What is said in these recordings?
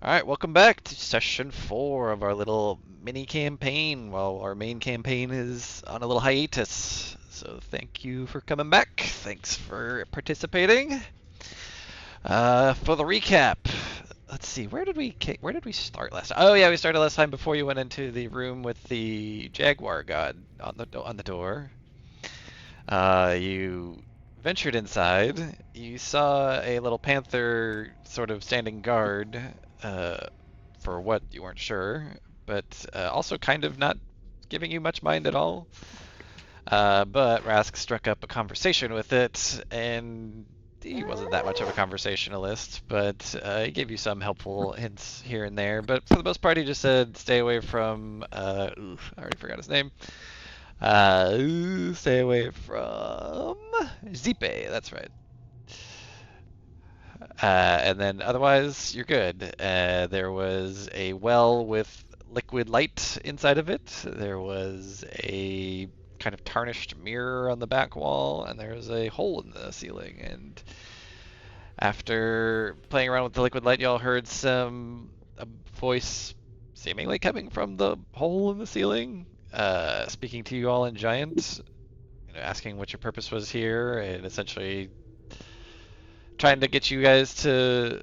All right, welcome back to session 4 of our little mini campaign while our main campaign is on a little hiatus. So thank you for coming back. Thanks for participating. For the recap, let's see, where did we start last time? Oh yeah, we started last time before you went into the room with the Jaguar god on the door. You ventured inside. You saw a little panther sort of standing guard uh, for what you weren't sure, but also kind of not giving you much mind at all. But Rask struck up a conversation with it, and he wasn't that much of a conversationalist, but he gave you some helpful hints here and there. But for the most part, he just said, stay away from. I already forgot his name. Stay away from Zipe. That's right. And then otherwise, you're good. There was a well with liquid light inside of it. There was a kind of tarnished mirror on the back wall, and there was a hole in the ceiling. And after playing around with the liquid light, y'all heard a voice seemingly coming from the hole in the ceiling, speaking to you all in Giant, asking what your purpose was here, and essentially trying to get you guys to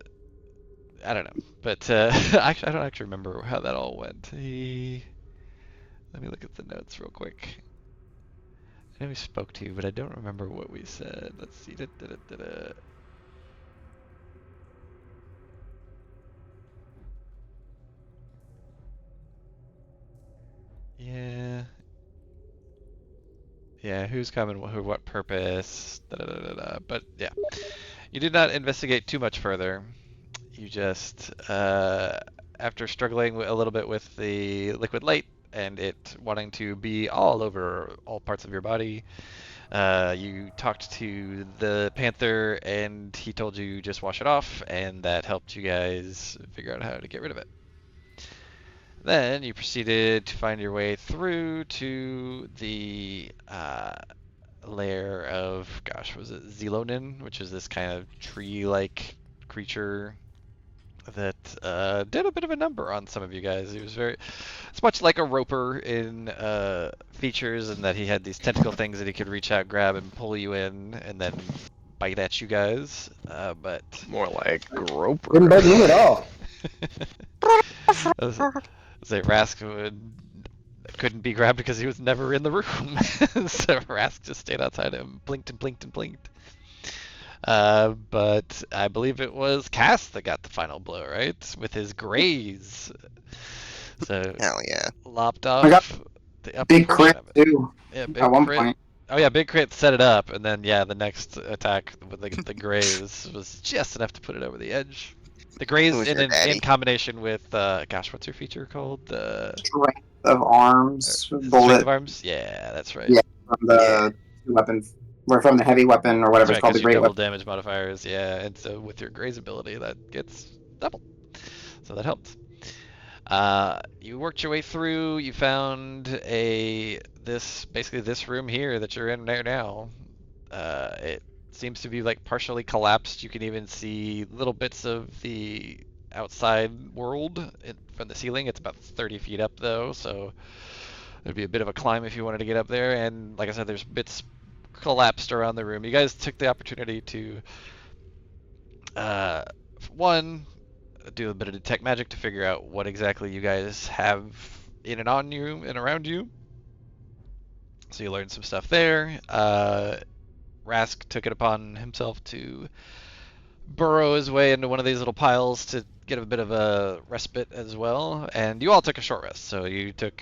I don't know, but actually, I don't actually remember how that all went. Let me look at the notes real quick. I know we spoke to you, but I don't remember what we said. Let's see. Yeah, yeah. Who's coming? Who? What purpose? But yeah, you did not investigate too much further. You just, after struggling a little bit with the liquid light and it wanting to be all over all parts of your body, you talked to the panther and he told you just wash it off, and that helped you guys figure out how to get rid of it. Then you proceeded to find your way through to the lair of, gosh, was it Zelonin, which is this kind of tree-like creature that did a bit of a number on some of you guys. It's much like a roper in features, in that he had these tentacle things that he could reach out, grab, and pull you in, and then bite at you guys. But More like Groper. Didn't bug me at all. say Rask couldn't be grabbed because he was never in the room, so Rask just stayed outside him, blinked and blinked and blinked. But I believe it was Cass that got the final blow, right? With his graze. So Hell yeah. lopped I got off the upper big portion crit of it. too Yeah, at big one crit. point. Oh yeah, big crit set it up, and then yeah, the next attack with the graze was just enough to put it over the edge. The graze Who's your daddy? in combination with gosh, what's your feature called? The Strength of arms, strength bullet. of arms. Yeah, that's right. Yeah, from the weapon, or from the heavy weapon, or That's whatever right, it's called, because the you great double weapon. damage modifiers. Yeah, and so with your graze ability, that gets double. So that helped. You worked your way through. You found basically this room here that you're in right now. It seems to be like partially collapsed. You can even see little bits of the outside world from the ceiling. It's about 30 feet up though, so it'd be a bit of a climb if you wanted to get up there. And like I said, there's bits collapsed around the room. You guys took the opportunity to, uh, one, do a bit of detect magic to figure out what exactly you guys have in and on you and around you. So you learned some stuff there. Rask took it upon himself to burrow his way into one of these little piles to get a bit of a respite as well. And you all took a short rest, so you took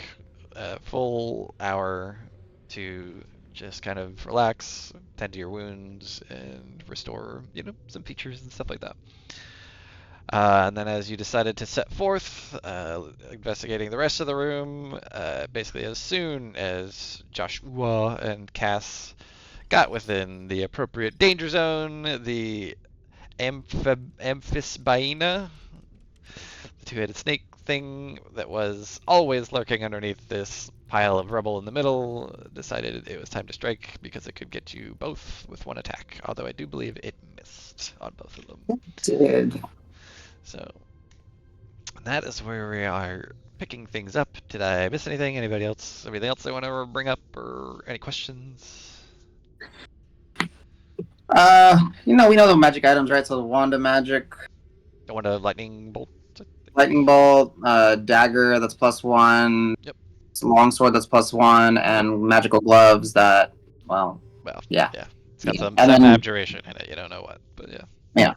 a full hour to just kind of relax, tend to your wounds, and restore, some features and stuff like that. And then as you decided to set forth, investigating the rest of the room, basically as soon as Joshua and Cass got within the appropriate danger zone, the Amphisbaena, the two-headed snake thing that was always lurking underneath this pile of rubble in the middle, decided it was time to strike because it could get you both with one attack, although I do believe it missed on both of them. Did So that is where we are picking things up. Did I miss anything? Anybody else? Anything else they want to bring up, or any questions? We know the magic items, right? So the wand of magic, I want a lightning bolt. lightning bolt, dagger that's +1. Yep. Longsword that's +1, and magical gloves that, well, Well, yeah. It's got Yeah. some And then- abjuration in it. You don't know what, but yeah.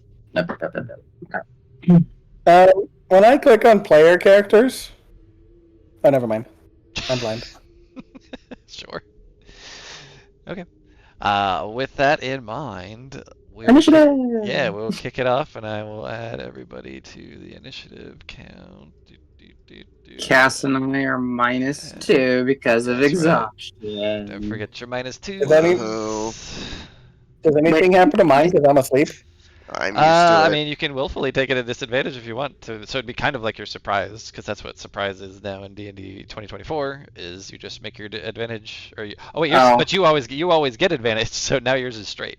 When I click on player characters, oh, never mind. I'm blind. Sure. Okay. With that in mind, Initiative! we'll kick it off, and I will add everybody to the initiative count. Cass and I are -2 because of That's right. exhaustion. Don't forget your -2. Is any- Oh, Does anything happen to mine because I'm asleep? I'm used to I it. mean, you can willfully take it at disadvantage if you want to. So it'd be kind of like your surprise, because that's what surprise is now in D&D 2024. Is you just make your advantage, or but you always get advantage. So now yours is straight.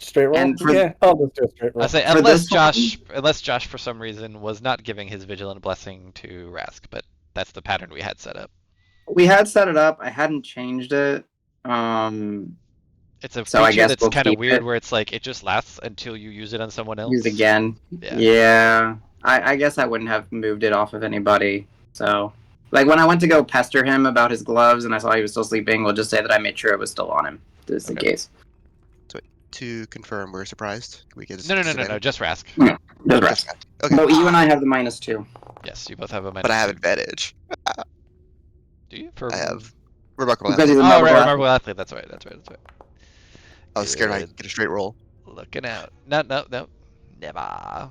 Straight roll? And for- Yeah, I'll just do a straight roll. I say For unless this one- Josh for some reason was not giving his vigilant blessing to Rask, but that's the pattern we had set up. We had set it up. I hadn't changed it. It's a So I feature guess that's we'll kind of keep weird it. where it's like it just lasts until you use it on someone else. Use again. Yeah. Yeah. I guess I wouldn't have moved it off of anybody. So, like, when I went to go pester him about his gloves and I saw he was still sleeping, we'll just say that I made sure it was still on him, just in Okay. case. To confirm, we're surprised. We get No, just Rask. Just rest. Okay, So you and I have the -2. Yes, you both have a minus. but I have two. advantage. Do you? For... I have remarkable. Because he's a Oh, marble right, athlete. Remarkable athlete. That's right. I was scared I Good. could get a straight roll. Looking out. No. Never.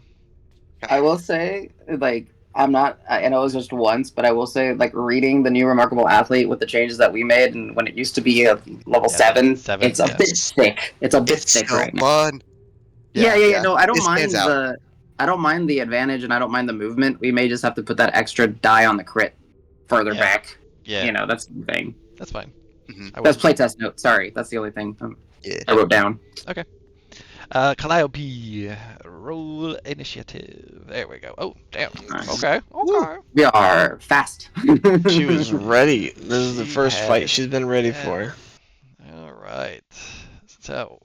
I will say, like, I know it was just once, but I will say, like, reading the new Remarkable Athlete with the changes that we made, and when it used to be a level Yeah, 7, seven, it's a yeah. bit thick. It's a bit It's thick so right now. fun. Yeah. No, I don't It mind stands out. I don't mind the advantage, and I don't mind the movement. We may just have to put that extra die on the crit further Yeah. back. Yeah, You know, that's the thing. that's fine. Mhm. I That's will- playtest note. Sorry, that's the only thing Yeah. I wrote down. Calliope, roll initiative. There we go. Oh, damn. Nice. Okay. We are fast. She was ready. This is the She first had fight it. she's been ready Yeah. for. All right. So,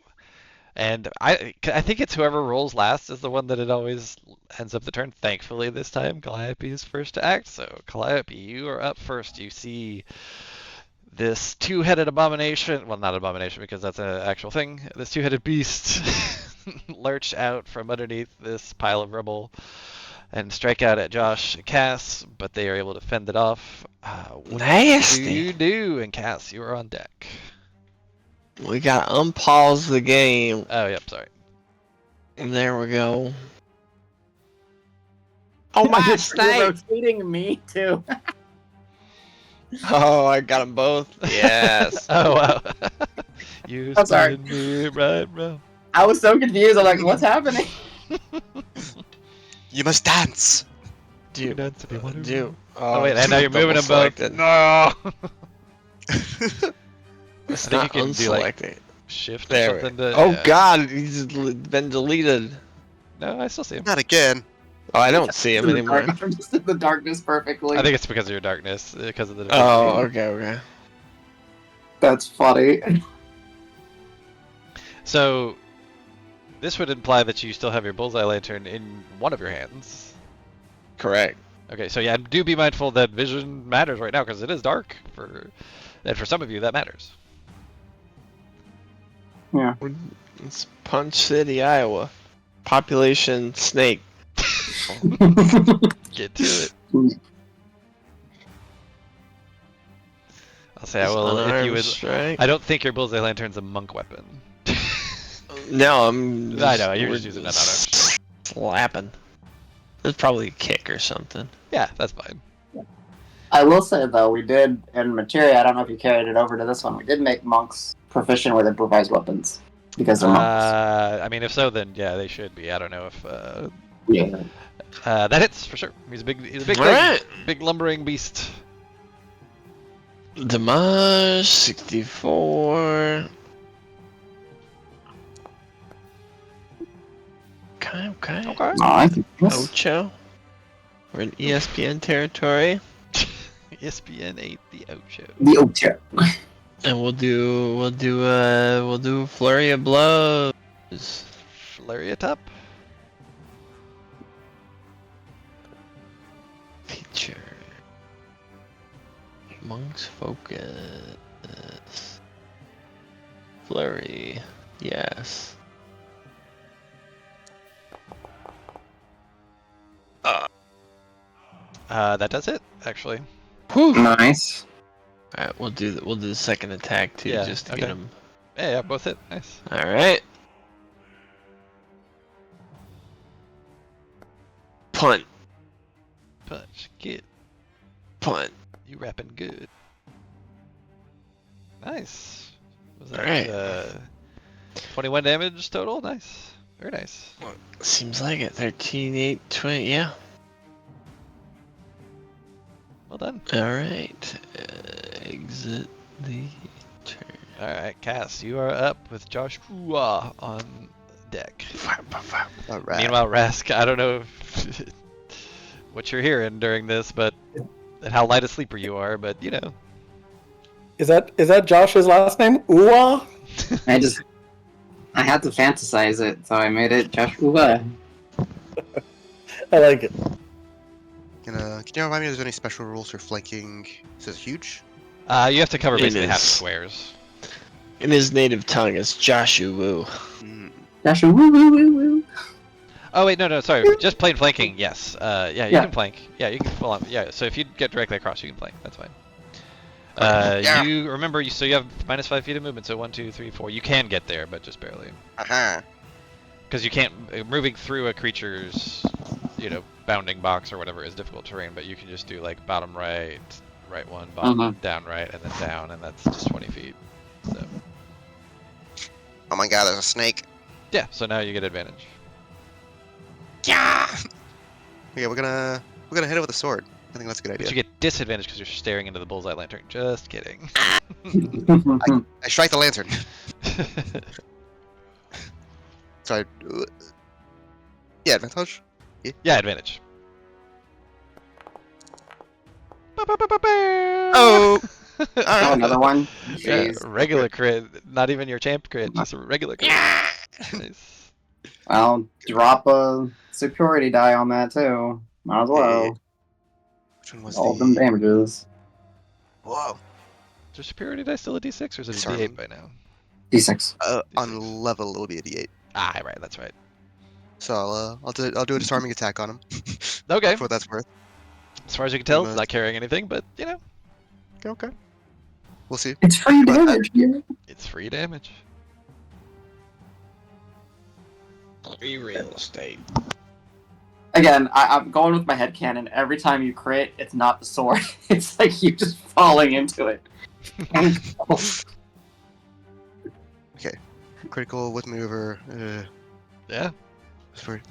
and I think it's whoever rolls last is the one that it always ends up the turn. Thankfully, this time Calliope is first to act. So, Calliope, you are up first. You see this two-headed abomination. Well, not abomination because that's an actual thing. This two-headed beast lurch out from underneath this pile of rubble and strike out at Josh and Cass, but they are able to fend it off. What do Nasty. you do? And Cass, you are on deck. We gotta unpause the game. Oh, yep, sorry. And there we go. Oh my You're snake! rotating me too. Oh, I got them both. Yes. Oh, wow. You I'm sorry. spun me right round. I was so confused. I'm like, what's happening? You must dance. You dance if you want to. Do. Oh, wait, and now you're moving them both. Double-selected. No! It's I think not you can do, like, unselected. Shift or There. something to... Oh yeah. God, he's been deleted. No, I still see him. Not again. Oh, I don't see him anymore. I'm just in the darkness perfectly. I think it's because of your darkness, because of the... Oh, okay. That's funny. So, this would imply that you still have your bullseye lantern in one of your hands. Correct. Okay, so yeah, do be mindful that vision matters right now, because it is dark, and for some of you, that matters. It's Punch City, Iowa. Population snake. Get to it. I'll say I will, if you Unarmed would... strike. I don't think your bullseye lantern's a monk weapon. No, I'm. I know, you're we're just using that on slapping. It's probably a kick or something. Yeah, that's fine. I will say though, we did in materia. I don't know if you carried it over to this one. We did make monks proficient with improvised weapons because they're monks. I mean, if so, then yeah, they should be. I don't know if Yeah. that hits for sure. He's a big Alright. big lumbering beast. Damage 64. Okay. Okay. I think Ocho. We're in ESPN territory, ESPN 8 the Ocho. The Ocho. and we'll do a flurry of blows. Flurry it up. Feature. Monk's focus. Flurry. Yes. That does it, actually. Whew. Nice. All right, we'll do the second attack too, Yeah, just to okay. get him. Yeah, both hit. Nice. All right. Punt. Punch. Get. Punt. You rapping good. Nice. Was that Alright. 21 damage total? Nice. Very nice. Seems like it. 13, 8, 20. Yeah. Well done. All right. Exit the turn. Alright, Cass, you are up with Joshua on deck. All right. Meanwhile, Rask, I don't know if what you're hearing during this, but and how light a sleeper you are, but you know. Is that Josh's last name? Uwa? I had to fantasize it, so I made it Joshua. I like it. Can you remind me if there's any special rules for flanking? Is it huge? You have to cover It basically half is. squares. In his native tongue, it's Joshua. Mm. Joshua, woo, woo, woo, woo. Oh wait, no, sorry. Just plain flanking, yes. Yeah, you Yeah. can flank. Yeah, you can full on. Yeah, so if you get directly across, you can flank. That's fine. Yeah. You remember, so you have minus 5 feet of movement, so 1, 2, 3, 4. You can get there, but just barely. Aha. Because you can't, moving through a creature's, bounding box or whatever is difficult terrain, but you can just do like bottom right, right one, bottom, down right, and then down, and that's just 20 feet. So, Oh my god, there's a snake. yeah, so now you get advantage. Yeah. Okay, we're gonna hit it with a sword. I think that's a good But idea. you get disadvantage because you're staring into the bullseye lantern. Just kidding. I strike the lantern. Sorry. Yeah, advantage. Yeah, advantage. Oh. Oh, Alright. another one. Yeah, Jeez. regular crit, not even your champ crit, just a regular crit. Nice. I'll drop a security die on that too. Might as well. Which one was All them the? damages. Whoa. Is your superiority die still a d6 or is it a Sorry. d8 by now? D6. On level, it'll be a D8. Ah, right, that's right. So I'll do a disarming attack on him. Okay, For what that's worth. as far as you can tell, Pretty much. not carrying anything, but Okay. We'll see. It's free But damage. Yeah. it's free damage. Free real estate. Again, I'm going with my headcanon. Every time you crit, it's not the sword. It's like you just falling into it. Critical with maneuver. Yeah.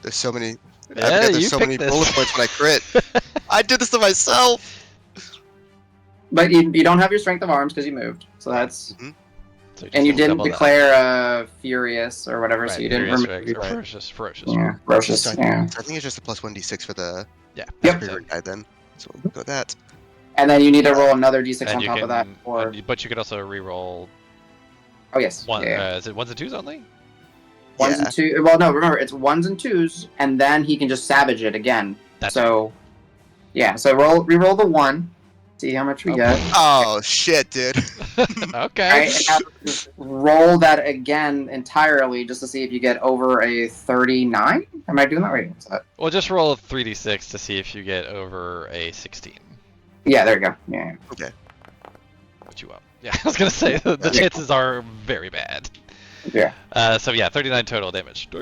There's so many. I Yeah, forget you there's so picked many this. bullet points when I crit. I did this to myself. But you don't have your strength of arms because you moved. So that's So and you just didn't double that. declare furious or whatever. Right, so you didn't furious remove. strength, or ferocious. Yeah, ferocious. So Yeah. I think it's just a plus 1d6 for the Yeah. Yep. superior die then. So we'll go with that. And then you need to roll another d6 And on you top can, of that. Or but you could also re-roll oh yes, one. yeah. Is it ones and twos only? Ones Yeah. and two. Well, no, remember it's ones and twos, and then he can just savage it again. That's so, yeah. So re-roll the one. See how much we Oh. get. Oh shit, dude. Okay. Right, and now just roll that again entirely just to see if you get over a 39. Am I doing that right? Is that- Well, just roll a 3d6 to see if you get over a 16. Yeah, there you go. Yeah. Which you won't. Yeah, I was gonna say the chances are very bad. Yeah. So yeah, 39 total damage. Damn.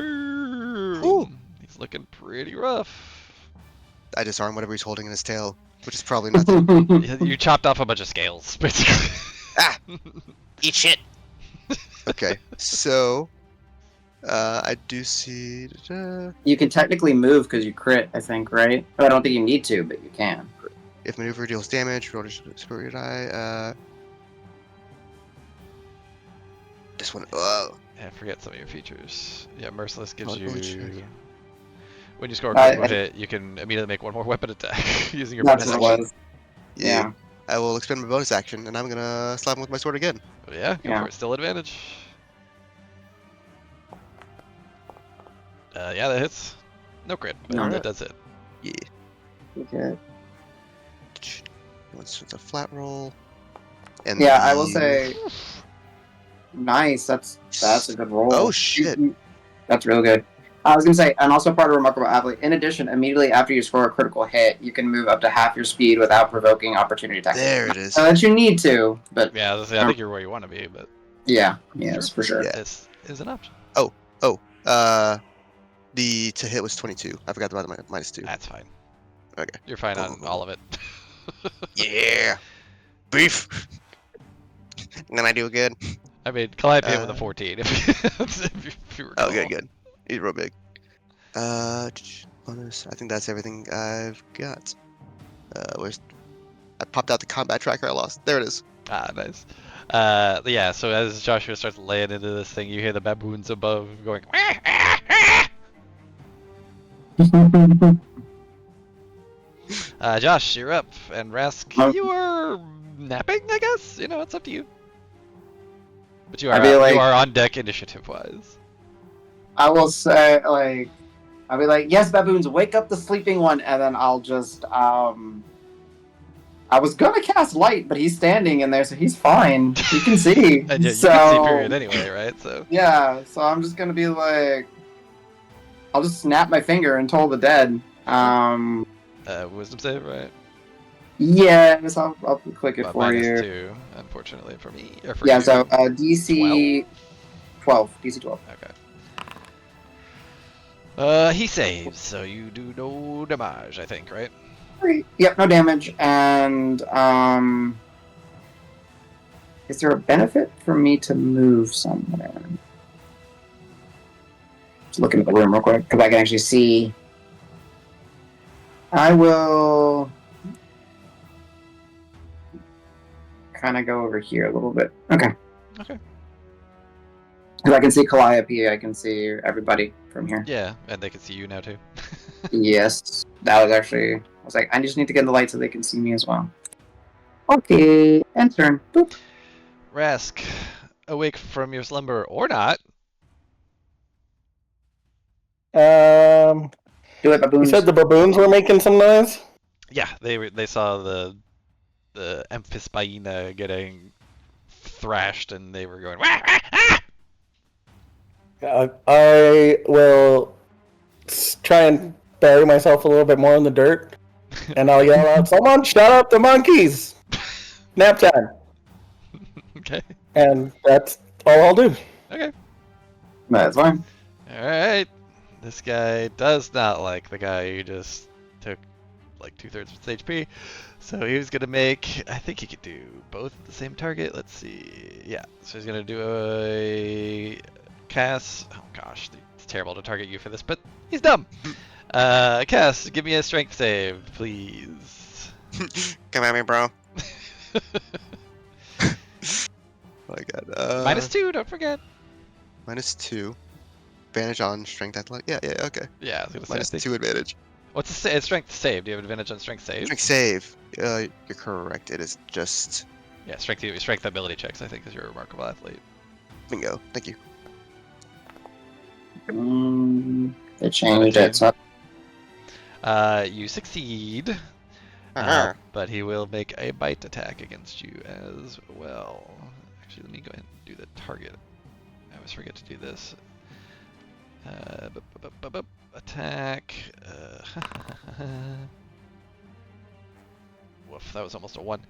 Ooh. He's looking pretty rough. I disarm whatever he's holding in his tail, which is probably nothing. You chopped off a bunch of scales, basically. Eat shit. Okay, so I do see. You can technically move because you crit, I think, right? But I don't think you need to, but you can. If maneuver deals damage, roll a superior die. This one. Oh. Yeah, forget some of your features. Yeah, Merciless gives Oh, you. holy shit. When you score a critical hit, you can immediately make one more weapon attack using your That's bonus what it action. was. Yeah. I will expend my bonus action, and I'm gonna slap him with my sword again. Yeah, go Yeah. for it. Still advantage. Yeah, that hits. No crit, but No. that does hit. Yeah. Okay. It's a flat roll. And Yeah, I will the- say, nice. That's a good roll. Oh, shit. That's really good. I was gonna say, and also part of Remarkable Athlete. In addition, immediately after you score a critical hit, you can move up to half your speed without provoking opportunity attack. There it is. So that you need to, but Yeah, I think you're where you want to be, but yeah, yes, for sure. Yeah. this is an option. The to hit was 22. I forgot about the -2. That's fine. Okay. You're fine on all of it. Yeah. Beef. And then I do good. I mean, Calliope hit with a Uh, 14 if you recall. Oh, good. He's real big. Bonus. I think that's everything I've got. Where's? I popped out the combat tracker. I lost. There it is. Ah, nice. Yeah, so as Joshua starts laying into this thing, you hear the baboons above going. Josh, you're up, and Rask, Oh. you are napping, I guess. You know, it's up to you. But you I are feel like- you are on deck initiative-wise. I will say, like, I'll be like, yes, baboons, wake up the sleeping one, and then I'll just, I was gonna cast light, but he's standing in there, so he's fine. He can see. And yeah, you so, can see period anyway, right? So Yeah, so I'm just gonna be like, I'll just snap my finger and toll the dead. wisdom save, right? Yes, I'll click it But for you. -2, unfortunately for me. Or for Yeah, you. so DC 12. DC 12. Okay. He saves, so you do no damage, I think, right? Great. Yep, no damage. And is there a benefit for me to move somewhere? Just looking at the room real quick because I can actually see. I will kind of go over here a little bit. Okay. Okay. Because I can see Calliope, I can see everybody from here. Yeah, and they can see you now too. Yes, that was actually. I was like, I just need to get in the light so they can see me as well. Okay, and turn. Boop. Rask, awake from your slumber or not. Do it, You baboons. said the baboons were making some noise? Yeah, they saw the Amphisbaena getting thrashed, and they were going. "Wah, wah, ah!" I will try and bury myself a little bit more in the dirt, and I'll yell out, "Someone shut up the monkeys! Nap time!" Okay. And that's all I'll do. Okay. That's fine. All right. This guy does not like the guy who just took like 2/3 of his HP. So he was going to make, I think he could do both at the same target. Let's see. Yeah. So he's going to do a Cass. Oh gosh, it's terrible to target you for this, but he's dumb. Cass, give me a strength save, please. Come at me, bro. Oh my god. -2, don't forget. -2. Advantage on strength athletic. Yeah, okay. Yeah, I was going to say. I think- -2 advantage. What's the strength save? Do you have advantage on strength save? Strength save. You're correct. It is just Yeah, strength ability checks, I think, is your remarkable athlete. bingo. Thank you. They changed it. So You succeed, Uh-huh. but he will make a bite attack against you as well. Actually, let me go ahead and do the target. I always forget to do this. Attack. Woof, that was almost a 1.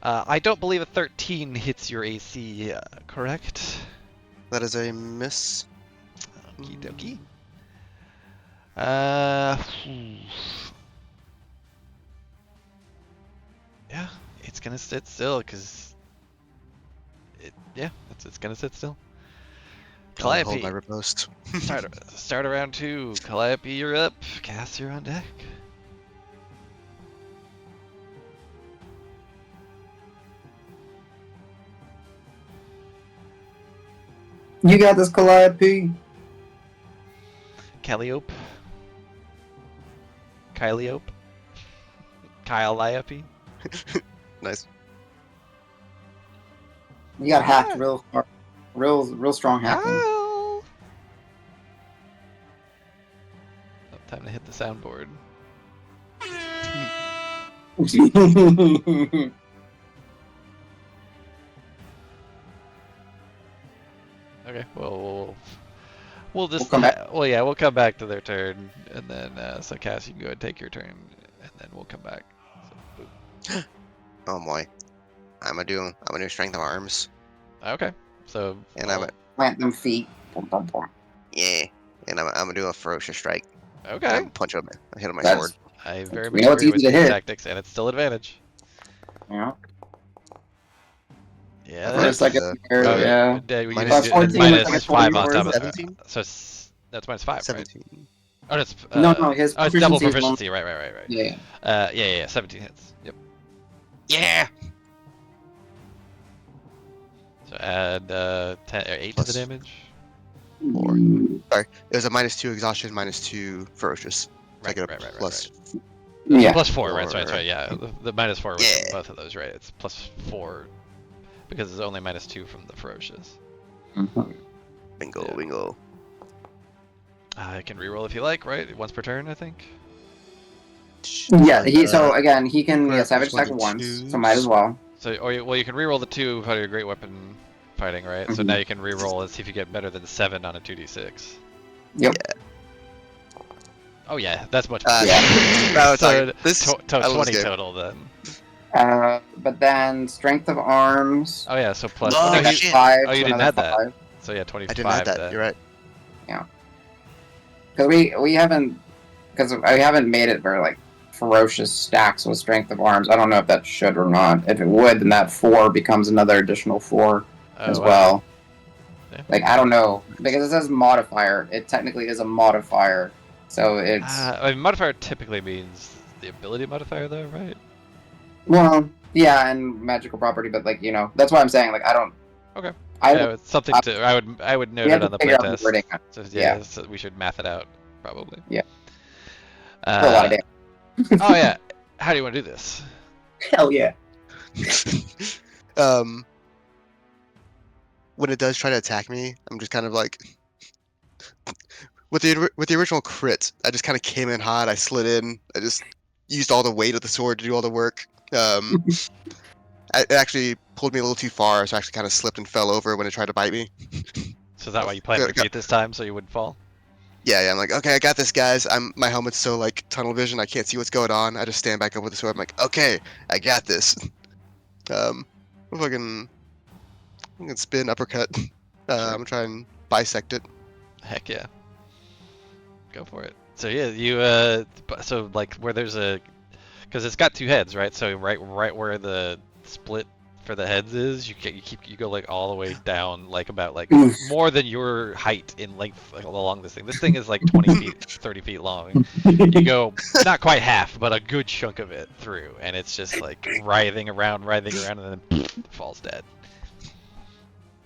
I don't believe a 13 hits your AC, correct? That is a miss. Okie dokie. Yeah, it's gonna sit still because it's gonna sit still. I'll hold Calliope, my riposte. start around 2. Calliope, you're up. Cass, you're on deck. you got this, Calliope. Calliope. Kyliope. Calliope. Nice. You got hacked real hard. Real strong hacking. Kyle! Oh, time to hit the soundboard. Okay, we'll just come back. well, yeah, we'll come back to their turn, and then so Cass, you can go ahead and take your turn, and then we'll come back. So, boop. Oh boy. I'm gonna do strength of arms. Okay, so And well, Plant them feet. Bum, bum, bum. Yeah. And I'm gonna do a ferocious strike. okay. And punch him. I hit him with my That's- sword. I very We much know it's agree with easy to these hit. tactics, and it's still advantage. Yeah. Yeah, For a that's, second there, oh, yeah. you can Minus do- 14 minus with 5 20 on top of yours. 17? So that's minus 5, right? 17. Oh, that's No, his oh, it's double proficiency is one- proficiency, right. Yeah. Yeah, 17 hits. Yep. Yeah. So add 10 or 8 to Plus the damage. 4. Sorry. It was a -2 exhaustion, -2 ferocious. So I get a plus. Yeah. Plus 4, right? That's Four. right. Yeah, the minus 4 was Yeah. from both of those, right? It's plus 4 because it's only -2 from the ferocious. Mhm. Bingo, Yeah. bingo. I can reroll if you like, right? Once per turn, I think. Yeah. So again, he can Correct, savage which one attack to once, choose? so might as well. So, well, you can reroll the 2 out of your great weapon fighting, right? So Mhm. now you can reroll and see if you get better than 7 on a 2d6. Yep. Oh yeah, that's much Uh, better. Yeah. No, it's So like, this. to- I love 20 this game. total then. But then strength of arms. Oh yeah, so plus. Oh, no, that's shit. 5. Oh, you so didn't another add that. 5. So yeah, 25. I didn't add that. then. You're right. Because we haven't made it very like ferocious stacks with strength of arms. I don't know if that should or not. If it would, then that 4 becomes another additional 4 as Oh, well. Yeah. Like I don't know because it says modifier. It technically is a modifier, so it's I mean, modifier typically means the ability modifier, though, right? well, yeah, and magical property. But like that's why I'm saying like I don't. Okay. I Yeah, don't. it's something to. I would note We have it to on the figure out the playtest. wording. So, Yeah. so we should math it out probably. Yeah. For a lot of damage. Oh yeah. How do you want to do this? Hell yeah. When it does try to attack me, I'm just kind of like, with the original crit, I just kind of came in hot. I slid in. I just used all the weight of the sword to do all the work. It actually pulled me a little too far, so I actually kind of slipped and fell over when it tried to bite me. So is that why you planned Good, retreat this time, so you wouldn't fall? Yeah, I'm like, okay, I got this, guys. My helmet's so like tunnel vision, I can't see what's going on. I just stand back up with the sword. I'm like, okay, I got this. If I can spin uppercut. I'm gonna try and bisect it. Heck yeah. Go for it. So yeah, so like where there's because it's got 2 heads, right? So right where the split for the heads is, you go like all the way down, like about like Oof. more than your height in length along this thing. This thing is like 20 feet, 30 feet long. You go not quite half, but a good chunk of it through, and it's just like writhing around, and then falls dead.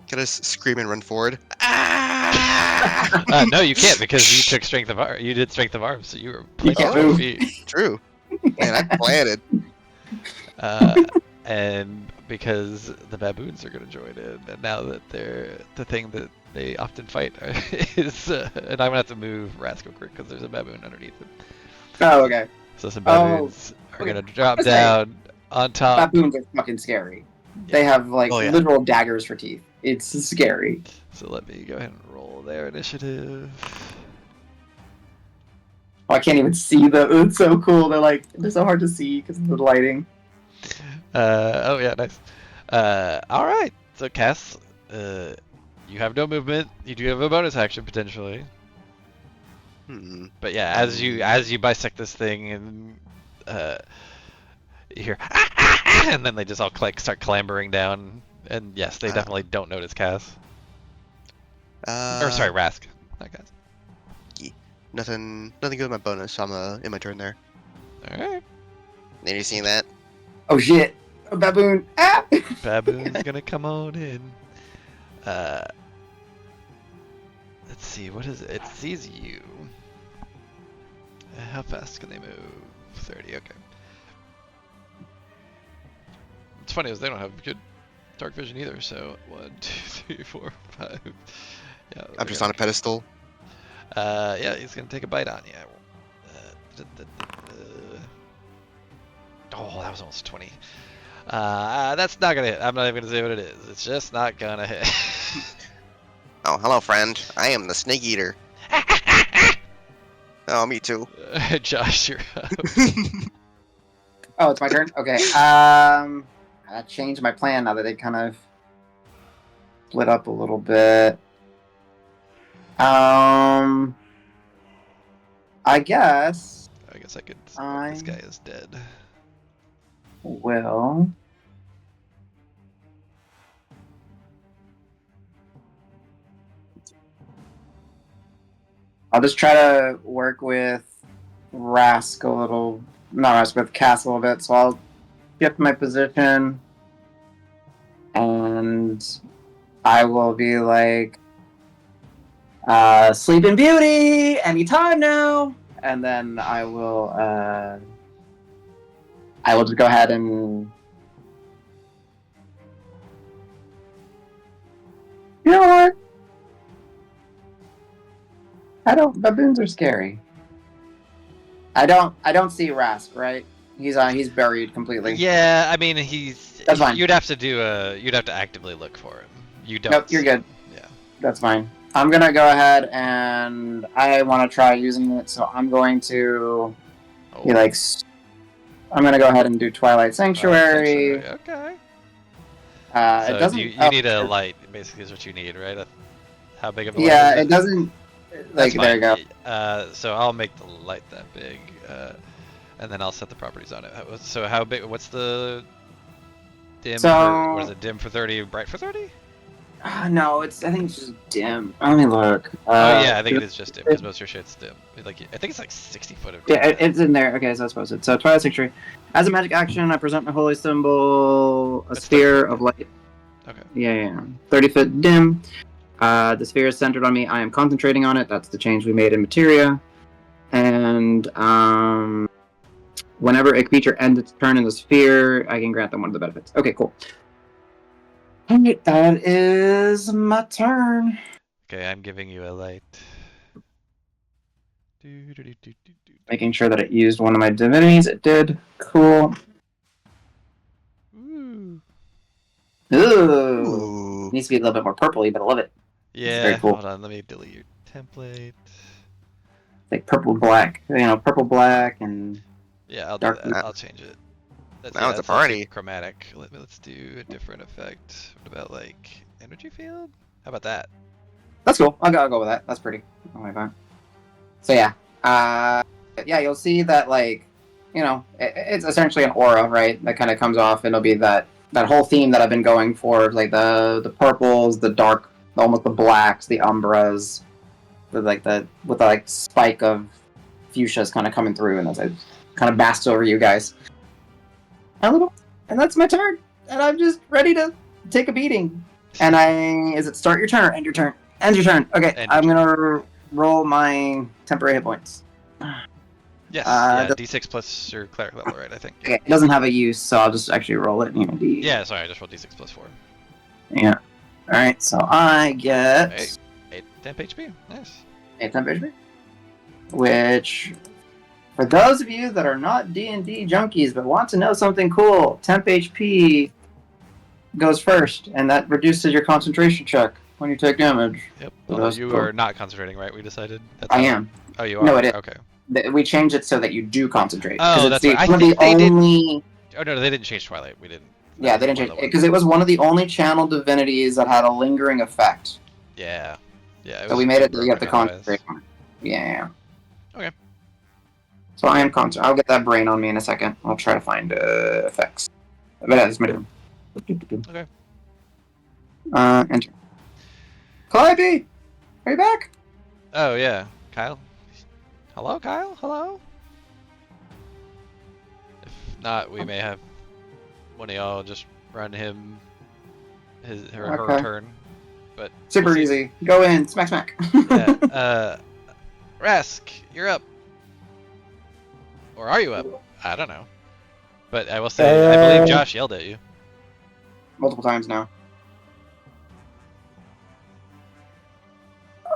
Can I scream and run forward? No, you can't because you took strength of arm. You did strength of arms, so you were You plenty can't of move. feet. True. Man, I planted. And because the baboons are going to join in, and now that they're the thing that they often fight is, and I'm gonna have to move Rascal quick because there's a baboon underneath it. Oh, okay. So some baboons are okay. gonna drop Let's say- down on top. Baboons are fucking scary. They have like Oh, yeah. literal daggers for teeth. It's scary. So let me go ahead and roll their initiative. Oh, I can't even see them. It's so cool. They're so hard to see because of the lighting. Oh yeah, nice. All right. So Cass, you have no movement. You do have a bonus action potentially. But yeah, as you bisect this thing and you hear and then they just all start clambering down. And yes, they definitely don't notice Cass. Or sorry, Rask, not Cass. Nothing good with my bonus, so I'm in my turn there. All right. Have you seen that? Oh shit! A baboon! Ah! Baboon's gonna come on in. Let's see, what is it? It sees you. How fast can they move? 30. Okay. It's funny is they don't have good dark vision either. So 1, 2, 3, 4, 5. Yeah. I'm just on a pedestal. Yeah, he's gonna take a bite on you. Oh, that was almost 20. That's not gonna hit. I'm not even gonna say what it is. It's just not gonna hit. Oh, hello, friend. I am the snake eater. Oh, me too. Josh, you're up. Oh, it's my turn. Okay. I changed my plan now that they kind of split up a little bit. I guess I guess I could. This I guy is dead. will. I'll just try to work with Rask a little, not Rask, with Cass a little bit. So I'll shift my position, and I will be like, Sleeping Beauty, anytime now. And then I will just go ahead and, you know what? Baboons are scary. I don't see Rask, right? He's buried completely. Yeah, I mean That's fine. You'd have to actively look for him. You don't. Nope, you're good. Yeah. That's fine. I'm gonna go ahead and I want to try using it, so I'm going to be like, I'm gonna go ahead and do Twilight Sanctuary. Okay. It So doesn't. you need a light. Basically, is what you need, right? How big of a light? Yeah, is it doesn't. Like, That's there you go. fine. So I'll make the light that big, and then I'll set the properties on it. So how big? What's the dim? So- what is it? Dim for 30, bright for 30? No, I think it's just dim. Let me look. Oh yeah, I think it is just dim because most of your shit's dim. I think it's like 60 foot of. Yeah, it's in there. Okay, so that's posted. So Twilight Sanctuary. As a magic action, I present my holy symbol, a It's sphere 30 of light. Okay. Yeah. 30-foot dim. The sphere is centered on me. I am concentrating on it. That's the change we made in materia. And whenever a creature ends its turn in the sphere, I can grant them one of the benefits. Okay, cool. Alright, that is my turn. Okay, I'm giving you a light. Making sure that it used one of my divinities. It did. Cool. Ooh. Ooh. Ooh. Needs to be a little bit more purpley, but I love it. Yeah. very cool. Hold on, let me delete your template. Like purple black. Purple black and Yeah, I'll do Dark that. blue. I'll change it. Now it's a that's party. chromatic. Let's do a different effect. What about like energy field? How about that? that's cool. I'll go with that. That's pretty. Oh my god. So yeah. Yeah, you'll see that it's essentially an aura, right? That kind of comes off, and it'll be that whole theme that I've been going for, like the purples, the dark, almost the blacks, the umbras, with the spike of fuchsias kind of coming through, and as I kind of basks over you guys. And that's my turn, and I'm just ready to take a beating. And is it start your turn or end your turn? End your turn. Okay, End your I'm gonna roll my temporary hit points. Yes. Uh, yeah. D6 plus your cleric level, right? I think. Okay, it doesn't have a use, so I'll just actually roll it. Yeah. Sorry, I just rolled D6 plus 4. Yeah. All right, so I get 8 temp HP. Nice. 8 temp HP, which, for those of you that are not D&D junkies but want to know something cool, temp HP goes first, and that reduces your concentration check when you take damage. Yep. Well, Although that's you cool. are not concentrating, right? We decided. That's I how- am. Oh, you are. No, it is. Okay. We changed it so that you do concentrate. Oh, 'cause it's that's right. I one of think the they did- only. Oh no, they didn't change Twilight. We didn't. Yeah, they didn't change it because it was one of the only channel divinities that had a lingering effect. Yeah. Yeah. So we made it that super you have to broken concentrate on it. Yeah. Okay. So I am concentrating. I'll get that brain on me in a second. I'll try to find effects. But that's my turn. Okay. Enter. Calliope! Are you back? Oh yeah, Kyle. Hello, Kyle. Hello. If not, we may have one of y'all just run him her Okay. turn. But Super we'll see. easy. Go in. Smack, smack. Yeah. Rask, you're up. Or are you up? I don't know. But I will say, I believe Josh yelled at you. Multiple times now.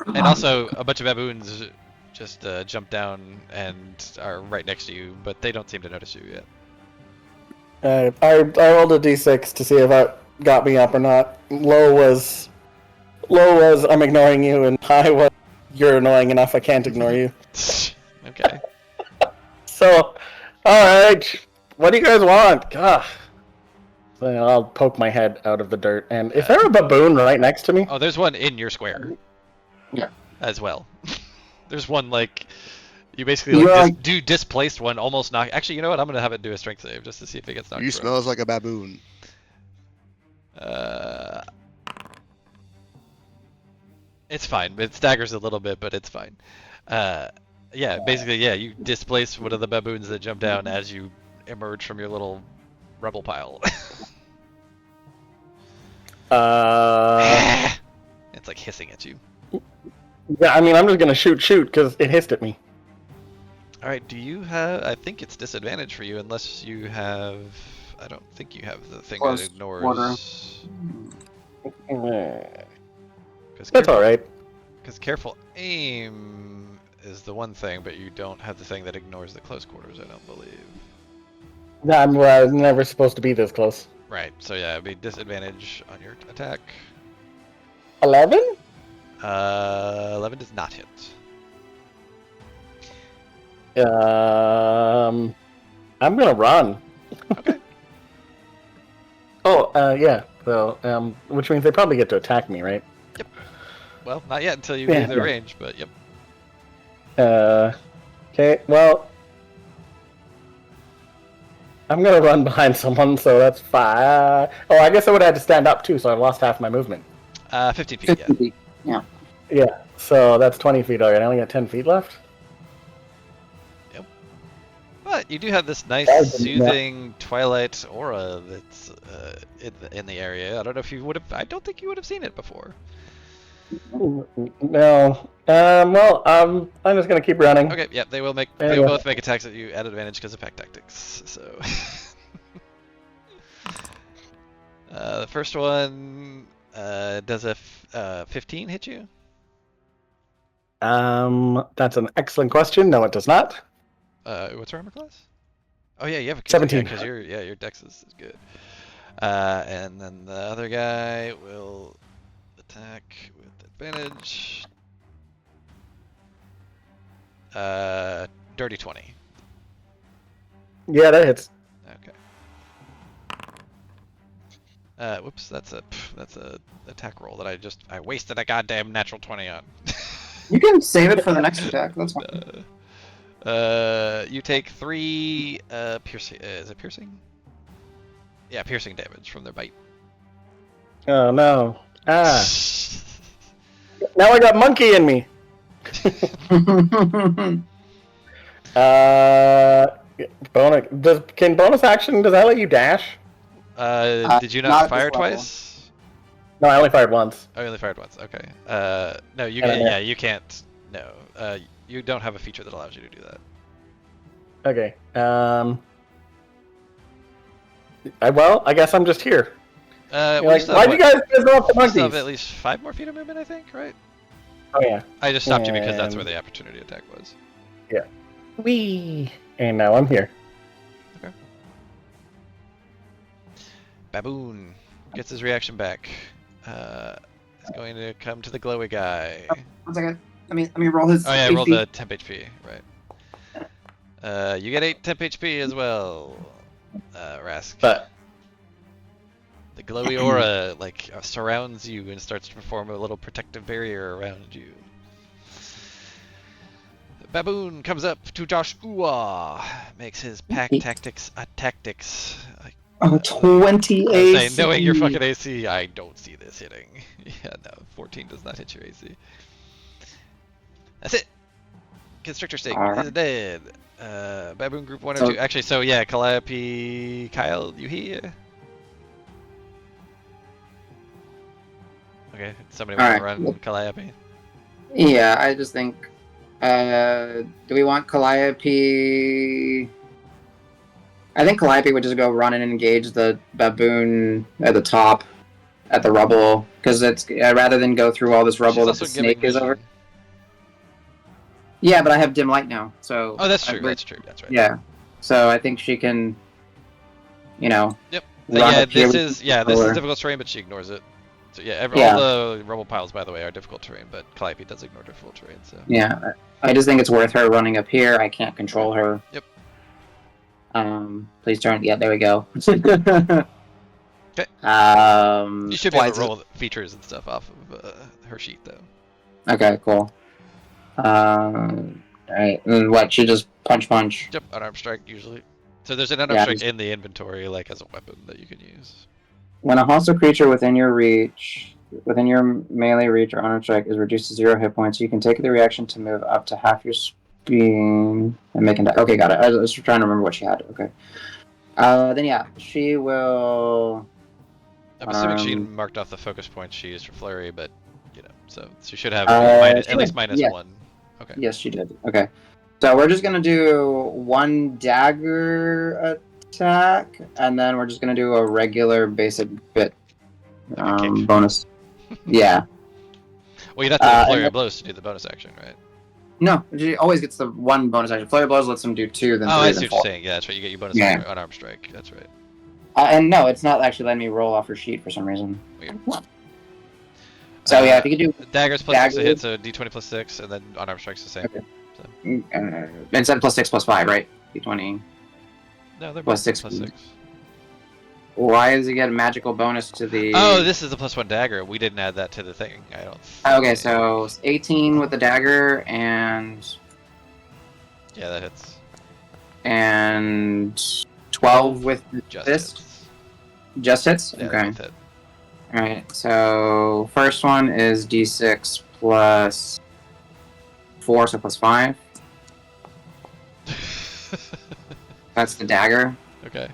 And also, a bunch of baboons just jumped down and are right next to you, but they don't seem to notice you yet. I rolled a d6 to see if that got me up or not. Low was I'm ignoring you, and high was you're annoying enough I can't ignore you. Okay. So, alright. What do you guys want? Gah. So I'll poke my head out of the dirt. And is there a baboon right next to me? Oh, there's one in your square. Yeah. As well. There's one, like, you basically like displaced one, almost knock. Actually, you know what? I'm gonna have it do a strength save just to see if it gets knocked. You through. smells like a baboon. It's fine. It staggers a little bit, but it's fine. Yeah, basically, yeah, you displace one of the baboons that jump down as you emerge from your little rubble pile. It's like hissing at you. Yeah, I mean, I'm just gonna shoot, because it hissed at me. Alright, do you have... I think it's disadvantage for you unless you have... I don't think you have the thing Close that ignores... quarter. That's alright. Because careful aim is the one thing, but you don't have the thing that ignores the close quarters, I don't believe. No, I was never supposed to be this close. Right, so yeah, it'd be disadvantage on your attack. 11? 11 does not hit. I'm gonna run. Okay. Yeah. So, which means they probably get to attack me, right? Well, not yet until you Yeah, leave their yeah. range, but yep. Okay, well... I'm gonna run behind someone, so that's 5... Oh, I guess I would have had to stand up, too, so I lost half my movement. 15 feet, yeah. 50 feet. Yeah. Yeah, so that's 20 feet already. I only got 10 feet left? But you do have this nice, Yeah. soothing twilight aura that's in the area. I don't know if you would have... I don't think you would have seen it before. No. Well, I'm just gonna keep running. Okay, yeah, they will make. Yeah, They will yeah. both make attacks at you at advantage because of pack tactics. So, the first one does a 15 hit you? That's an excellent question. No, it does not. What's your armor class? Oh yeah, you have a 17. because your dex is good. And then the other guy will attack with advantage. Dirty 20. Yeah, that hits. Okay. Whoops, that's a attack roll that I wasted a goddamn natural 20 on. You can save it for the next attack. That's fine. You take 3 piercing. Is it piercing? Yeah, piercing damage from their bite. Oh no. Ah. Now I got monkey in me. Can bonus action, does that let you dash? Did you not not at fire this level. twice? No, I only fired once. Oh, you only fired once. Okay. No, you Yeah, can, yeah. yeah, you can't. No, you don't have a feature that allows you to do that. Okay. I guess I'm just here. You're Like, why'd you guys piss off the You still have monkeys? at least 5 more feet of movement, I think, right? Oh yeah. I just stopped you because that's And- where the opportunity attack was. Whee! And now I'm here. Baboon gets his reaction back. He's going to come to the glowy guy. 1 second. Let me roll his. Oh yeah, roll HP. the temp HP, right. You get 8 temp HP as well, Rask. But The glowy aura surrounds you and starts to form a little protective barrier around you. The baboon comes up to Joshua, makes his pack tactics tactics. Oh, 20 I was AC. saying, knowing your fucking AC, I don't see this hitting. Yeah, no, 14 does not hit your AC. That's it. Constrictor stake Alright. is dead. Baboon group 1 or So- 2. Actually, so yeah, Calliope, Kyle, you here? Okay, somebody want to Alright. run Calliope? Yeah, I just think. Do we want Calliope I think Calliope would just go run and engage the baboon at the top, at the rubble, because it's rather than go through all this rubble She's that also the giving snake is over. vision. Yeah, but I have dim light now, so. Oh, that's true. That's true. That's right. Yeah, so I think she can, you know. Yep. run Yeah, up here this with is the controller. difficult terrain, but she ignores it. So yeah, Yeah. all the rubble piles, by the way, are difficult terrain, but Calliope does ignore difficult terrain. So Yeah, I just think it's worth her running up here. I can't control her. Yep. Please turn. Yeah, there we go. Okay. Um. you should be able blinds to it. roll features and stuff off of her sheet, though. Okay. Cool. Alright. And what? She just punch. Yep, unarmed strike usually. So there's an unarmed Yeah, strike just- in the inventory, like as a weapon that you can use. When a hostile creature within your melee reach or unarmed strike is reduced to 0 hit points, you can take the reaction to move up to half your speed and make an. Okay, got it. I was trying to remember what she had. Okay. Then yeah, she will. I'm assuming she Um, marked off the focus points she used for flurry, but you know, so she should have she at least did, minus yeah. 1. Okay. Yes, she did. Okay. So we're just gonna do 1 dagger attack, and then we're just gonna do a regular basic bit Like a kick. bonus. Yeah. Well, you'd have to do and flurry then- of blows to do the bonus action, right? No, she always gets the 1 bonus action. Flurry of blows lets them do 2, then 3, Oh, I see then what 4. you're saying. Yeah, that's right. You get your bonus Yeah. action for unarmed strike. That's right. And no, it's not actually letting me roll off her sheet for some reason. Weird. So yeah, if you could do Daggers plus 6 to dagger- hit, so d20 plus 6, and then unarmed strike's the same. Okay. Instead of +6 +5, right? D20. No, they're Plus both 6. plus 6. Why does he get a magical bonus to the? Oh, this is the +1 dagger. We didn't add that to the thing. I don't. Okay, think. so 18 with the dagger and Yeah, that hits. 12 with Just this. hits. Just hits. Yeah, Okay. both hit. All right. So first one is D6 plus 4, so plus 5. That's the dagger. Okay.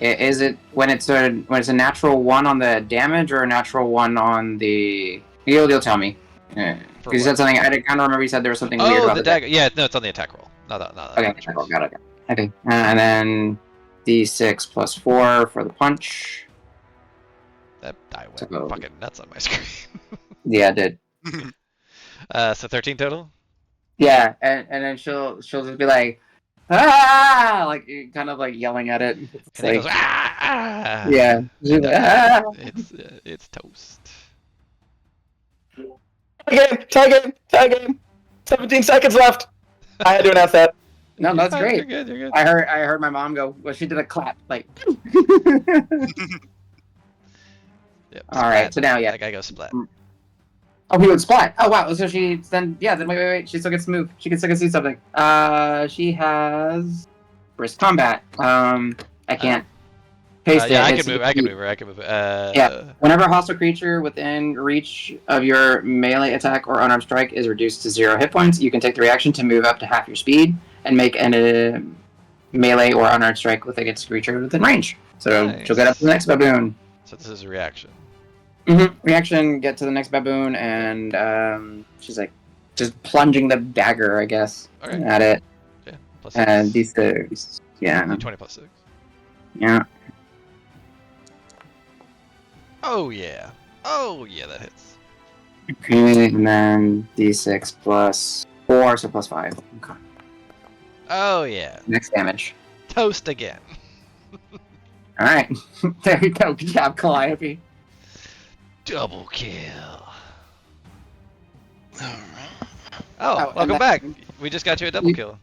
Is it when it's a natural 1 on the damage or a natural 1 on the? You'll tell me. For Because you said what? something. I kind of remember you said there was something weird Oh, about the dagger. Yeah, no, it's on the attack roll. Not that. Okay, got it. Okay, and then D6 plus 4 for the punch. That die went So- fucking nuts on my screen. Yeah, it did. So 13 total. Yeah, and then she'll just be like, ah, like kind of like yelling at it. It's And he like, goes, ah, ah. yeah, she's like, ah. It's toast. Tie game. 17 seconds left. I had to announce that. No, that's You're great. good. You're good. I heard my mom go. Well, she did a clap, like. Yep, All right, splat. so now yeah. That guy goes splat. Oh, he would splat. Oh wow. So she then wait. She still gets to move. She can still do something. She has brisk combat. I can't paste it. Yeah, I It's- can move. I can move her. I can move. Yeah. Whenever a hostile creature within reach of your melee attack or unarmed strike is reduced to 0 hit points, you can take the reaction to move up to half your speed and make a melee or unarmed strike with against a creature within range. So Nice. she'll get up to the next baboon. So this is a reaction. Reaction, get to the next baboon, and she's like just plunging the dagger, I guess, Okay. at it. Plus And 6. D6. Yeah. D20 plus 6. Yeah. Oh yeah. Oh yeah, that hits. Okay, and then D6 plus 4, so plus 5. Okay. Oh yeah. Next damage. Toast again. All right, there you go. Good job, Calliope. Double kill. Oh, and welcome that- back. We just got you a double kill.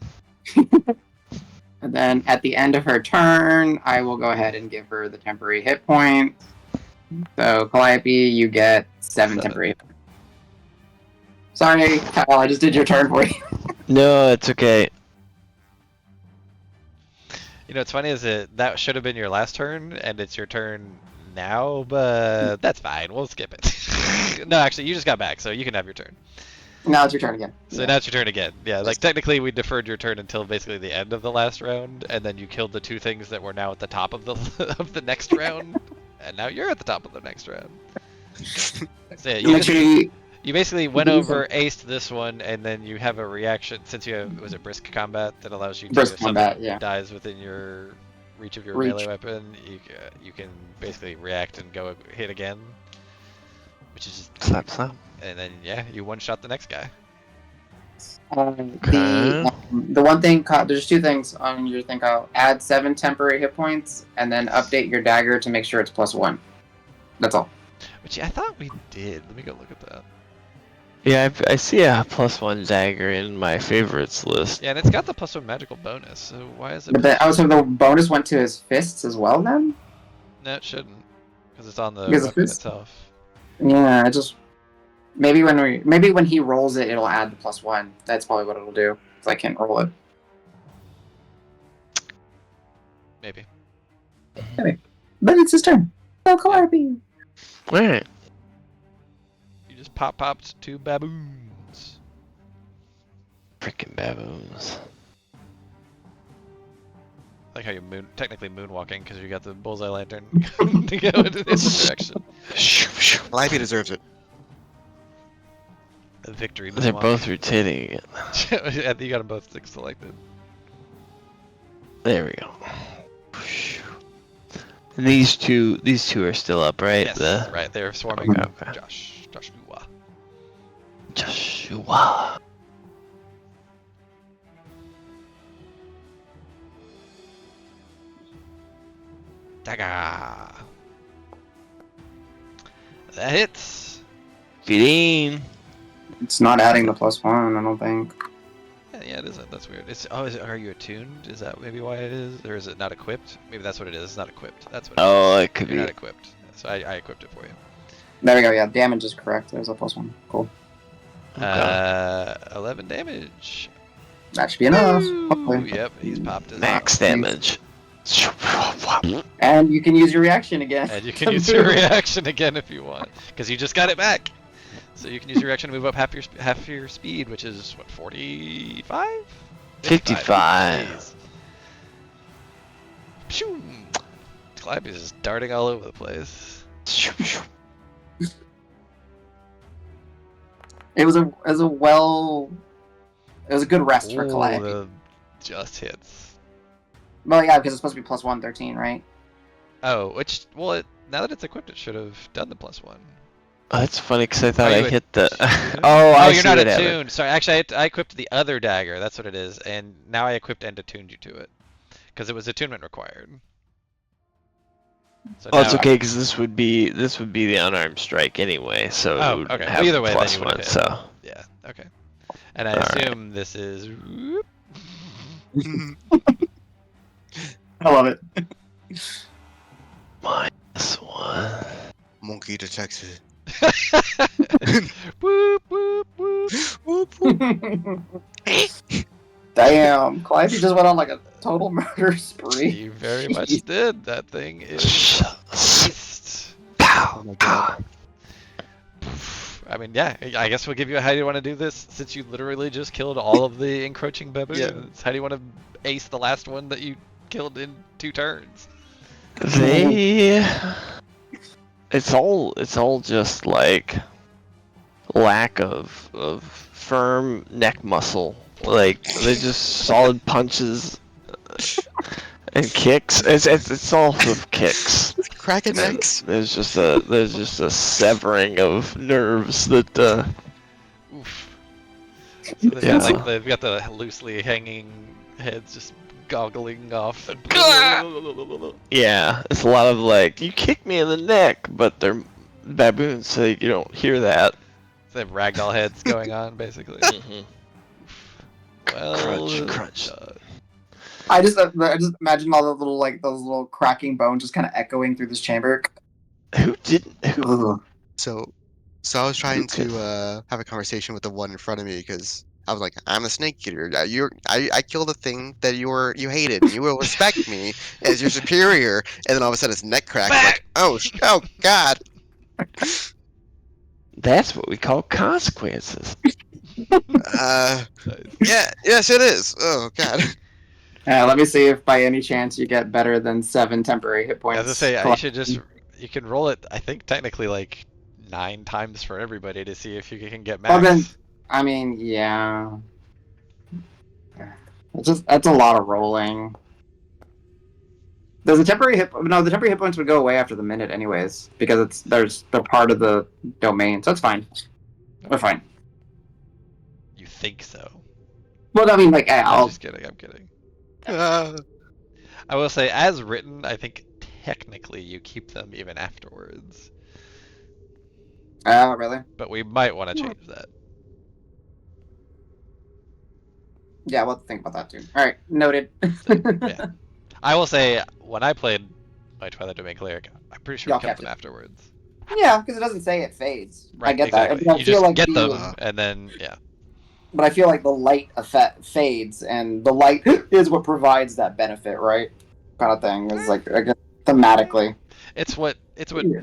And then at the end of her turn, I will go ahead and give her the temporary hit point. So Calliope, you get 7 7. temporary hit points. Sorry, Kyle, I just did your turn for you. No, it's okay. You know, what's funny is that should have been your last turn, and it's your turn now, but that's fine. We'll skip it. No, actually, you just got back, so you can have your turn. Now it's your turn again. So now it's your turn again. Yeah, like technically we deferred your turn until basically the end of the last round, and then you killed the 2 things that were now at the top of the of the next round, and now you're at the top of the next round. So yeah, Make sure you you basically went over, aced this one, and then you have a reaction since you have, was it brisk combat that allows you to Brisk if something combat, yeah. dies within your reach of your Reach. melee weapon, you can basically react and go hit again, which is just, Slap, slap. and then yeah, you one shot the next guy. The one thing, there's two things on your thing, Kyle. Add 7 temporary hit points, and then update your dagger to make sure it's +1. That's all. Which I thought we did. Let me go look at that. Yeah, I see a +1 dagger in my favorites list. Yeah, and it's got the +1 magical bonus. So why is it? But then, so the bonus went to his fists as well then? No, it shouldn't, because it's on the Because weapon it's- itself. Yeah, I just... Maybe when he rolls it, it'll add the +1. That's probably what it'll do. Because I can't roll it. Maybe. But it's his turn. Oh, Calliope! Alright. You just popped 2 baboons. Freaking baboons. I like how you're technically moonwalking because you got the bullseye lantern to go in this direction. Calliope deserves it. A victory. They're moonwalk. both rotating it. I think you got them both selected. There we go. And these two are still up, right? Yes, right. They're swarming Okay. Joshua. Joshua. Dagger. That hits. 15. It's not adding the +1, I don't think. Yeah, it isn't. That's weird. Are you attuned? Is that maybe why it is? Or is it not equipped? Maybe that's what it is. It's not equipped. That's what it is. Oh, it could You're be. not equipped. So I equipped it for you. There we go, yeah. Damage is correct. There's a +1. Cool. 11 damage. That should be enough. Woo! Hopefully. Yep, he's popped his Max damage. And you can use your reaction again. And you can use your reaction again if you want, because you just got it back. So you can use your reaction to move up half your speed, which is what, 45? 55. Jeez. Pshoo! Calliope is just darting all over the place. It was a good rest for Ooh, Calliope. just hits. Well, yeah, because it's supposed to be +1, 13, right? Oh, now that it's equipped, it should have done the +1. Oh, that's funny because I thought Are I you hit the. attuned? Oh, I you're see not what happened. attuned. Sorry, actually, I equipped the other dagger. That's what it is, and now I equipped and attuned you to it, because it was attunement required. So Oh, it's now- okay because this would be the unarmed strike anyway, so Oh, it would okay. have Well, either way, then plus you would've one. hit. So Yeah. Okay. And I Alright. assume this is. I love it. -1. Monkey detected. Whoop whoop whoop. Whoop, whoop. Damn, Calliope just went on like a total murder spree. You very much did. That thing is beast. Pow. Oh my god. I mean, yeah. I guess we'll give you a how do you want to do this, since you literally just killed all of the encroaching baboons. Yeah. How do you want to ace the last one that you killed in 2 turns? It's all just like lack of firm neck muscle. Like they're just solid punches and kicks. It's all with kicks. Cracking necks. There's just a severing of nerves that Oof. So they've Yeah. got the loosely hanging heads just goggling off. yeah, it's a lot of like you kick me in the neck, but they're baboons, so you don't hear that. They have ragdoll heads going on, basically. Well, Crunch, crunch. I just imagine all the little those little cracking bones just kind of echoing through this chamber. Who didn't? Who? Ugh. So I was trying Okay. to have a conversation with the one in front of me because I was like, I'm a snake eater. I killed a thing that you hated. You will respect me as your superior. And then all of a sudden, his neck cracks. Like, oh God. That's what we call consequences. Yeah, yes, it is. Oh God. Let me see if by any chance you get better than 7 temporary hit points. As I say, you should you can roll it, I think, technically like 9 times for everybody to see if you can get max. Well, then, I mean, yeah. That's a lot of rolling. Does the temporary hit? No, the temporary hit points would go away after the minute, anyways, because they're part of the domain, so it's fine. We're fine. You think so? Well, I mean, like, I'm I'll. just kidding. I'm kidding. Uh, I will say, as written, I think technically you keep them even afterwards, Really? but we might want to change that. Yeah, we'll think about that too. All right, noted. Yeah. I will say, when I played my Twilight Domain Cleric, I'm pretty sure Y'all we kept kept them it. afterwards. Yeah, because it doesn't say it fades. I Right, get exactly. that. But I You feel just like get the, them, and then, yeah. But I feel like the light effect fades, and the light is what provides that benefit, right? Kind of thing. Is like, I guess, thematically. It's what Yeah.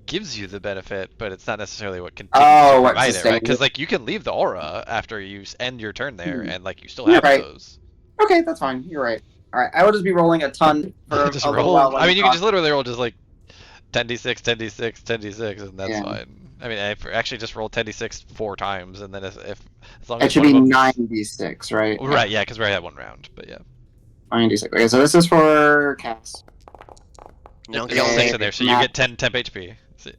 gives you the benefit, but it's not necessarily what continues Oh, to what provide it, right? sustains Because it. like you can leave the aura after you end your turn there, Hmm. and like you still You're have right. those. Okay, that's fine. You're right. All right, I will just be rolling a ton for Just a little roll. while. I mean, you can just literally roll just like 10d6, 10d6, 10d6, and that's Yeah. fine. I mean, I actually just roll 10d6 4 times, and then if as long It as should one be of them's 96, right? right, yeah, because we already had one round, but yeah. 96. Okay, so this is for Cass. you don't There's get 6 only in there, so you Matt. get 10 temp HP. See-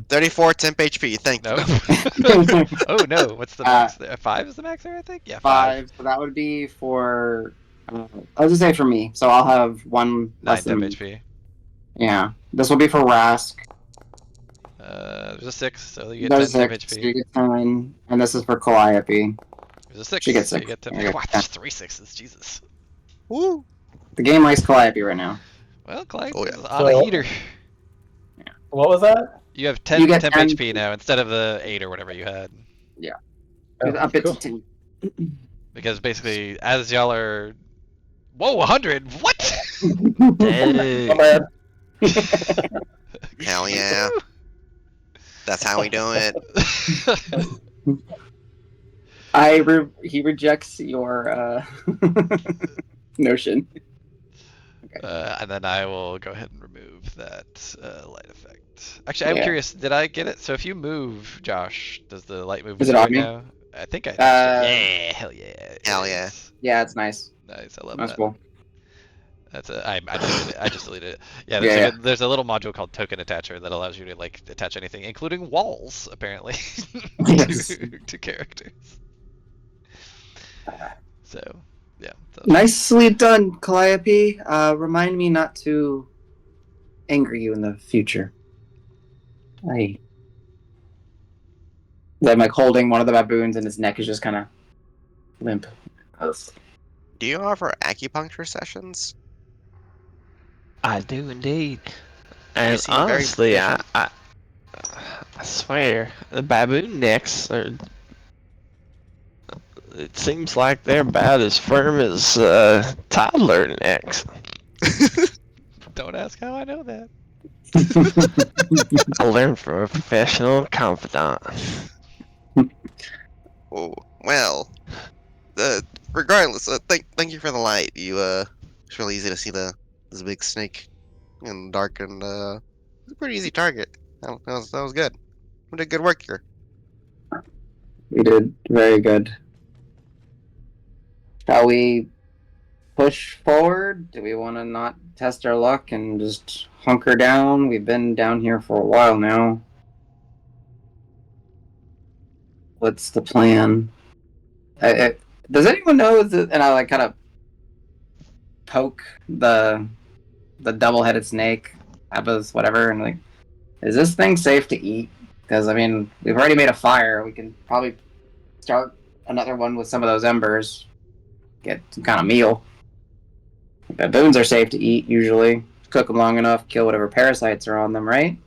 34 temp HP. Thank No. you. Oh no, what's the max there? 5 is the max there, I think? Yeah, 5. 5. So that would be for. I'll just say for me. So I'll have one 9 less temp than me. HP. Yeah. This will be for Rask. There's a 6, so you get There's 10 temp 6. So HP. you get 10. And this is for Calliope. There's a 6, She gets so you 6. get 10. Yeah, Wow, there's 3 6s, Jesus. Woo. The game likes Calliope right now. Well, Clyde Oh, yeah. is on a So- heater. What was that? You have 10 You get temp 10. HP now instead of the 8 or whatever you had. Oh, Up it cool. to 10. Because basically, as y'all are. Whoa, 100? What? My Dang. bad. Hell yeah. That's how we do it. He rejects your notion. And then I will go ahead and remove that light effect. Actually, I'm Yeah. curious, did I get it? So if you move, Josh, does the light move Is with it you on right me? now? I think I touched it. Yeah, hell yeah. it Hell yeah. is. Yeah, it's nice. Nice, I love That's that. cool. I deleted it. I just deleted it. Yeah, Yeah, there's a little module called Token Attacher that allows you to like attach anything, including walls, apparently, Yes. to characters. So, yeah. So, Nicely done, Calliope. Remind me not to anger you in the future. I'm like holding one of the baboons, and his neck is just kind of limp. Do you offer acupuncture sessions? I do indeed. You And seem very honestly, I efficient. swear, the baboon necks are. It seems like they're about as firm as toddler necks. don't ask how I know that. I learned from a professional confidant. Oh, well. Regardless, thank you for the light. It's really easy to see this big snake in the dark, and it's a pretty easy target. That was good. We did good work here. We did very good. Shall we push forward? Do we want to not test our luck and just hunker down? We've been down here for a while now. What's the plan? Does anyone know that? And I like kind of poke the double-headed snake, Abba's whatever, and like, is this thing safe to eat? Because I mean, we've already made a fire. We can probably start another one with some of those embers. Get some kind of meal. Baboons are safe to eat usually. Cook them long enough, kill whatever parasites are on them, right?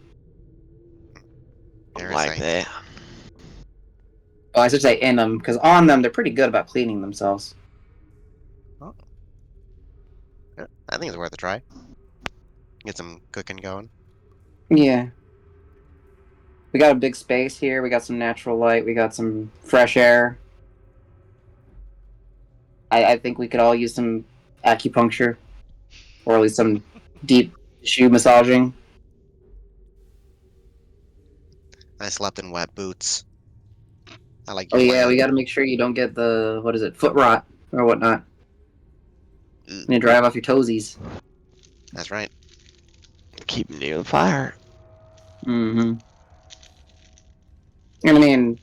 Like Parasites. that. Oh, I should say in them, because on them they're pretty good about cleaning themselves. Yeah, I think it's worth a try. Get some cooking going. Yeah. We got a big space here. We got some natural light. We got some fresh air. I think we could all use some acupuncture, or at least some deep tissue massaging. I slept in wet boots. I like Oh your yeah, we land. got to make sure you don't get the foot rot or whatnot. Ugh. You drive off your toesies. That's right. Keep him near the fire. Mm-hmm. I mean,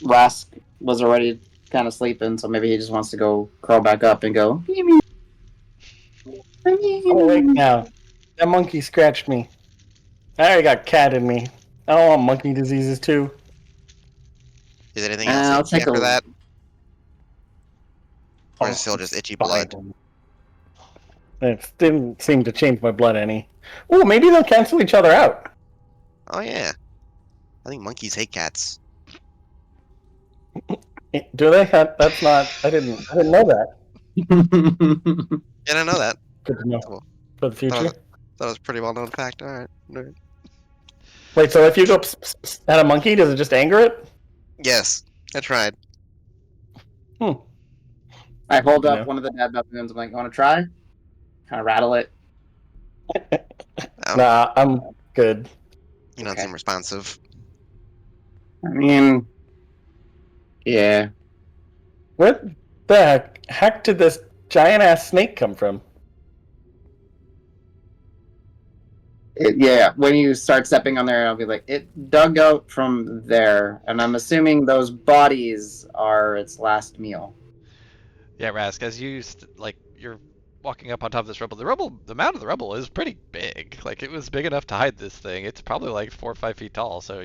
Rask was already kind of sleeping, so maybe he just wants to go crawl back up and go. I'm awake now. That monkey scratched me. I already got cat in me. I don't want monkey diseases too. Is there anything else I'll itchy take after a- that? Or is it Oh, still just itchy fine. blood? It didn't seem to change my blood any. Oh, maybe they'll cancel each other out. Oh yeah. I think monkeys hate cats. Do they? That's not. I didn't know that. Yeah, I know that. Good to know Cool. for the future. That was a pretty well known fact. Alright. Wait, so if you go at a monkey, does it just anger it? Yes. I tried. Hmm. I hold You up know. one of the dead baboons. I'm like, want to try? Kind of rattle it. Oh, Nah, I'm good. you don't okay. seem responsive. I mean, yeah. Where the heck did this giant ass snake come from? Yeah, when you start stepping on there, I'll be like, it dug out from there, and I'm assuming those bodies are its last meal. Yeah, Rask, as you you're walking up on top of this rubble. The mound of the rubble is pretty big. Like it was big enough to hide this thing. It's probably like 4 or 5 feet tall. So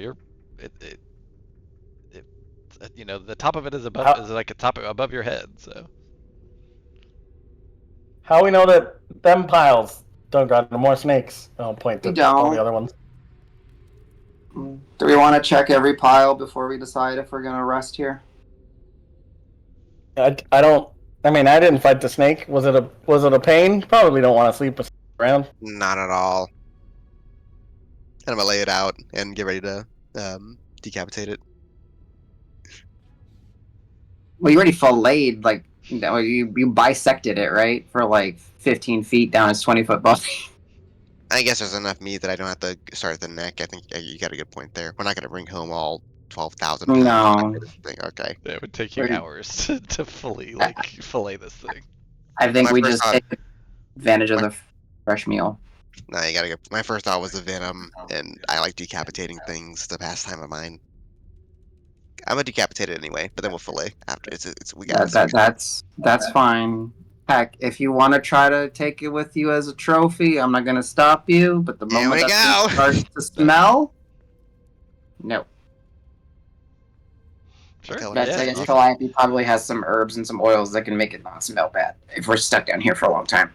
you know, the top of it is is like a top above your head. So How we know that them piles dug out more snakes? I'll point to We all don't. the other ones. Do we want to check every pile before we decide if we're going to rest here? I don't. I mean, I didn't fight the snake. Was it a pain? Probably don't want to sleep around. Not at all. And I'm gonna lay it out and get ready to decapitate it. Well, you already filleted, like, you bisected it, right? For like 15 feet down its 20-foot body. I guess there's enough meat that I don't have to start at the neck. I think you got a good point there. We're not gonna bring home all 12,000 pounds. No. Thing. Okay. it would take you Pretty- hours to fully fillet this thing. I think My we first just thought- take advantage of the fresh meal. No, you gotta go. My first thought was the venom, and I like decapitating things. It's a pastime of mine. I'm gonna decapitate it anyway, but then we'll fillet after. We got That's fine. Heck, if you want to try to take it with you as a trophy, I'm not going to stop you. But the Here moment we that go. thing starts to smell, no. Sure. Okay, That's yeah, I guess you- Calliope probably has some herbs and some oils that can make it not smell bad if we're stuck down here for a long time.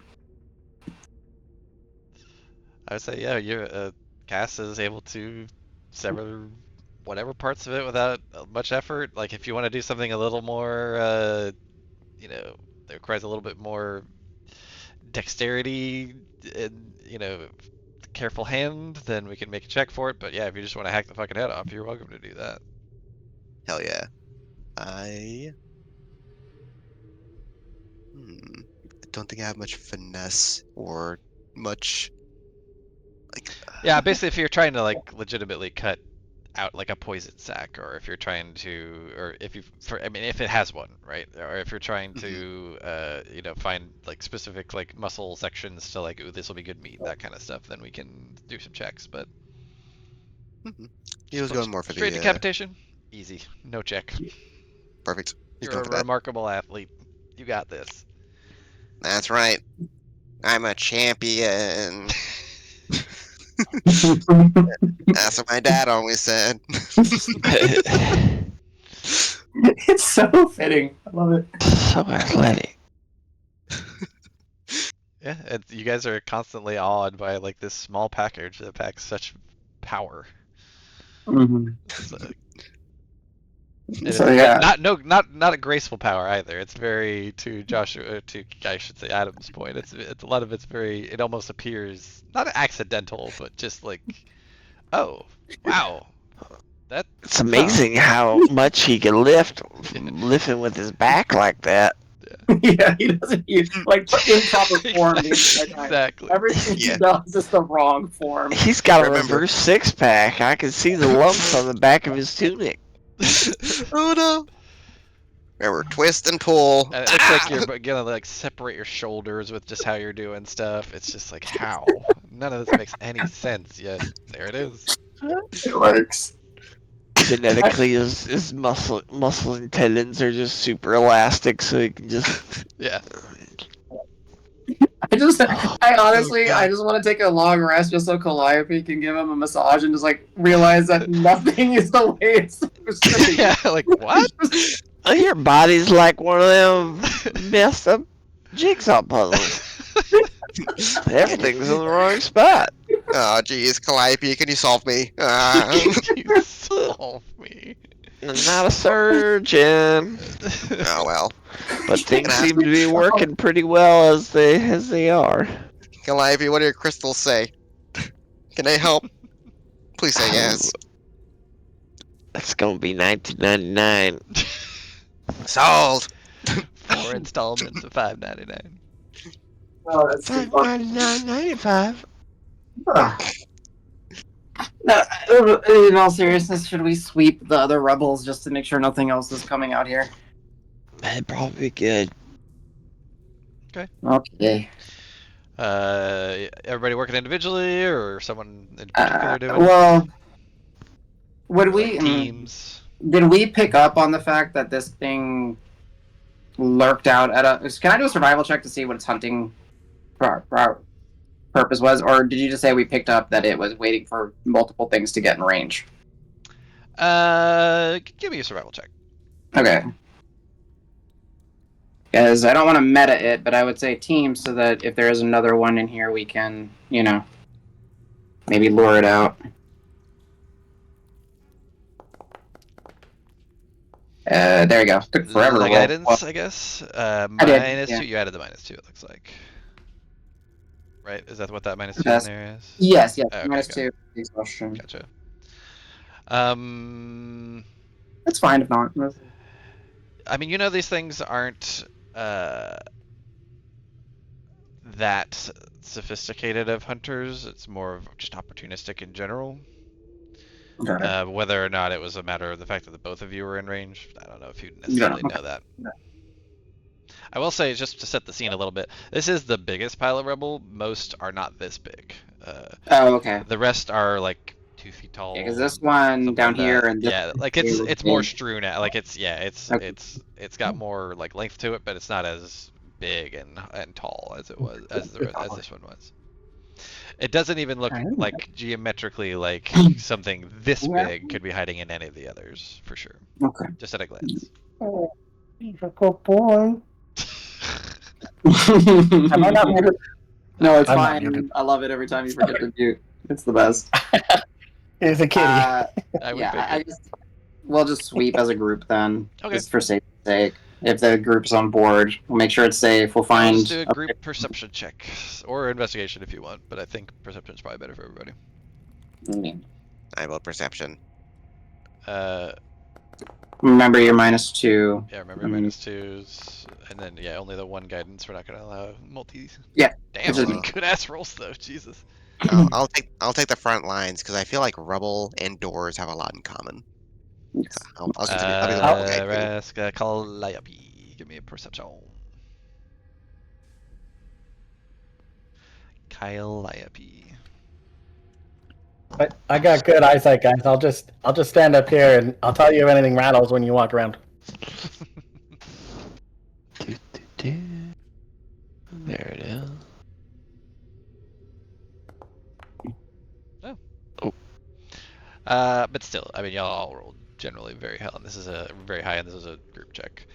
I would say, yeah, your Cass is able to sever whatever parts of it without much effort. Like if you want to do something a little more, you know, that requires a little bit more dexterity and, you know, careful hand, then we can make a check for it. But yeah, if you just want to hack the fucking head off, you're welcome to do that. Hell yeah. I don't think I have much finesse or much like. Yeah, basically, if you're trying to like legitimately cut out like a poison sac, or if you're trying to, or if you, I mean, if it has one, right? Or if you're trying to, you know, find like specific like muscle sections to like, ooh, this will be good meat, that kind of stuff, then we can do some checks. But He was going more for straight the decapitation, easy, no check. perfect. He's You're going a for that. remarkable athlete. You got this. That's right. I'm a champion. That's what my dad always said. It's so fitting. I love it. So athletic. Yeah, and you guys are constantly awed by like this small package that packs such power. It's, and So it's yeah, not a graceful power either. It's very I should say Adam's point. It's a lot of it's very. It almost appears not accidental, but just like, oh, wow, that. It's amazing how much he can lift, lifting with his back like that. yeah, he doesn't use like improper form. the entire time. Exactly. Everything Yeah. he does is the wrong form. He's got a Remember- reverse six pack. I can see the lumps on the back of his tunic. Oh no! Remember, twist and pull. And it's like you're gonna like separate your shoulders with just how you're doing stuff. It's just like how? None of this makes any sense yet. There it is. It works. Genetically, his muscle and tendons are just super elastic, so he can just. Yeah. I honestly, I just want to take a long rest just so Calliope can give him a massage and just like realize that nothing is the way it's supposed to be. Yeah, like what? Your body's like one of them messed up jigsaw puzzles. Everything's in the wrong spot. Oh, jeez, Calliope, can you solve me? You solve me. I'm not a surgeon, Oh well. but things seem to be working pretty well as they are. Calliope, what do your crystals say? Can they help? Please say yes. That's gonna be 1999. Sold. 4 installments of $5.99. Oh, that's too funny. 599.95. No, in all seriousness, should we sweep the other rebels just to make sure nothing else is coming out here? That'd probably be good. Okay. Everybody working individually, or someone in particular doing Well, would we? teams? Did we pick up on the fact that this thing lurked out at a? Can I do a survival check to see what its hunting purpose was, or did you just say we picked up that it was waiting for multiple things to get in range? Give me a survival check. Okay. Because I don't want to meta it, but I would say team so that if there is another one in here, we can, maybe lure it out. There you go. Took forever. The to roll. guidance, I guess. did, Minus yeah. 2. You added the -2. It looks like. Right? Is that what that -2 in Yes. there is? Yes, Okay, minus good. 2. Exhaustion. Gotcha. It's fine if not. I mean, these things aren't that sophisticated of hunters. It's more of just opportunistic in general. Okay. Whether or not it was a matter of the fact that the both of you were in range, I don't know if you necessarily know that. No. I will say, just to set the scene a little bit, this is the biggest pilot rebel. Most are not this big. Oh, okay. The rest are like 2 feet tall. Because this one something down like here that. and this yeah, like one it's more big. strewn out. Like it's Okay. it's got more like length to it, but it's not as big and tall as it was as this one was. It doesn't even look like geometrically like something this big could be hiding in any of the others for sure. Okay. Just at a glance. Oh, he's a good boy. Am Am I not muted? No, it's I'm not fine. muted. I love it every time you forget to mute. It's the best. He's a kitty. I would Yeah, figure. we'll just sweep as a group then, Okay. just for safety's sake. If the group's on board, we'll make sure it's safe. We'll I'll find. just do a group perception check or investigation if you want, but I think perception is probably better for everybody. I vote perception. Remember your -2. Yeah, remember Mhm. -2s, and then only the one guidance. We're not gonna allow multi. Yeah. Damn, Which is- good ass rolls though. Jesus. I'll take the front lines because I feel like rubble and doors have a lot in common. Yes. I'll be the rubble guy too. Raska Calliope. Give me a perception. Calliope. I got good eyesight, guys. I'll just stand up here and I'll tell you if anything rattles when you walk around. There it is. But still, I mean, y'all all rolled generally very high, and this is a very high, and this is a group check.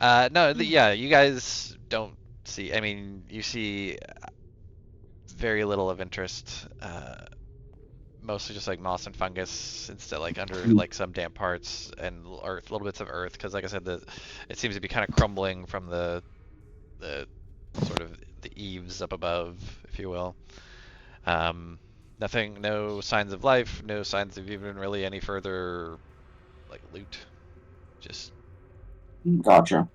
No, you guys don't see. I mean, you see very little of interest. Mostly just like moss and fungus instead, like under like some damp parts and earth, little bits of earth, because like I said, it seems to be kind of crumbling from the sort of the eaves up above, if you will. Nothing, no signs of life, no signs of even really any further like loot. Just Gotcha.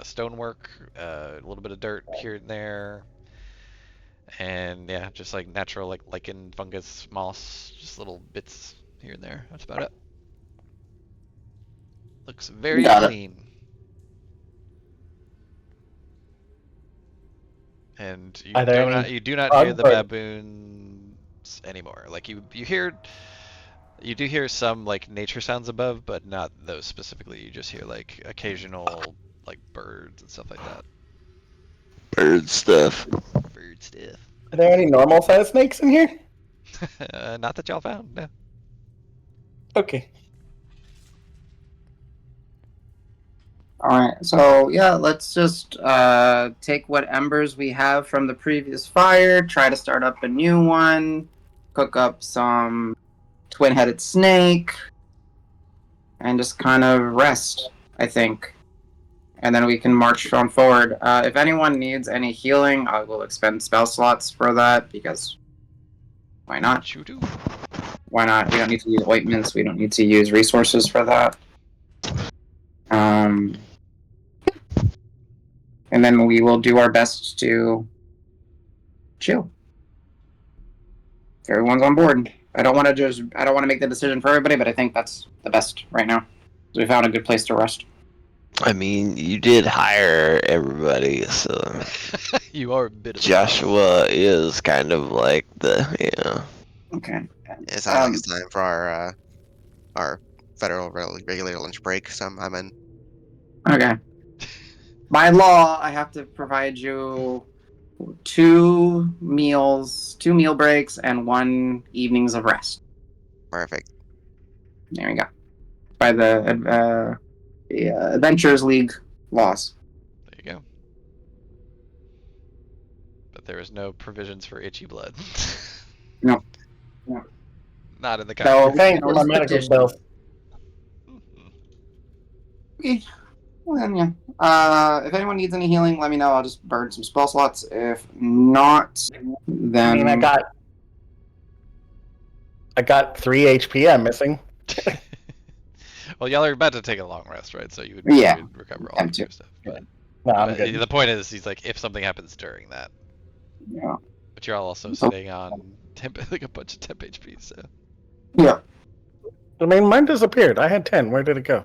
stonework, a little bit of dirt here and there, and yeah, just like natural like lichen, fungus, moss, just little bits here and there. That's about it. Looks very Got it. clean. and you Are there do not any you do not hear bugs the or- baboons anymore. Like you do hear some like nature sounds above, but not those specifically. You just hear like occasional like birds and stuff like that. Bird stuff. Bird stuff. Are there any normal sized snakes in here? Not that y'all found. No. Okay. Alright, so yeah, let's just take what embers we have from the previous fire, try to start up a new one, cook up some twin-headed snake, and just kind of rest, I think. And then we can march on forward. If anyone needs any healing, I will expend spell slots for that, because why not? What you do? Why not? We don't need to use ointments, we don't need to use resources for that. And then we will do our best to chill. If everyone's on board. I don't want to make the decision for everybody, but I think that's the best right now. We found a good place to rest. I mean, you did hire everybody, so You are a bit of a Joshua is kind of like the Okay. It sounds like it's time for our federal regulated lunch break. So I'm in. Okay. By law, I have to provide you 2 meal breaks, and 1 evenings of rest. Perfect. There we go. By the Adventures League laws. There you go. But there is no provisions for itchy blood. No. No. Not in the So, contract. Thanks no, for my it's medical petition. bills. Okay. Well, then, yeah. If anyone needs any healing, let me know. I'll just burn some spell slots. If not, then I mean, I got 3 HP I'm missing. Well, y'all are about to take a long rest, right? So you would, Yeah. you would recover all I'm of your too. stuff. But, No, I'm but good. the point is, he's like, if something happens during that. yeah. But you're all also sitting on like a bunch of temp HP, so. Yeah. I mean, mine disappeared. I had 10. Where did it go?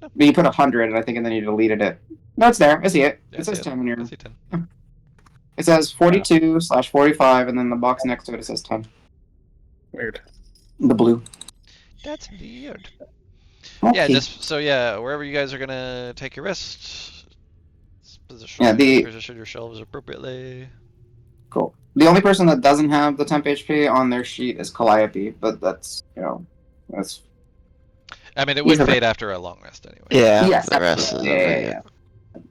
But you put 100, and I think, and then you deleted it. No, it's there. I see it. Yeah, It says 10 in I your. see 10. It says 42/45, and then the box next to it says 10. Weird. The blue. That's weird. Okay. Yeah, just so wherever you guys are gonna take your rest, position, Yeah, position your shelves appropriately. Cool. The only person that doesn't have the temp HP on their sheet is Calliope, but that's, that's. I mean, it He's would a- fade after a long rest anyway. yeah. Yes, The rest is absolutely.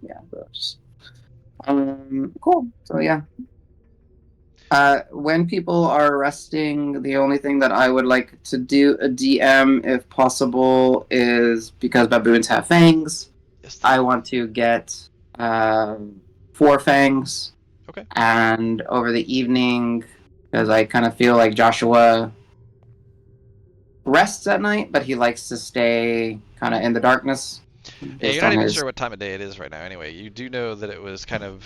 Yeah. But just- cool. So yeah. When people are resting, the only thing that I would like to do a DM, if possible, is because baboons have fangs. Yes, I want to get 4 fangs. Okay. And over the evening, because I kind of feel like Joshua rests at night, but he likes to stay kind of in the darkness. Yeah, based you're not on even his- sure what time of day it is right now. Anyway, you do know that it was kind of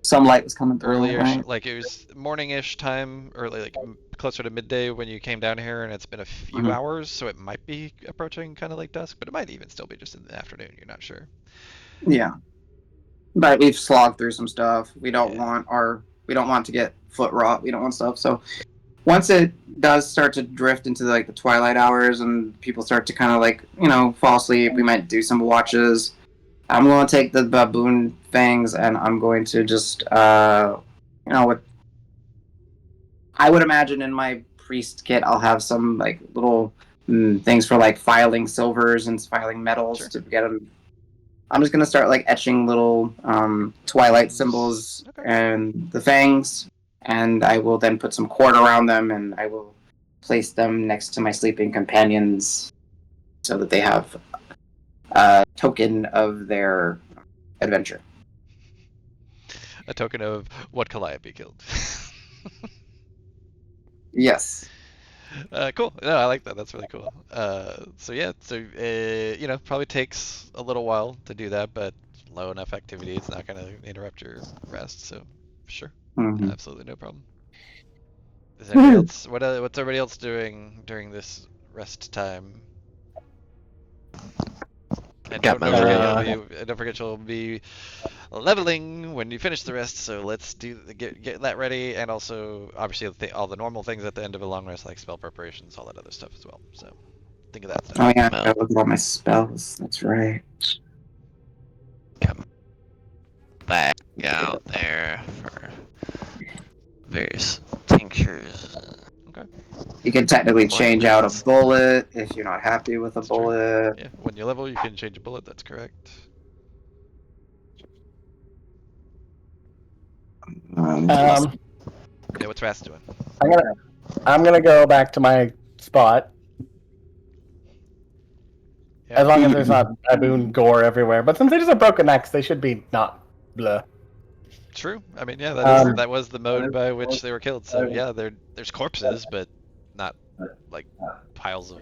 Some light was coming through, earlier, right? like it was morning-ish time, or like closer to midday when you came down here, and it's been a few Mhm. hours, so it might be approaching kind of like dusk, but it might even still be just in the afternoon. You're not sure. Yeah. But we've slogged through some stuff. We don't Yeah. want to get foot rot. We don't want stuff. So once it does start to drift into like the twilight hours and people start to kind of like, fall asleep, we might do some watches. I'm going to take the baboon fangs and I'm going to just what I would imagine in my priest kit, I'll have some like little things for like filing silvers and filing metals Sure. to get them. I'm just gonna start like etching little twilight symbols Okay. and the fangs, and I will then put some cord around them, and I will place them next to my sleeping companions, so that they have a token of their adventure. A token of what Calliope killed. Yes. Cool. No, I like that. That's really cool. Probably takes a little while to do that, but low enough activity, it's not going to interrupt your rest. So, sure, Mhm. absolutely no problem. Is anybody else? What's everybody else doing during this rest time? And Got don't my forget little- don't forget you'll be leveling when you finish the rest. So let's get that ready, and also obviously all the normal things at the end of a long rest, like spell preparations, all that other stuff as well. So think of that stuff. Oh yeah, I No. gotta look at all my spells. That's right. Come back out there for various tinctures. You can technically change out a bullet if you're not happy with a That's true. bullet. Yeah, when you level, you can change a bullet. That's correct. Yeah, what's Rast doing? I'm gonna go back to my spot. Yeah. As long as there's not baboon gore everywhere. But since they just have broken necks, they should be not blah. True. I mean, yeah, that is Um, that was the mode by which they were killed. So yeah, there's corpses, but not like piles of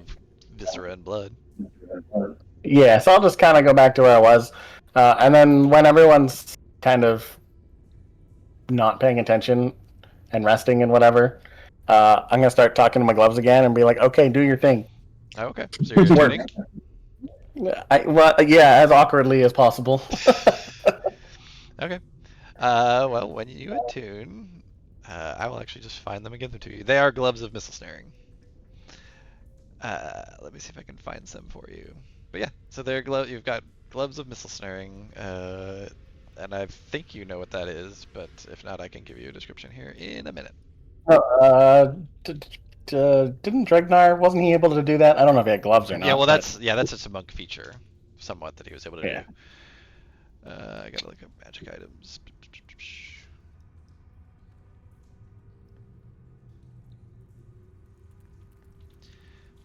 viscera and blood. Yeah, so I'll just kind of go back to where I was. And then when everyone's kind of not paying attention and resting and whatever, I'm going to start talking to my gloves again and be like, okay, do your thing. Oh, okay. So you're tuning. Well, yeah, as awkwardly as possible. Okay. Well, when you attune, I will actually just find them and give them to you. They are gloves of missile snaring. Let me see if I can find some for you. But yeah, so they're you've got gloves of missile snaring, and I think you know what that is, but if not, I can give you a description here in a minute. Didn't Dregnar, wasn't he able to do that? I don't know if he had gloves or not. Yeah, well, but- that's just a monk feature, somewhat, that he was able to Yeah. do. I gotta look up magic items.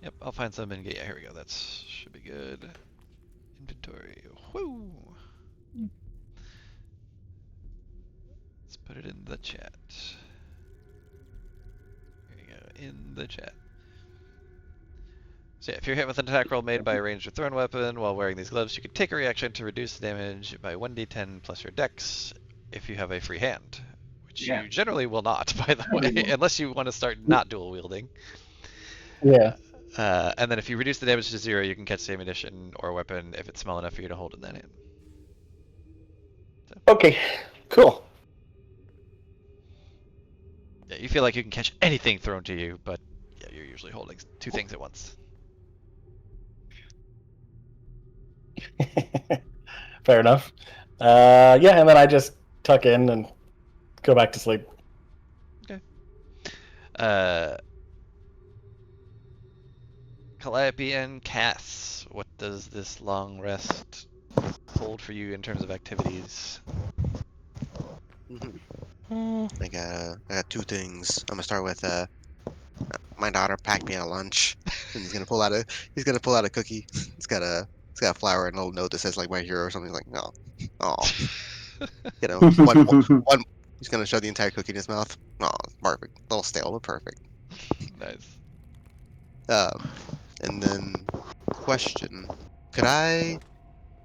Yep, I'll find some and yeah, here we go. That should be good. Inventory. Whoo! Let's put it in the chat. Here you go, in the chat. So yeah, if you're hit with an attack roll made by a ranged or thrown weapon while wearing these gloves, you can take a reaction to reduce the damage by 1d10 plus your dex if you have a free hand, which you generally will not, by the way, unless you want to start not dual wielding. Yeah. And then if you reduce the damage to 0, you can catch the ammunition or weapon if it's small enough for you to hold in that hand. So, Okay, cool. yeah, you feel like you can catch anything thrown to you, but yeah, you're usually holding two things at once. Fair enough. Yeah, and then I just tuck in and go back to sleep. Calliope and Cass, what does this long rest hold for you in terms of activities? I got two things. I'm gonna start with my daughter packed me a lunch, and he's gonna pull out a cookie. It's got a flower and a little note that says like my hero or something like no, oh, you know, one. He's gonna shove the entire cookie in his mouth. Oh, perfect. A little stale, but perfect. Nice. And then question: could I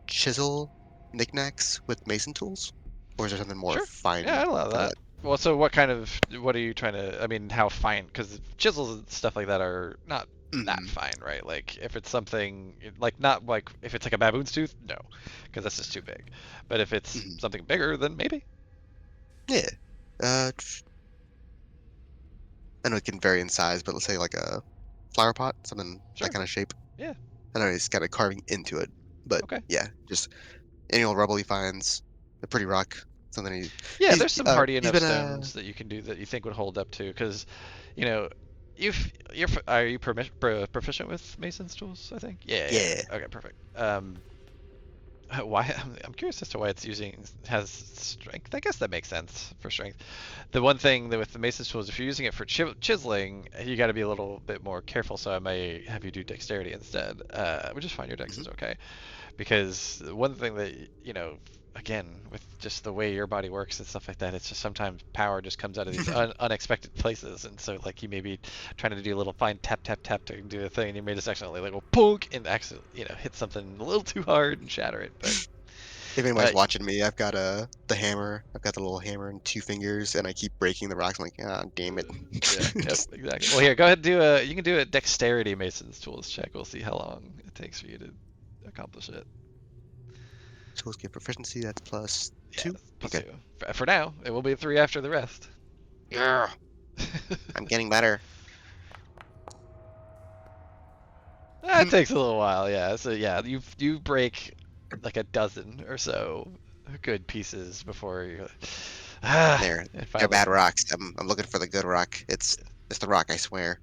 chisel knickknacks with mason tools, or is there something more Sure. fine? Yeah, I love for that. Well, so what are you trying to, I mean, how fine? Because chisels and stuff like that are not that Mhm. fine, right? Like, if it's something, like, not like, if it's like a baboon's tooth, no, because that's just too big. But if it's Mhm. something bigger, then maybe. Yeah. I know it can vary in size, but let's say like a flower pot, something Sure. that kind of shape. Yeah. I know he's kind of carving into it, but Okay. yeah, just any old rubble he finds, a pretty rock, something he. Yeah, He's- there's some uh, hardy he's enough been, stones that you can do that you think would hold up to, because, you know, are you proficient with Mason's tools? I think. Yeah. Yeah. Okay, perfect. Why? I'm curious as to why has strength. I guess that makes sense for strength. The one thing that with the Mason's tools, if you're using it for chiseling, you got to be a little bit more careful. So I may have you do dexterity instead, which is fine. Your dex is okay, because one thing that again, with just the way your body works and stuff like that, it's just sometimes power just comes out of these unexpected places, and so like you may be trying to do a little fine tap tap tap to do a thing, and you may just accidentally like go poke and accidentally hit something a little too hard and shatter it. But If anybody's watching me, I've got the hammer. I've got the little hammer and 2 fingers, and I keep breaking the rocks. I'm like, ah, damn it. yeah, yep, exactly. Well, here, go ahead and you can do a dexterity Mason's tools check. We'll see how long it takes for you to accomplish it. Tools give proficiency. That's plus Yeah, 2. plus Okay. 2. For now, it will be 3 after the rest. Yeah. I'm getting better. It takes a little while, yeah. So yeah, you break like a dozen or so good pieces before you. They're it they're finally- bad rocks. I'm looking for the good rock. It's the rock, I swear.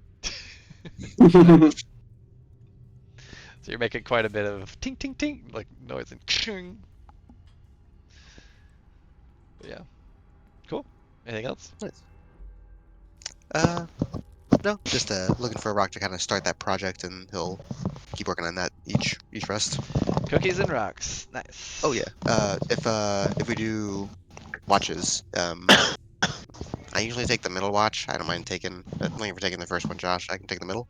So you're making quite a bit of ting ting ting like noise and ching. But yeah, cool. Anything else? Nice. No, just looking for a rock to kind of start that project, and he'll keep working on that each rest. Cookies and rocks. Nice. Oh yeah. If we do watches, I usually take the middle watch. I don't mind taking. Looking for taking the first one, Josh. I can take the middle.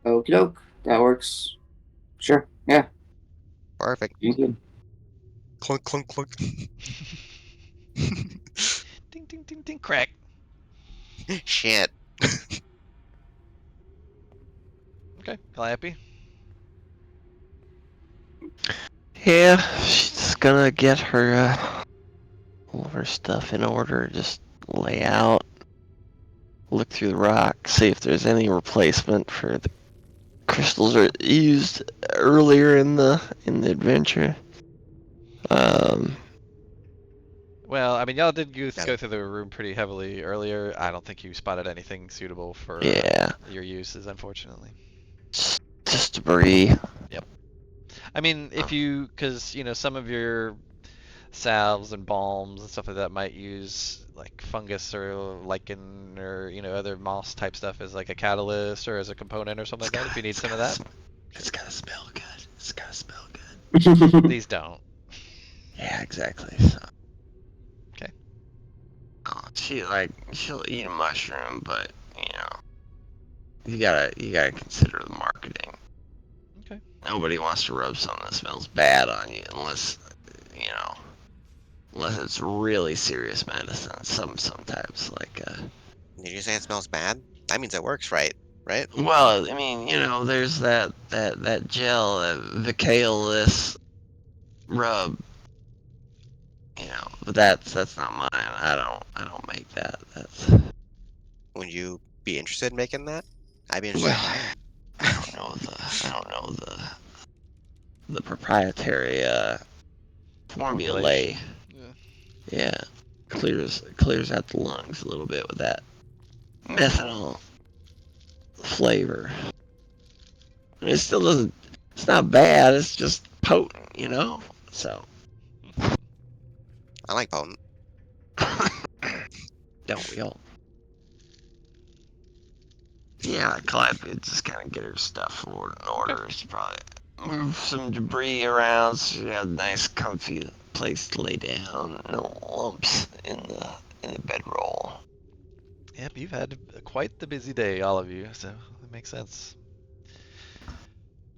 Okie doke. That works. Sure. Yeah. Perfect. You good. Clunk clunk clunk. Ding ding ding ding crack. Shit. Okay, Calliope. Yeah, she's gonna get her all of her stuff in order. Just lay out, look through the rock, see if there's any replacement for the crystals are used earlier in the adventure. Well, I mean, y'all did go Yeah. through the room pretty heavily earlier. I don't think you spotted anything suitable for Yeah, your uses, unfortunately. just debris. I mean, if you, because, you know, some of your salves and balms and stuff like that might use like fungus or lichen or, you know, other moss type stuff as like a catalyst or as a component or something like that, if you need some of that. It's gotta smell good. It's gotta smell good. These don't. Yeah, exactly. So. Okay. She'll eat a mushroom, but you know, you gotta consider the marketing. Okay. Nobody wants to rub something that smells bad on you unless it's really serious medicine. Sometimes Did you say it smells bad? That means it works, right? Right? well, I mean, you know, there's that gel, that Vicalis rub. You know, but that's not mine. I don't make that. That's Would you be interested in making that? I'd be interested. well, I don't know the proprietary formulae. Yeah. Yeah, clears out the lungs a little bit with that methanol flavor. I mean, it still doesn't. It's not bad. It's just potent, you know. So I like potent. don't we all? Yeah, Calliope just kind of get her stuff in order. She probably move some debris around so she have a nice, comfy place to lay down. No lumps in the bedroll. Yep, you've had quite the busy day, all of you, so that makes sense.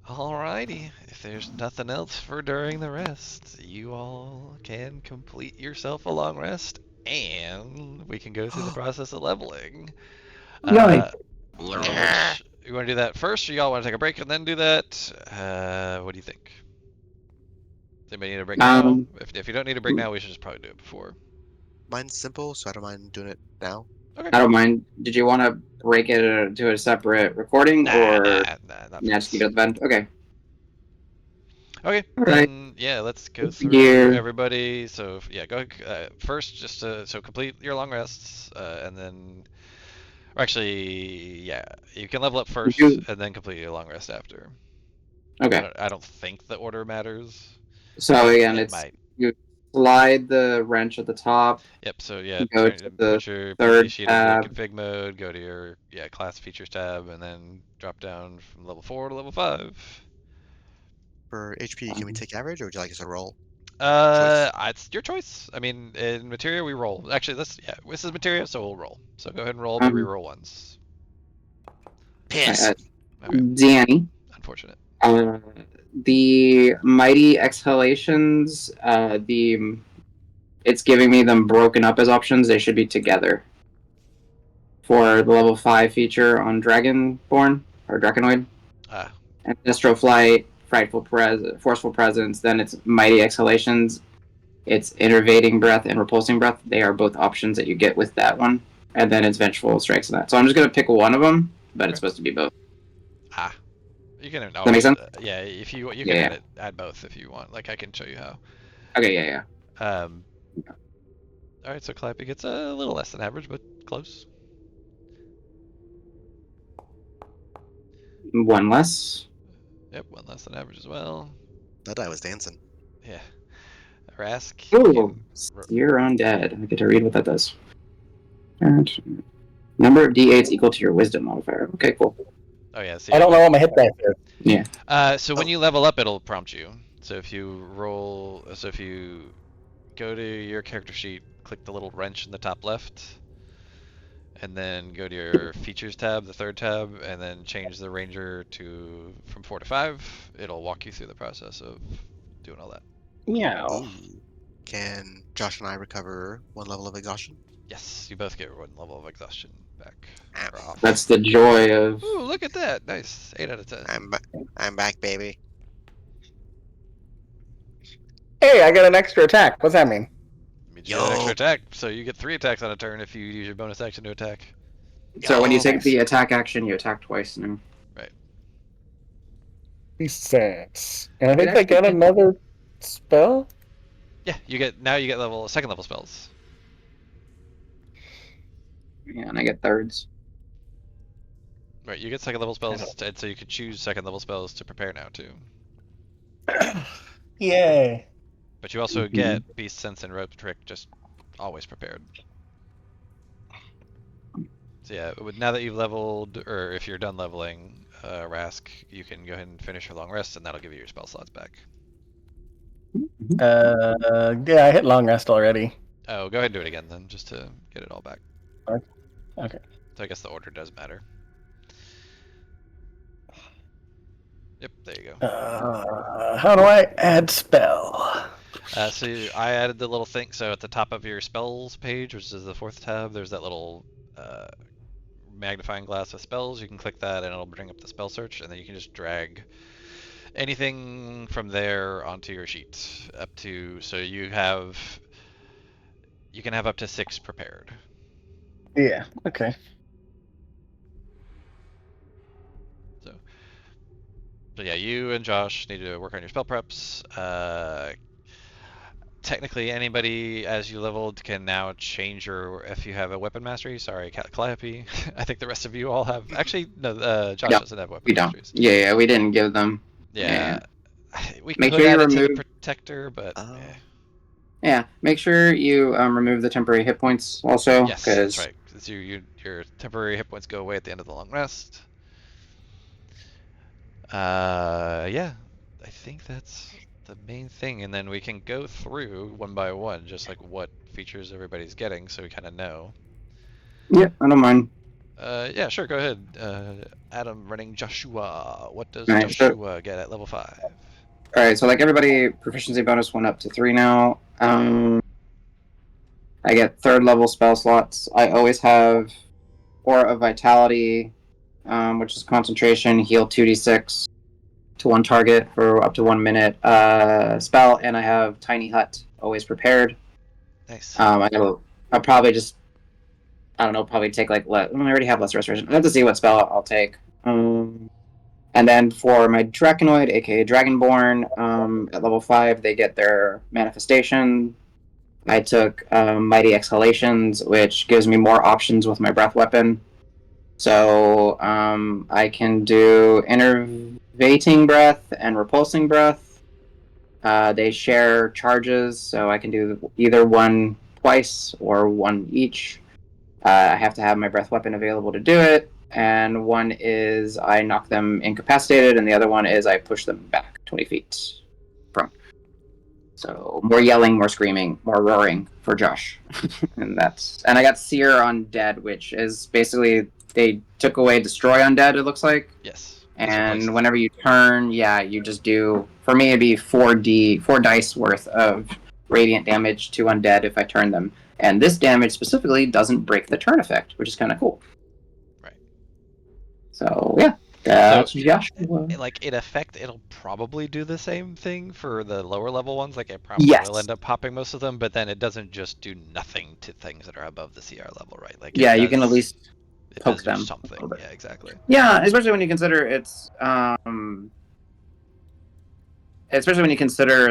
Alrighty, if there's nothing else for during the rest, you all can complete yourself a long rest, and we can go through the process of leveling. Nice. You want to do that first, or y'all want to take a break and then do that? What do you think? Does anybody need a break now? If you don't need a break now, we should just probably do it before. Mine's simple, so I don't mind doing it now. Okay. I don't mind. Did you want to break it to a separate recording or Nah, not just first. keep it at the end? Okay. Okay, Alright. then yeah, let's go through Gear. everybody. So yeah, go first. Just so complete your long rests, and then, or actually, yeah, you can level up first You- and then complete your long rest after. Okay. I don't think the order matters. So again, It it's might. slide the wrench at the top. Yep. So yeah, Go to the put your third PC sheet into tab. config mode. Go to your class features tab, and then drop down from level 4 to level 5. For HP, can we take average, or would you like us to roll? It's your choice. I mean, in materia we roll. Actually, this is materia, so we'll roll. So go ahead and roll the reroll ones. Piss. Okay, Danny. unfortunate. The mighty exhalations. It's giving me them broken up as options. They should be together. For the level 5 feature on Dragonborn or Draconoid. Ah, And Astro Flight, Forceful Presence. Then it's Mighty Exhalations. It's Enervating Breath and Repulsing Breath. They are both options that you get with that one. And then it's Vengeful Strikes and that. So I'm just going to pick one of them, but it's supposed to be both. You can That make sense? yeah, if you can Yeah. add both if you want. Like I can show you how. Okay, yeah. All right, so Calliope gets a little less than average, but close. One less. Yep, one less than average as well. That die was dancing. Yeah. Rask. Ooh, Seer Undead. I get to read what that does. And number of D8s equal to your Wisdom modifier. Okay, cool. Oh yeah. See, I don't know what my hit dice is. So when you level up, it'll prompt you. So if you go to your character sheet, click the little wrench in the top left, and then go to your features tab, the third tab, and then change the ranger from 4 to 5. It'll walk you through the process of doing all that. Meow. Ooh. Can Josh and I recover 1 level of exhaustion? Yes, you both get 1 level of exhaustion back. Or off. That's the joy of. Ooh, look at that! Nice, 8 out of 10. I'm back, baby. Hey, I got an extra attack. What's that mean? Means you get an extra attack, so you get 3 attacks on a turn if you use your bonus action to attack. So when you Yo. take the attack action, you attack twice now. D6. And I think I get another spell? Yeah, you get second level spells. Yeah, and I get thirds. Right, you get second level spells, and so you can choose second level spells to prepare now too. Yay. But you also get Beast Sense and Rope Trick just always prepared. So yeah, now that you've leveled, or if you're done leveling Rask, you can go ahead and finish your long rest, and that'll give you your spell slots back. Yeah, I hit long rest already. Oh, go ahead and do it again then, just to get it all back. Okay. So I guess the order does matter. Yep, there you go. How do I add spell? So I added the little thing. So at the top of your spells page, which is the 4th tab, there's that little magnifying glass with spells. You can click that, and it'll bring up the spell search, and then you can just drag anything from there onto your sheet so you can have up to 6 prepared. Yeah, okay. So yeah, you and Josh need to work on your spell preps. Technically, anybody as you leveled can now change if you have a weapon mastery. Sorry, Calliope. I think the rest of you all have. Actually, no. Josh doesn't have weapon We don't. masteries. Yeah, we didn't give them. Yeah. We Make could sure you add it to the remove- protector, but Yeah, make sure you remove the temporary hit points also. yes, that's right. Because your temporary hit points go away at the end of the long rest. Yeah, I think that's the main thing, and then we can go through one by one, just like what features everybody's getting, so we kind of know. Yeah, I don't mind. Yeah, sure, go ahead. Adam running Joshua. What does Alright, Joshua get at level 5? Alright, so like everybody, proficiency bonus went up to 3 now. I get 3rd level spell slots. I always have Aura of Vitality, which is concentration, heal 2d6 to one target for up to 1 minute spell, and I have Tiny Hut always prepared. Nice. I'll probably just, I don't know, probably take like I already have less restoration. I have to see what spell I'll take. And then for my Draconoid, aka Dragonborn, at level 5, they get their manifestation. I took Mighty Exhalations, which gives me more options with my breath weapon. So I can do Enervating Breath and Repulsing Breath. They share charges, so I can do either one twice or one each. I have to have my breath weapon available to do it. And one is I knock them incapacitated, and the other one is I push them back 20 feet from. So more yelling, more screaming, more roaring for Josh. and I got Seer Undead, which is basically they took away Destroy Undead, it looks like. Yes. And whenever you turn, you just do, for me it'd be 4 dice worth of radiant damage to undead if I turn them. And this damage specifically doesn't break the turn effect, which is kind of cool. Right. So, yeah. That's So, Joshua. like in effect, it'll probably do the same thing for the lower level ones. Like it probably Yes. will end up popping most of them, but then it doesn't just do nothing to things that are above the CR level, right? Like Yeah, you can at least it poke does do them a something. little bit. Yeah, exactly. Yeah, especially when you consider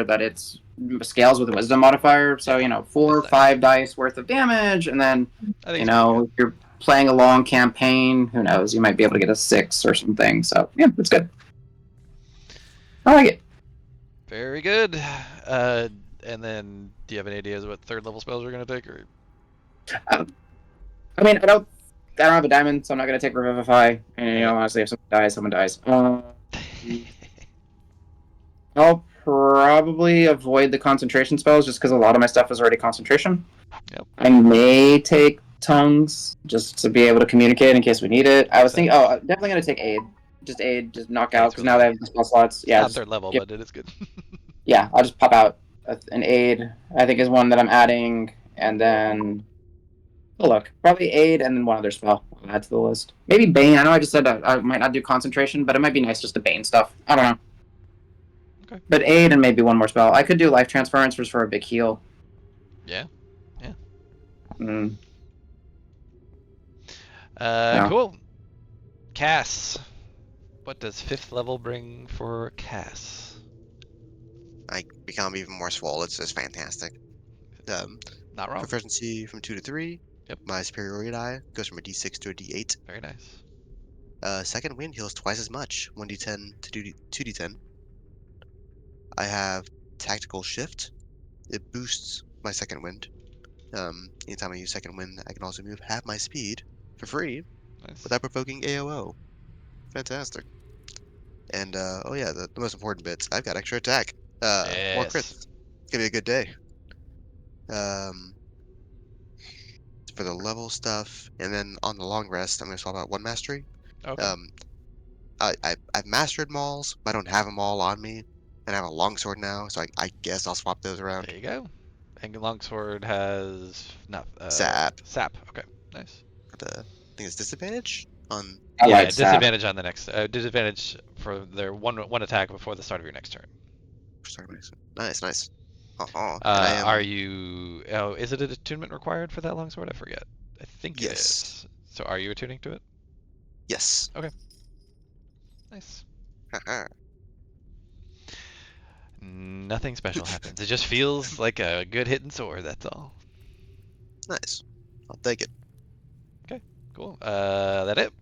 that it's scales with a wisdom modifier. So, Yeah, 4 or that's nice. 5 dice worth of damage, and then, I think it's pretty good. if you're playing a long campaign, who knows, you might be able to get a 6 or something. So, yeah, it's good. I like it. Very good. And then, do you have any ideas what third level spells you're gonna take, or? I mean, I don't have a diamond, so I'm not going to take Revivify. And, honestly, if someone dies. I'll probably avoid the concentration spells just because a lot of my stuff is already concentration. Yep. I may take tongues just to be able to communicate in case we need it. I was thinking, definitely going to take aid. Just knock out, because now they have the spell slots. It's not third level, but it is good. Yeah, I'll just pop out an aid, I think is one that I'm adding, and then... Oh, look, probably aid and then one other spell I'll add to the list. Maybe Bane. I know I just said I might not do concentration, but it might be nice just to Bane stuff. I don't know. Okay. But aid and maybe one more spell. I could do life transference for a big heal. Yeah. Mm. Cool. Cass. What does 5th level bring for Cass? I become even more swole. It's just fantastic. Not wrong. Proficiency from 2 to 3. Yep. My superiority die goes from a D6 to a D8. Very nice. Second wind heals twice as much, 1d10 to 2d10. I have tactical shift. It boosts my second wind. Anytime I use second wind, I can also move half my speed for free Nice. without provoking AOO. Fantastic. And the most important bits. I've got extra attack. More Yes. crits. It's gonna be a good day. For the level stuff, and then on the long rest, I'm gonna swap out one mastery. Okay. I've mastered mauls, but I don't have them all on me, and I have a longsword now, so I guess I'll swap those around. There you go. And longsword has Sap. Sap. Okay. Nice. I think it's disadvantage on. I like sap. Disadvantage on the next. Disadvantage for their one attack before the start of your next turn. Nice. Are you? Oh, is it an attunement required for that longsword? I forget. I think it Yes. is. So are you attuning to it? Yes. Nice. Haha. Nothing special happens. It just feels like a good hitting sword. That's all. Nice. I'll take it. Cool. That it?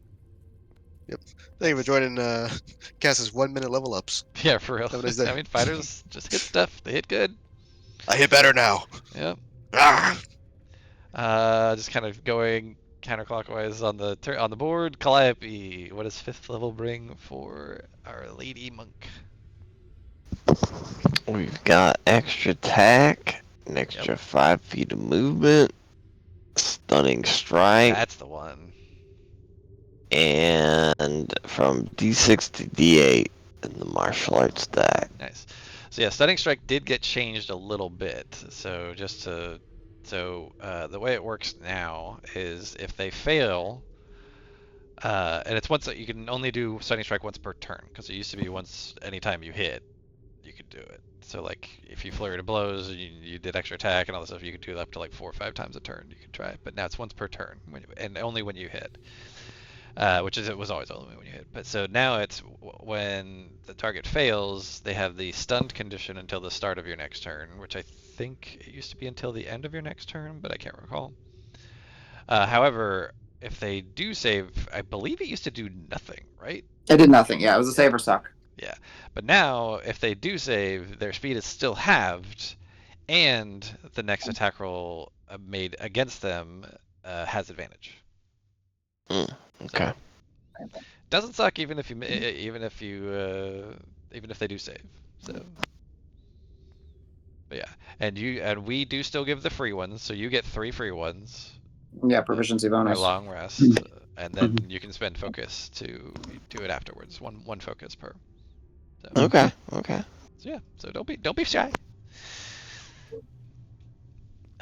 Thank you for joining Cass's 1 minute level ups. Yeah, for real. Have a nice day. I mean, fighters just hit stuff. They hit good. I hit better now. Yep. Ah! Just kind of going counterclockwise on the board. Calliope, what does 5th level bring for our lady monk? We've got extra attack, an extra 5 feet of movement, stunning strike, That's the one. and from D6 to D8 in the martial arts deck. Nice. So yeah, stunning strike did get changed a little bit. So the way it works now is if they fail, and it's once you can only do stunning strike once per turn, because it used to be once anytime you hit, you could do it. So like if you flurry to blows, you did extra attack and all this stuff, you could do it up to like 4 or 5 times a turn. You could try it, but now it's once per turn, and only when you hit. It was always only when you hit. But so now it's when the target fails, they have the stunned condition until the start of your next turn, which I think it used to be until the end of your next turn, but I can't recall. However, if they do save, I believe it used to do nothing, right? It did nothing. Yeah, it was a save or suck. Yeah. But now, if they do save, their speed is still halved, and the next attack roll made against them has advantage. Okay. Doesn't suck even if they do save. So, but yeah, and we do still give the free ones, so you get 3 free ones. Yeah, proficiency Or bonus. long rest, and then you can spend focus to do it afterwards. One focus per. So, Okay. So yeah, so don't be shy.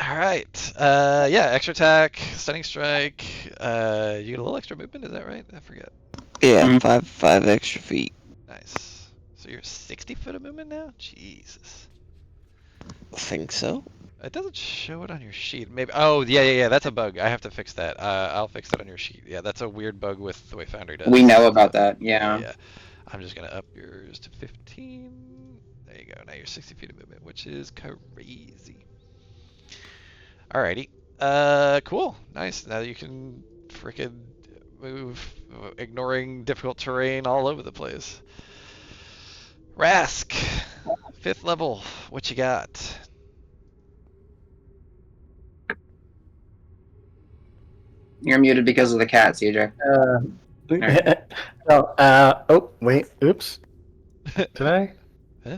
All right. Yeah, extra attack, stunning strike. You get a little extra movement. Is that right? I forget. Yeah, Mhm. five extra feet. Nice. So you're 60 foot of movement now? Jesus. I think so. It doesn't show it on your sheet. Maybe. Oh, yeah. That's a bug. I have to fix that. I'll fix that on your sheet. Yeah, that's a weird bug with the way Foundry does. We know about So, that. yeah, Yeah. yeah. I'm just gonna up yours to 15. There you go. Now you're 60 feet of movement, which is crazy. Alrighty. Cool. Nice. Now you can frickin' move, ignoring difficult terrain all over the place. Rask, 5th level. What you got? You're muted because of the cat, CJ. No, oh, wait, oops. Did I?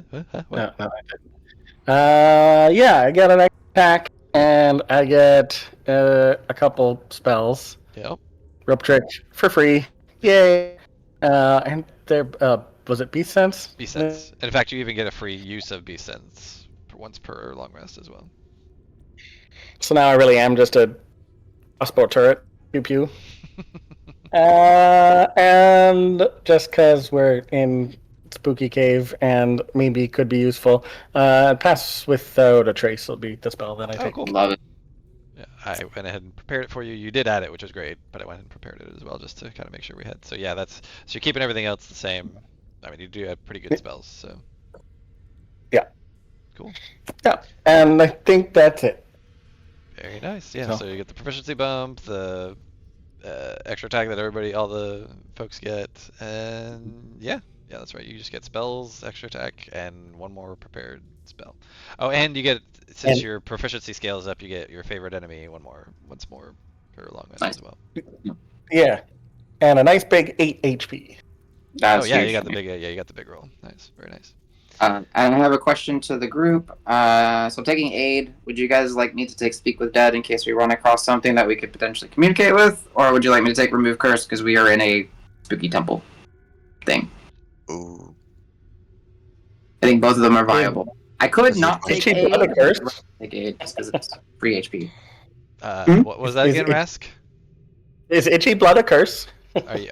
What? No, I didn't. Yeah, I get an attack, and I get a couple spells. Yep. Rope trick for free. Yay! And there, was it Beast Sense? Beast Sense. In fact, you even get a free use of Beast Sense once per long rest as well. So now I really am just a crossbow turret. Pew pew. And just because we're in Spooky Cave and maybe could be useful, Pass Without a Trace will be the spell that I Oh, take. cool. Love it. Yeah, I went ahead and prepared it for you. You did add it, which was great, but I went ahead and prepared it as well just to kind of make sure we had. So yeah, so you're keeping everything else the same. I mean, you do have pretty good spells, so. Yeah. Cool. Yeah, and I think that's it. Very nice. Yeah. So- So you get the proficiency bump, the extra attack that all the folks get, and yeah, that's right. You just get spells, extra attack, and one more prepared spell. Oh, and you get, since And- your proficiency scale is up, you get your favorite enemy once more per long rest Nice. as well. Yeah, and a nice big 8 HP. That's Oh yeah, huge you got for the me. big you got the big roll. Nice, very nice. And I have a question to the group. So I'm taking aid. Would you guys like me to take Speak with Dead in case we run across something that we could potentially communicate with? Or would you like me to take Remove Curse because we are in a spooky temple thing? Ooh. I think both of them are viable. I could Is not it take Itchy aid. Blood but I'd Curse? rather take aid just because it's free HP. What was that Is again, it- Rask? Is Itchy Blood a curse?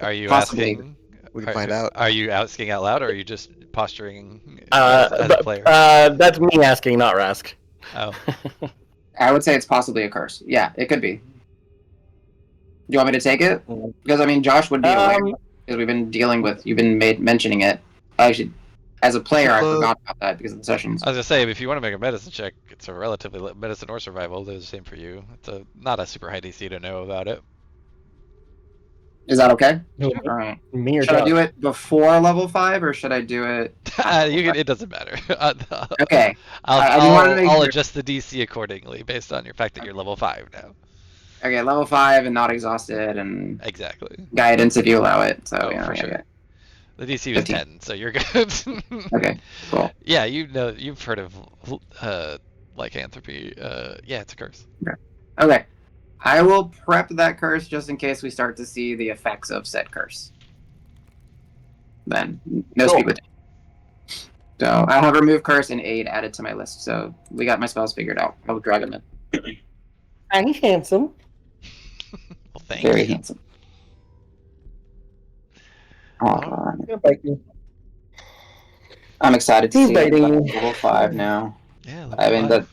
Are you Possibly. asking? We can find out. Are you asking out loud, or are you just posturing Uh, as a but- player? That's me asking, not Rask. Oh, I would say it's possibly a curse. Yeah, it could be. Do you want me to take it? Because I mean, Josh would be aware because we've been dealing with. You've been mentioning it. Actually, as a player, I forgot about that because of the sessions. I was gonna say, if you want to make a medicine check, it's a relatively medicine or survival. They're the same for you. It's not a super high DC to know about it. Is that okay? No. All right. Me or Should I Josh? do it before level 5 or should I do it? It doesn't matter. Okay. I I'll, just wanted to make I'll sure. adjust the DC accordingly based on your fact that you're level 5 now. Okay, level 5 and not exhausted and Exactly. guidance if you allow it. So Oh, yeah, for yeah, sure. yeah. The DC was 15. 10, so you're good. Okay, cool. Yeah, you've heard of lycanthropy. Yeah, it's a curse. Okay. I will prep that curse just in case we start to see the effects of said curse. Then, no Cool. speak with. So I'll have remove curse and aid added to my list. So we got my spells figured out. I'll drag them in. I'm handsome. Well, thank Very you. handsome. Oh. I'm excited to He's see it. biting. Level 5 now. Yeah, I level mean, 5.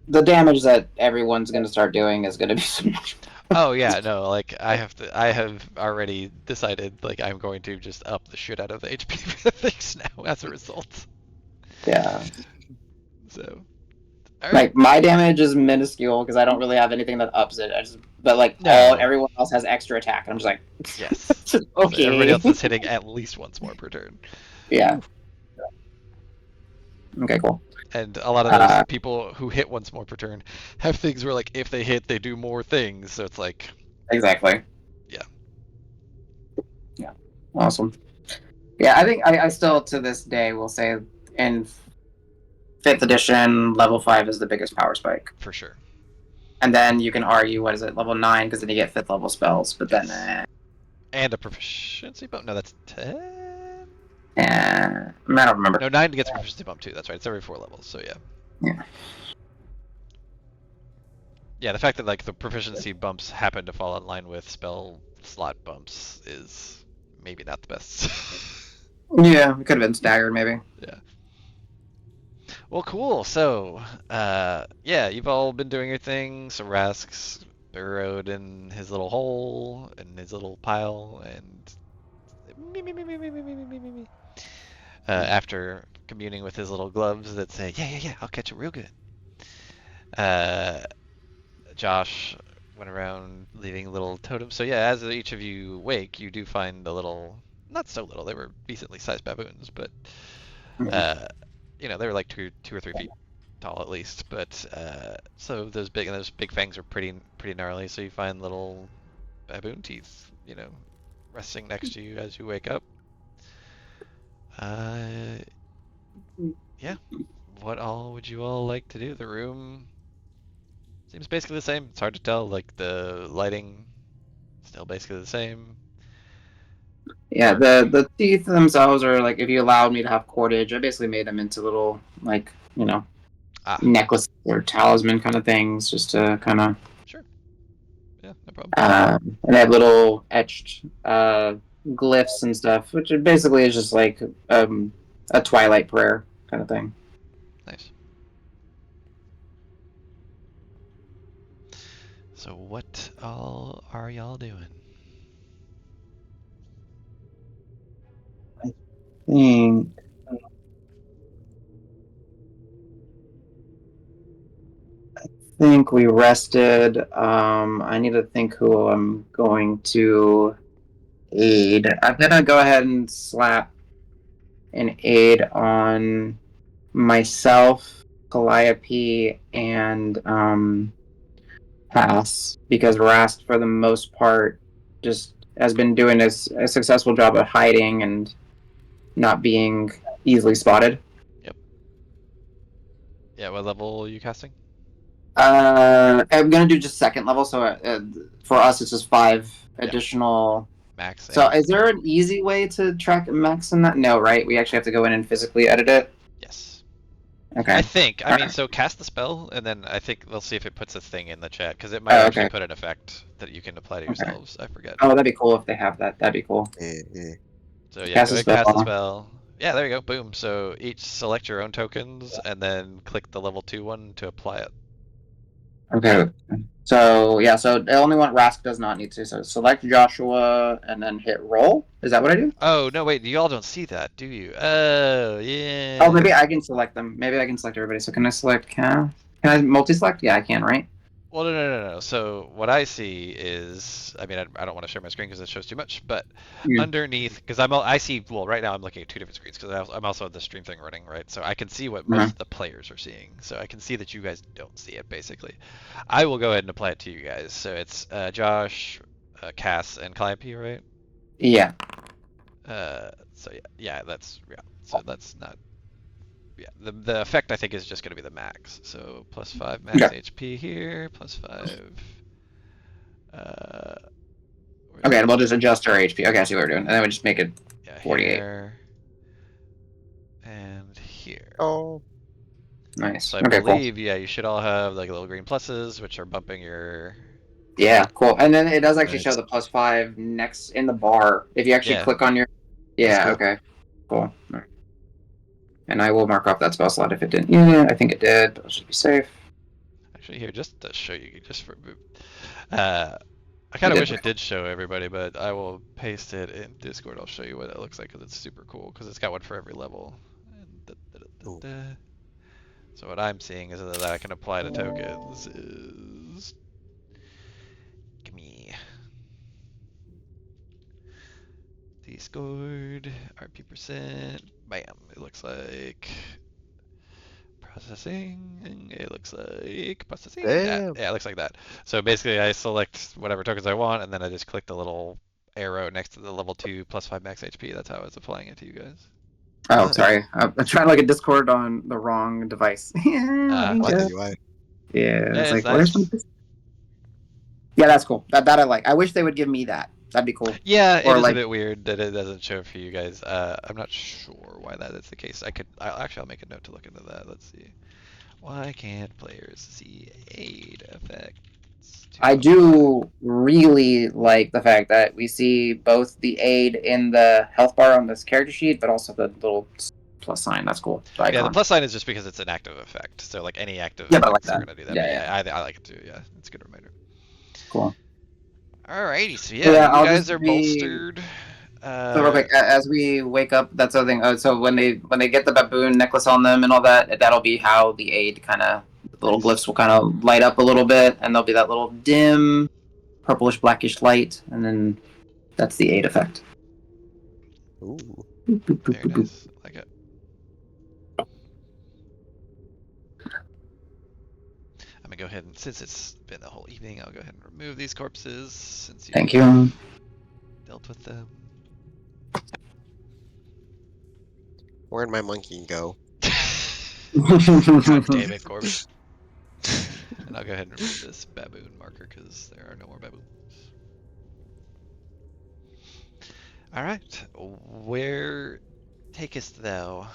the damage that everyone's going to start doing is going to be so much. Oh yeah, no, like I have already decided like I'm going to just up the shit out of the HP for the things now as a result. Yeah. So, all right. Like my damage is minuscule because I don't really have anything that ups it. But like No. everyone else has extra attack, and I'm just like, Yes. So okay. everybody else is hitting at least once more per turn, Yeah. Okay, cool. and a lot of those people who hit once more per turn have things where like if they hit, they do more things. So it's like, Exactly. Yeah. Yeah. Awesome. Yeah, I think I still to this day will say in 5th edition, level 5 is the biggest power spike. for sure. And then you can argue, what is it, level 9, because then you get 5th level spells. But then, And a proficiency bump. No, that's 10. I don't remember. No, 9 gets a proficiency bump too. That's right. It's every 4 levels. So yeah. Yeah. Yeah, the fact that like the proficiency bumps happen to fall in line with spell slot bumps is maybe not the best. Yeah, it could have been staggered maybe. Yeah. Well, cool. So, yeah, you've all been doing your thing. So Rask's burrowed in his little hole, in his little pile, and me. After communing with his little gloves that say, yeah, I'll catch it real good. Josh went around leaving little totems. So yeah, as each of you wake, you do find a little, not so little, they were decently sized baboons, but they were like two or 3 feet tall at least. But so those big fangs are pretty gnarly. So you find little baboon teeth, resting next to you as you wake up. Yeah. What all would you all like to do? The room seems basically the same. It's hard to tell. Like the lighting, still basically the same. Yeah, the teeth themselves are like, if you allowed me to have cordage, I basically made them into little, like, necklace or talisman kind of things, just to kind of. Sure. Yeah, no problem. And they have little etched glyphs and stuff, which basically is just like a twilight prayer kind of thing. Nice. So what all are y'all doing? I think we rested. I need to think who I'm going to aid. I'm gonna go ahead and slap an aid on myself, Calliope, and Pass, because Rast, for the most part, just has been doing a successful job of hiding and not being easily spotted. Yep. Yeah, what level are you casting? I'm gonna do just second level, so for us it's just 5 additional. Max. So is there an easy way to track max in that? No, right? We actually have to go in and physically edit it? Yes. Okay. I think. I mean, so cast the spell, and then I think we'll see if it puts a thing in the chat, because it might actually put an effect that you can apply to yourselves. I forget. Oh, that'd be cool if they have that. That'd be cool. Yeah. So yeah, Cast go a ahead, cast the spell. spell. Yeah, there you go. Boom. So each select your own tokens, and then click the level 2 one to apply it. Okay. So yeah, so the only one Rask does not need to. So select Joshua and then hit roll. Is that what I do? Oh no, wait. You all don't see that, do you? Oh yeah. Oh, maybe I can select them. Maybe I can select everybody. So can I select Can I multi-select? Yeah, I can, right? Well, no. So what I see is, I mean, I don't want to share my screen because it shows too much, but underneath, because I see, well, right now I'm looking at 2 different screens because I'm also at the stream thing running, right? So I can see what most of the players are seeing. So I can see that you guys don't see it, basically. I will go ahead and apply it to you guys. So it's Josh, Cass, and Calliope, right? Yeah. So yeah, so that's not. Yeah, the effect I think is just going to be the max. So +5 max HP here, +5. Okay, and we'll just adjust our HP. Okay, I see what we're doing, and then we just make it 48. Here and here. Oh. Nice. So I okay, believe, yeah, you should all have like little green pluses, which are bumping your. Yeah, cool. And then it does actually Nice. show the +5 next in the bar. If you actually click on your. Yeah. Cool. Okay. Cool. Right. And I will mark off that spell slot if it didn't. Yeah, I think it did, but it should be safe. Actually, here, just to show you, just for. I kind of wish it did show everybody, but I will paste it in Discord. I'll show you what it looks like because it's super cool because it's got one for every level. So what I'm seeing is that I can apply to tokens is. Give me. Discord, RP%. Bam. It looks like. Processing. It looks like processing. Yeah, it looks like that. So basically, I select whatever tokens I want, and then I just click the little arrow next to the level 2 +5 max HP. That's how I was applying it to you guys. Oh, sorry. I'm trying to look at Discord on the wrong device. Why? Yeah, it's like, nice. Yeah, that's cool. That I like. I wish they would give me that. That'd be cool. Yeah, it Or is like- a bit weird that it doesn't show for you guys. I'm not sure why that is the case. I'll make a note to look into that. Let's see. Why can't players see aid effect? I do really like the fact that we see both the aid in the health bar on this character sheet, but also the little plus sign. That's cool. The Yeah, the icon. plus sign is just because it's an active effect. So like any active Yeah, but I like effects are that. gonna do that. Yeah, But I like it too. Yeah, it's a good reminder. Cool. Alrighty, so Yeah, you I'll guys just are be- bolstered. So real quick, as we wake up, that's the other thing. So when they get the baboon necklace on them and all that, that'll be how the aid kind of the little glyphs will kind of light up a little bit, and there'll be that little dim purplish blackish light, and then that's the aid effect. Ooh. Very nice. I like it. I'm gonna go ahead and since it's been the whole evening, I'll go ahead and remove these corpses since you Thank you. dealt with them. Where'd my monkey go? God damn it, Corbin. And I'll go ahead and remove this baboon marker because there are no more baboons. Alright, where takest thou?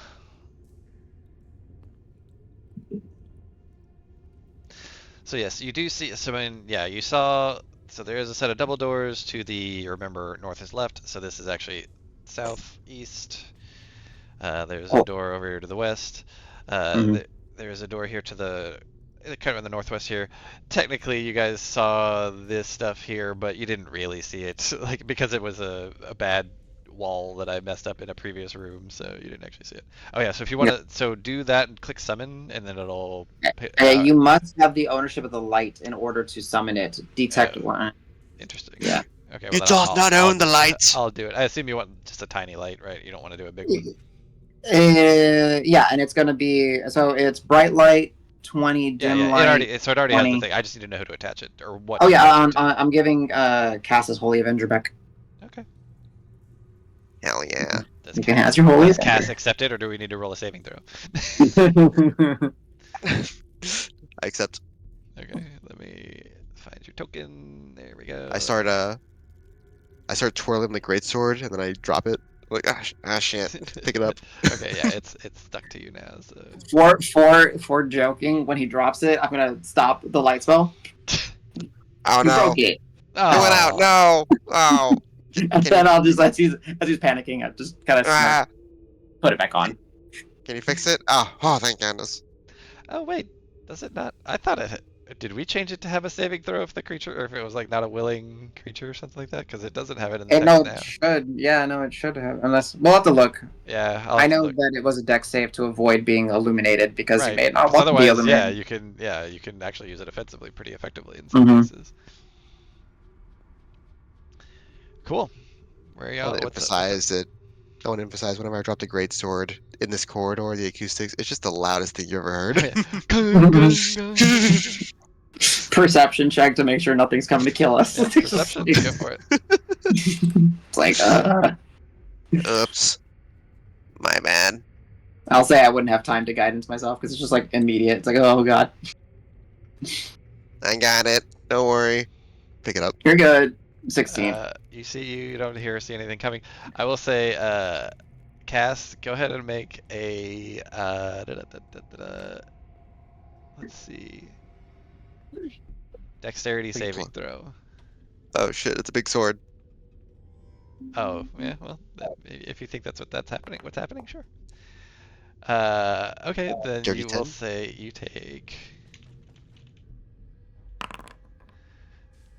So yes, you do see, so I mean, yeah, you saw, so there is a set of double doors to the, remember, north is left, so this is actually southeast. There's a door over here to the west. There's a door here to the kind of in the northwest here. Technically, you guys saw this stuff here, but you didn't really see it, like because it was a bad wall that I messed up in a previous room, so you didn't actually see it. Oh yeah, so if you want to, so do that and click summon, and then it'll. You must have the ownership of the light in order to summon it. Detect one. Interesting. Yeah. Okay. You Well, does not own the light. I'll do it. I assume you want just a tiny light, right? You don't want to do a big one. Yeah, and it's gonna be so it's bright light, 20 dim Yeah. light. So it already has 20. the thing. I just need to know who to attach it or what. Oh to yeah, attach it to. I'm giving Cass's Holy Avenger back. Okay. Hell yeah. You can have your Holy Does Cass Avenger. accept it, or do we need to roll a saving throw? I accept. Okay. Let me find your token. There we go. I start twirling the greatsword and then I drop it. Like shit. Pick it up. Okay. Yeah. It's stuck to you now. So. For joking, when he drops it, I'm gonna stop the light spell. Oh You no. broke it. I went out. No. Oh. And then I'll just as he's panicking, I just kind of Ah. put it back on. Can you fix it? Oh, thank goodness. Oh wait, does it not? I thought it. Did we change it to have a saving throw if the creature, or if it was like not a willing creature or something like that? Because it doesn't have it in the text No, now. it should. Yeah, no, it should have. Unless we'll have to look. Yeah, I know that it was a deck save to avoid being illuminated because you may not want to be otherwise, illuminated. you can actually use it offensively pretty effectively in some cases. Cool. Where are I y'all? want to emphasize that. I want to emphasize whenever I drop the greatsword in this corridor, the acoustics, it's just the loudest thing you ever heard. Perception check to make sure nothing's coming to kill us. Yeah, perception. Go for it. It's like, Oops. My bad. I'll say I wouldn't have time to guidance myself because it's just like immediate. It's like, oh god, I got it. Don't worry. Pick it up. you're good. 16. You don't hear or see anything coming. I will say, Cass, go ahead and make a let's see, dexterity Big saving one. throw. Oh shit! It's a big sword. Oh yeah, well, if you think that's what's happening, sure. Okay, then Dirty you will 10. say you take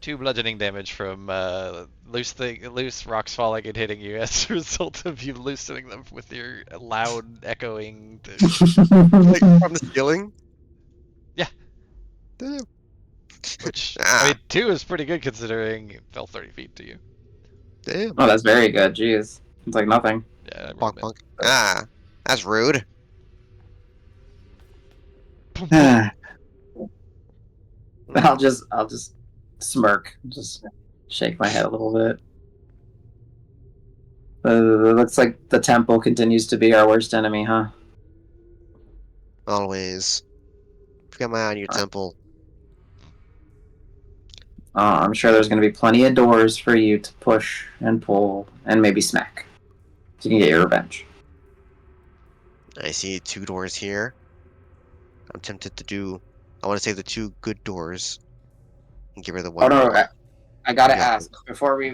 2 bludgeoning damage from loose rocks falling and hitting you as a result of you loosening them with your loud echoing. Like from the ceiling. Yeah. Damn. Which Ah. I mean, 2 is pretty good considering it fell 30 feet to you. Damn. Oh, that's very good. Jeez, it's like nothing. Yeah. Bonk, bonk. That's rude. I'll just smirk, just shake my head a little bit. Looks like the temple continues to be our worst enemy, huh? Always. Got my eye on your temple. I'm sure there's going to be plenty of doors for you to push and pull and maybe smack, so you can get your revenge. I see 2 doors here. I'm tempted to do. I want to save the 2 good doors And give her the Oh one. no, I gotta Yeah. ask before we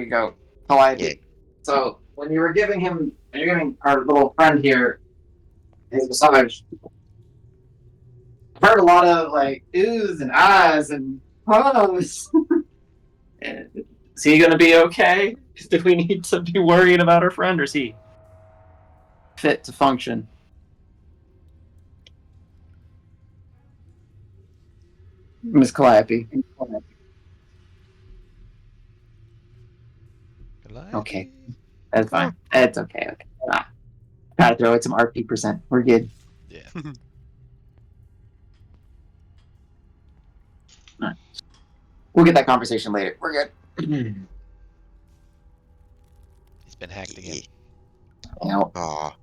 go. Calliope. Yeah. So when you're giving our little friend here his massage, I've heard a lot of like oohs and ahs and pause. Is he gonna be okay? Do we need to be worried about our friend, or is he fit to function? Miss Calliope. Okay. That's fine. It's okay. Okay. Gotta throw it some RP%. We're good. Yeah. We'll get that conversation later. We're good. He's been hacked again. You know, Aw.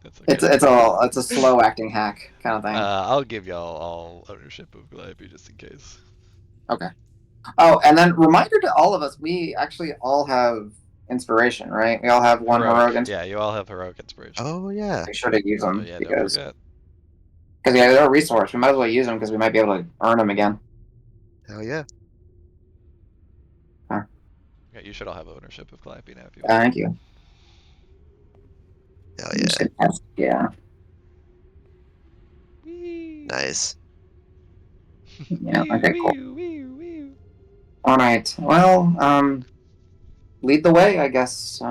That's okay. it's a slow acting hack kind of thing. I'll give y'all all ownership of Calliope just in case. Okay. Oh, and then reminder to all of us: we actually all have inspiration, right? We all have one heroic inspiration. Yeah, you all have heroic inspiration. Oh yeah. Make sure to use So them yeah, don't because forget. they're a resource. We might as well use them because we might be able to earn them again. Hell yeah. Yeah, you should all have ownership of Calliope now if you want. Thank you. Hell I'm yeah. just gonna ask- yeah. Whee! Nice. Yeah. Wee, Okay. Cool. wee, wee, wee. All right. Well, lead the way, I guess.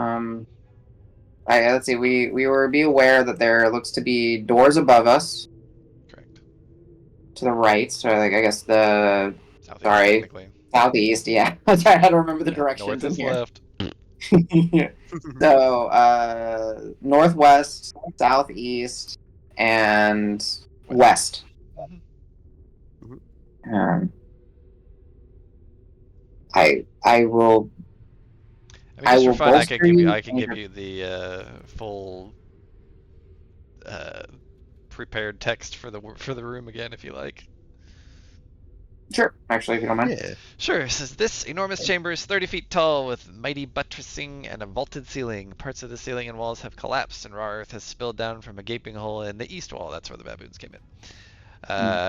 Let's see. We were be aware that there looks to be doors above us Correct. to the right. So like, I guess the Southeast, Sorry. technically. southeast. Yeah, I had to remember the Yeah, directions north in is here. left. Yeah. So northwest, southeast, and west. Mhm. Um, I will. I mean, just for will fun, I can bolster give you you I can in give your- you the full prepared text for the room again if you like. Sure, actually, if you don't mind. Yeah. Sure. It says this enormous chamber is 30 feet tall with mighty buttressing and a vaulted ceiling. Parts of the ceiling and walls have collapsed, and raw earth has spilled down from a gaping hole in the east wall. That's where the baboons came in.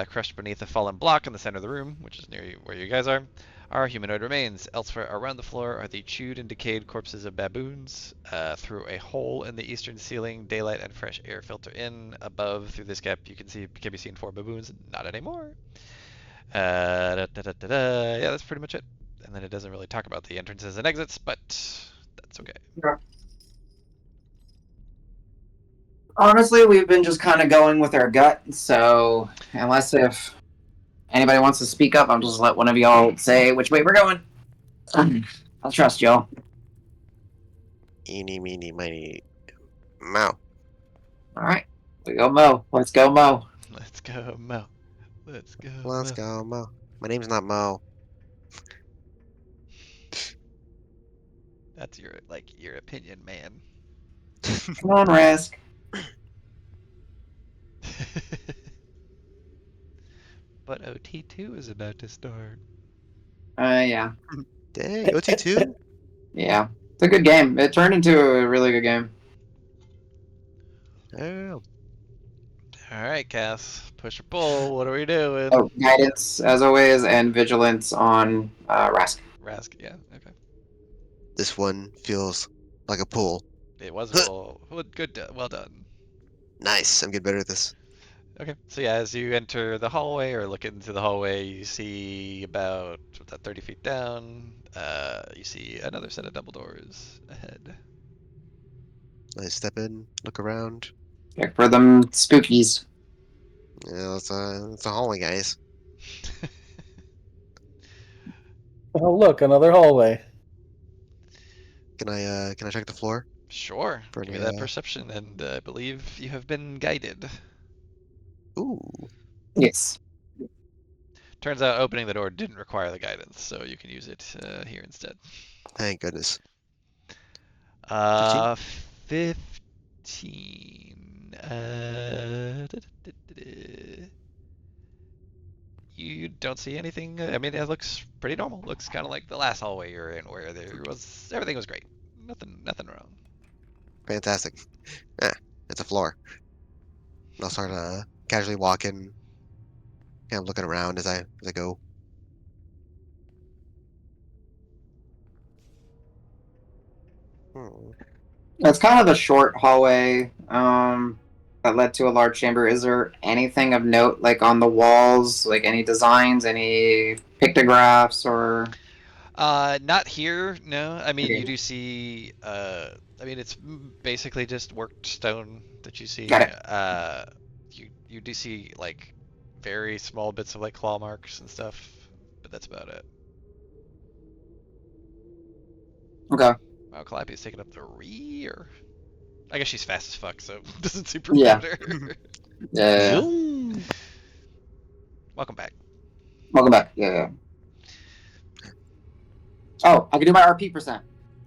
Crushed beneath a fallen block in the center of the room, which is near where you guys are humanoid remains. Elsewhere around the floor are the chewed and decayed corpses of baboons. Through a hole in the eastern ceiling, daylight and fresh air filter in. Above, through this gap, can be seen 4 baboons. Not anymore. Yeah, that's pretty much it. And then it doesn't really talk about the entrances and exits, but that's okay. Honestly, we've been just kind of going with our gut. So unless if anybody wants to speak up, I'll just let one of y'all say which way we're going. I'll trust y'all. Eeny, meeny, miny, mow. All right, we go Mo. Let's go Mo. Let's go, Mo. Let's go. Let's Mo. go, Mo. My name's not Mo. That's your opinion, man. Come on, Rask. But OT2 is about to start. Yeah. Dang, OT2? Yeah. It's a good game. It turned into a really good game. Oh. Alright, Cass. Push or pull. What are we doing? Oh, guidance, as always, and vigilance on Rask. Rask, yeah, okay. This one feels like a pull. It was a pull. Good, well done. Nice, I'm getting better at this. Okay, so yeah, as you enter the hallway or look into the hallway, you see about 30 feet down. You see another set of double doors ahead. I step in, look around. Check for them spookies. Yeah, it's a hallway, guys. Oh, look, another hallway. Can I check the floor? Sure. For Give me any, that perception, and I believe you have been guided. Ooh. Yes. Turns out opening the door didn't require the guidance, so you can use it here instead. Thank goodness. 15. You don't see anything. I mean, it looks pretty normal. Looks kind of like the last hallway you're in, where everything was great. Nothing wrong. Fantastic. It's a floor. I'll start casually walking, kind of looking around as I go. It's kind of a short hallway that led to a large chamber. Is there anything of note, like on the walls, like any designs, any pictographs, or? Not here, no. I mean, Okay. you do see, I mean, it's basically just worked stone that you see. Got it. You do see, like, very small bits of, like, claw marks and stuff, but that's about it. Okay. Wow, Calliope's taking up the rear. I guess she's fast as fuck, so it doesn't super Yeah. matter. Yeah. Zoom. Welcome back. Welcome back. Yeah. Oh, I can do my RP percent.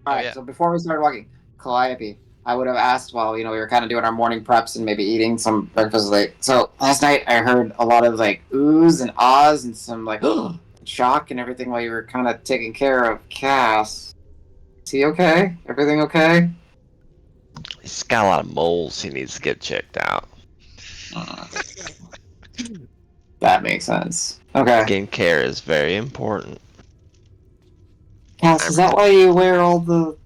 All right. yeah. So before we started walking, Calliope, I would have asked while we were kind of doing our morning preps and maybe eating some breakfast late. So last night I heard a lot of like oohs and ahs and some like shock and everything while you were kind of taking care of Cass. Is he okay? Everything okay? He's got a lot of moles he needs to get checked out. That makes sense. Okay. Skin care is very important. Cass, is that why you wear all the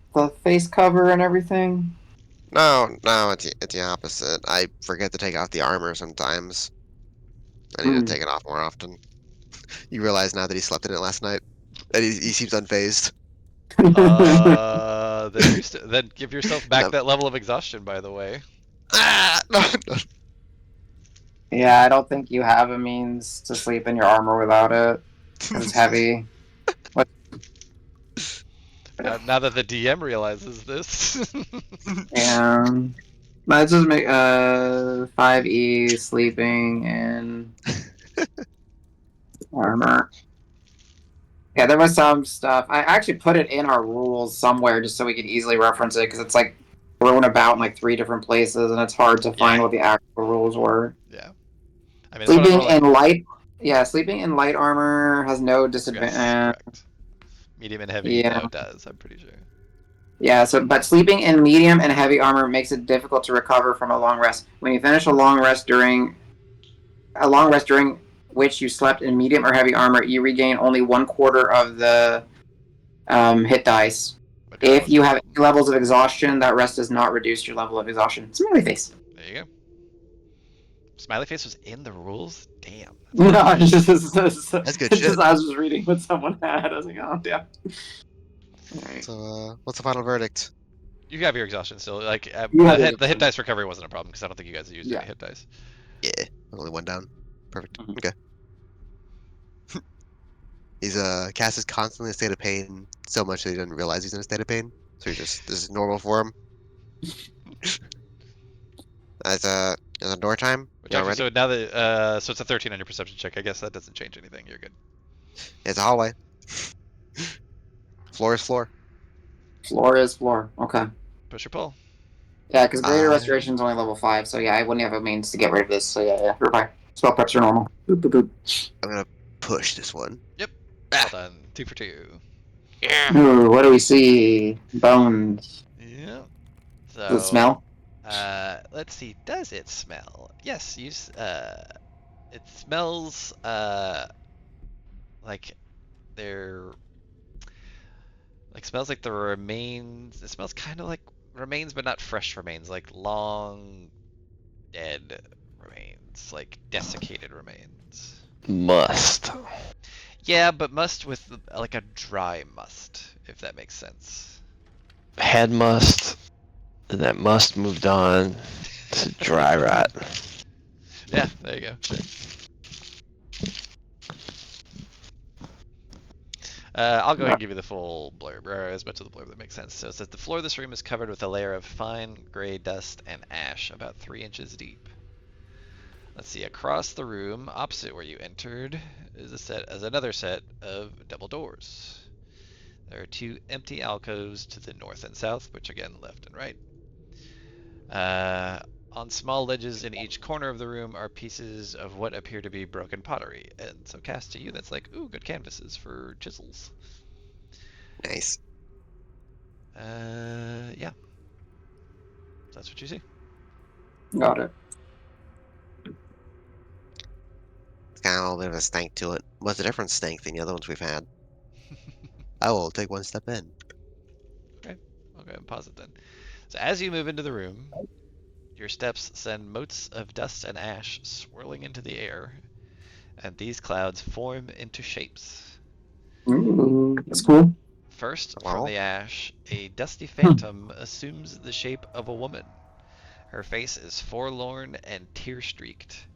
face cover and everything? No, it's the opposite. I forget to take off the armor sometimes. I need to take it off more often. You realize now that he slept in it last night? And he seems unfazed. Then give yourself back No. that level of exhaustion, by the way. Ah! No. Yeah, I don't think you have a means to sleep in your armor without it. It's heavy. Now that the DM realizes this. And let's just make 5e sleeping and armor. Yeah, there was some stuff. I actually put it in our rules somewhere just so we could easily reference it because it's like thrown about in like 3 different places and it's hard to find what the actual rules were. Yeah. I mean, it's one of Sleeping the more, like, sleeping in light armor has no yes, disadvantage. correct. Medium and heavy, Yeah. no, it does. I'm pretty sure. Yeah, but sleeping in medium and heavy armor makes it difficult to recover from a long rest. When you finish a long rest during which you slept in medium or heavy armor, you regain only 1/4 of the hit dice. Okay, If you have any levels of exhaustion, that rest does not reduce your level of exhaustion. Smiley face. There you go. Smiley face was in the rules? Damn. No, That's good it's shit. just I was just reading what someone had. I was like, oh damn. Alright. So, what's the final verdict? You have your exhaustion still. Like, You have the it. hit dice recovery wasn't a problem because I don't think you guys used Yeah. any hit dice. Yeah, only one down. Perfect. Mhm. Okay. Cass is constantly in a state of pain so much that he doesn't realize he's in a state of pain. So this is normal for him. As a door time. Which Y'all actually, ready? so now that so it's a 13 on your perception check. I guess that doesn't change anything. You're good. It's a hallway. Floor is floor. Floor is floor. Okay. Push or pull. Yeah, because Greater I- Restoration is only level 5, so yeah, I wouldn't have a means to get rid of this. So yeah, you're fine. Spell preps are normal. Boop, boop, boop. I'm gonna push this one. Well done. 2 for 2. Ooh, what do we see? Bones. Yeah. So. Does it smell? Let's see. Does it smell? Yes. It smells like they're smells like the remains. It smells kind of like remains, but not fresh remains. Like long dead remains, like desiccated remains. Must. Yeah, but must with like a dry must, if that makes sense. Head must. And that must moved on to dry rot. Yeah, there you go. Sure. I'll go ahead and give you the full blurb, or as much of the blurb that makes sense. So it says the floor of this room is covered with a layer of fine gray dust and ash, about 3 inches deep. Let's see. Across the room, opposite where you entered, is another set of double doors. There are 2 empty alcoves to the north and south, which again left and right. On small ledges in each corner of the room are pieces of what appear to be broken pottery, and so cast to you that's like, ooh, good canvases for chisels. Nice. Yeah. That's what you see. Got it. It's got a little bit of a stank to it. What's a different stank than the other ones we've had? I will take one step in. Okay, go ahead and pause it then. So as you move into the room, your steps send motes of dust and ash swirling into the air, and these clouds form into shapes. Ooh, that's cool. First, Wow. from the ash, a dusty phantom assumes the shape of a woman. Her face is forlorn and tear-streaked.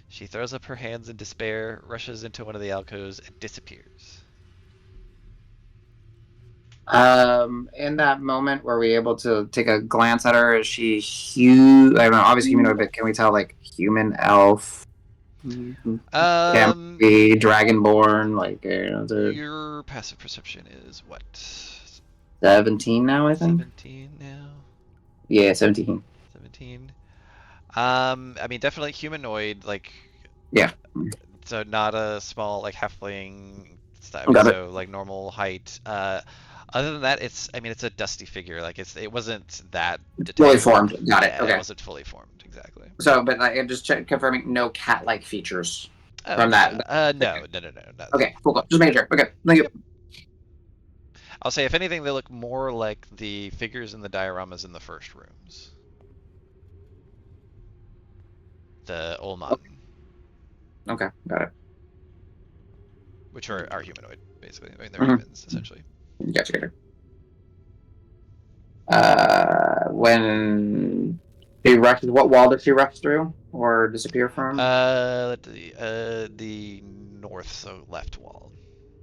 She throws up her hands in despair, rushes into one of the alcoves, and disappears. In that moment, were we able to take a glance at her? Is she huge? I don't know, obviously humanoid, but can we tell, like, human, elf, can be dragonborn? Like, Your passive perception is what? 17 now, I think. 17 now. Yeah, 17. 17. I mean, definitely humanoid, like. Yeah. So not a small, like, halfling style. Got it. So like normal height. Other than that, it's a dusty figure. Like it wasn't that Fully detailed. formed. Got it. Yeah, Okay. It wasn't fully formed exactly. So, but like, I'm just confirming no cat-like features Oh, from that. No. Okay, cool. Just making sure. Okay, thank you. I'll say, if anything, they look more like the figures in the dioramas in the first rooms. The Olman, Okay, got it. which are humanoid, basically. I mean, they're Mhm. humans, essentially. Gotcha. When she rushes, what wall does she rush through or disappear from? The north, so left wall,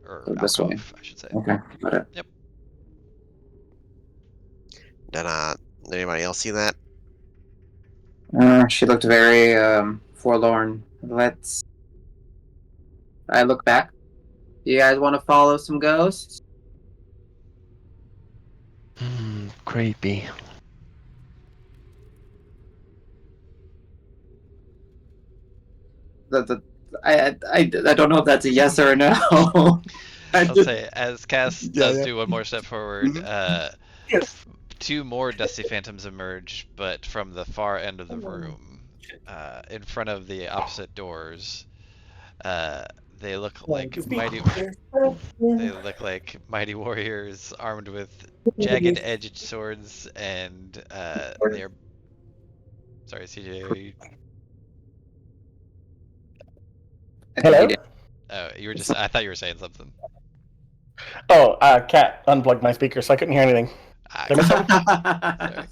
or This way. alcove, I should say. Okay, got it. Yep. Did anybody else see that? She looked very forlorn. I look back. You guys want to follow some ghosts? Creepy. I don't know if that's a yes or a no. I'll say, as Cass does yeah. do one more step forward, Yes. two more dusty phantoms emerge, but from the far end of the room, in front of the opposite doors. They look like mighty. They look like mighty warriors armed with jagged edged swords, and they're. Sorry, CJ. Are you... Hello? Oh, you were just. I thought you were saying something. Oh, Cat unplugged my speaker, so I couldn't hear anything. Sorry.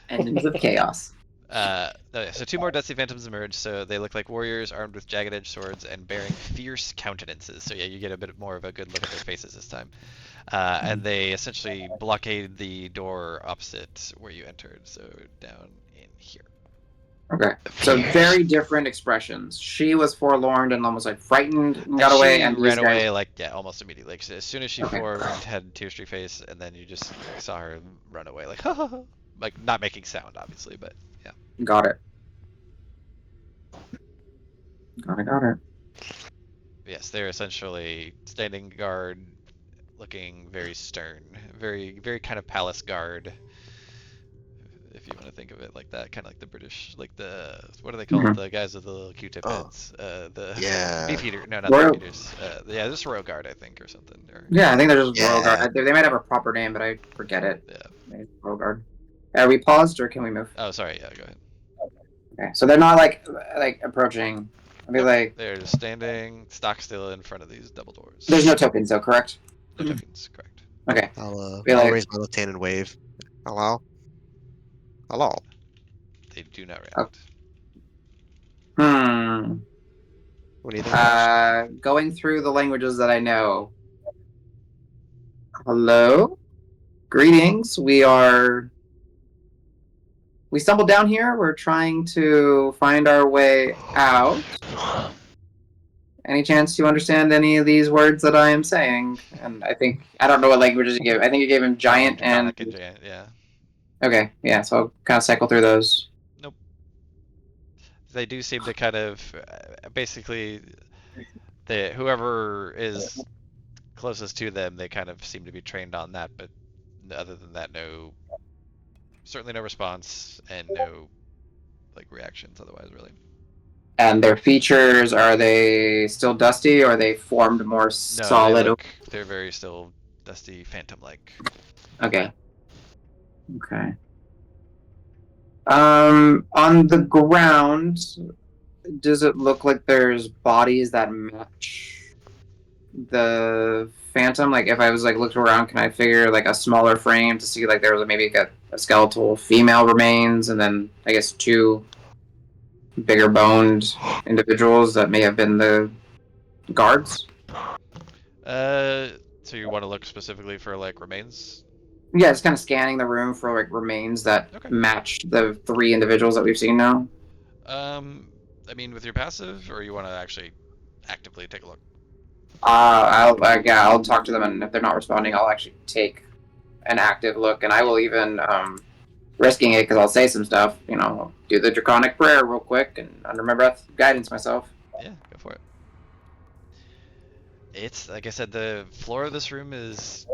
Engines of chaos. So two more dusty phantoms emerge. So they look like warriors armed with jagged edged swords and bearing fierce countenances. So yeah, you get a bit more of a good look at their faces this time. And they essentially blockade the door opposite where you entered. So down in here. Okay. So very different expressions. She was forlorn and almost like frightened and got away, and ran these guys- away like almost immediately. Like, as soon as she formed, had tear streak face, and then you just saw her run away like ha ha ha, like not making sound, obviously, but yeah. Got it. Got it. Yes, they're essentially standing guard, looking very stern, very kind of palace guard. If you want to think of it like that, kind of like the British, like the what are they called? The guys with the little Q-tip heads. The beef eater. No, not Royal... the beef eaters. Yeah, just royal guard, I think, or something. Or... Yeah, I think they're just royal guard. They might have a proper name, but I forget it. Yeah. Royal guard. Are we paused or can we move? Oh, sorry. Yeah, go ahead. Okay, so they're not like approaching. I mean, like they're just standing stock still in front of these double doors. There's no tokens, though, correct? No tokens, correct. Okay. I'll like... raise my left hand and wave. Hello. They do not react. What do you think? Going through the languages that I know. Hello. Greetings. We stumbled down here. We're trying to find our way out. Any chance you understand any of these words that I am saying? And I don't know what languages you gave. I think you gave him giant and giant, yeah. Okay, yeah. So I'll kind of cycle through those. Nope. They do seem to kind of basically whoever is closest to them, they kind of seem to be trained on that. But other than that, certainly no response and no reactions otherwise, really. And their features, are they still dusty, or are they formed more solid? They're very still dusty, phantom-like. Okay. Okay. On the ground, does it look like there's bodies that match the Phantom? Like, if I was like looked around, can I figure like a smaller frame to see like there was maybe a skeletal female remains, and then I guess two bigger boned individuals that may have been the guards? So you want to look specifically for like remains? Yeah, just kind of scanning the room for like remains that Okay. match the three individuals that we've seen now. I mean, with your passive, or you want to actually actively take a look? I'll talk to them, and if they're not responding, I'll actually take an active look, and I will even risking it because I'll say some stuff. You know, do the draconic prayer real quick and under my breath guidance myself. Yeah, go for it. It's like I said, the floor of this room is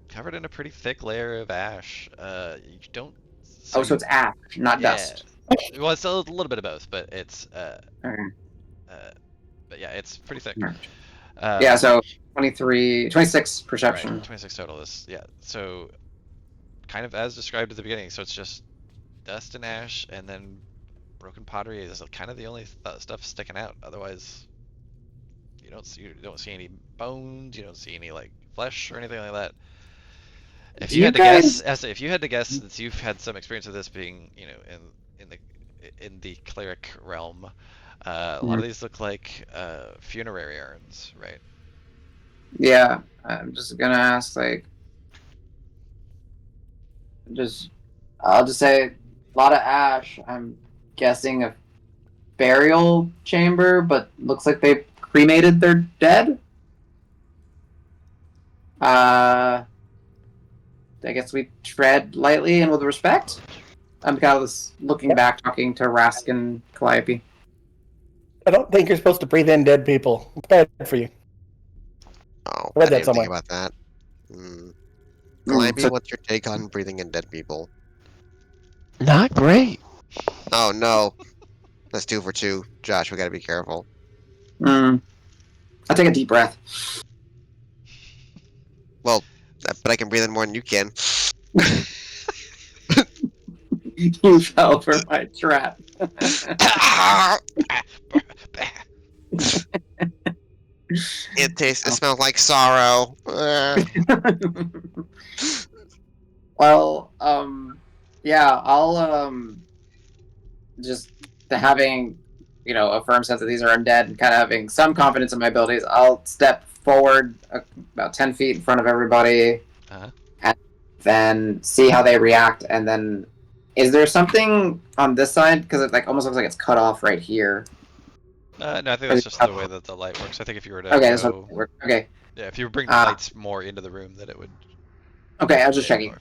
covered in a pretty thick layer of ash. You don't. So it's ash, not dust. Well, it's a little bit of both, but it's Okay. but yeah, it's pretty thick. Yeah, so 26 perception. Right, 26 total is, yeah. So, kind of as described at the beginning, so it's just dust and ash, and then broken pottery is kind of the only stuff sticking out. Otherwise, you don't see any bones, you don't see any like flesh or anything like that. If you had to guess, if you had to guess, since you've had some experience with this being, you know, in the cleric realm, a lot of these look like funerary urns, right? Yeah, I'm just gonna ask, like, I'll just say a lot of ash. I'm guessing a burial chamber, but looks like they cremated their dead. I guess we tread lightly and with respect. I'm kind of looking back, talking to Rask and Calliope. I don't think you're supposed to breathe in dead people. It's bad for you. Oh, Read I that didn't think somewhere. about that. Calliope, so- what's your take on breathing in dead people? Not great. Oh no, that's 2 for 2. Josh, we gotta be careful. I take a deep breath. Well, but I can breathe in more than you can. You fell for my trap. It smells like sorrow. Well, yeah, I'll just having, you know, a firm sense that these are undead and kind of having some confidence in my abilities. I'll step forward about 10 feet in front of everybody, and then see how they react. And then, is there something on this side? Because it like almost looks like it's cut off right here. No, I think that's just the way that the light works. I think if you were to Okay, go, so okay. yeah, if you were bringing the lights more into the room, then it would. Okay, I was just checking.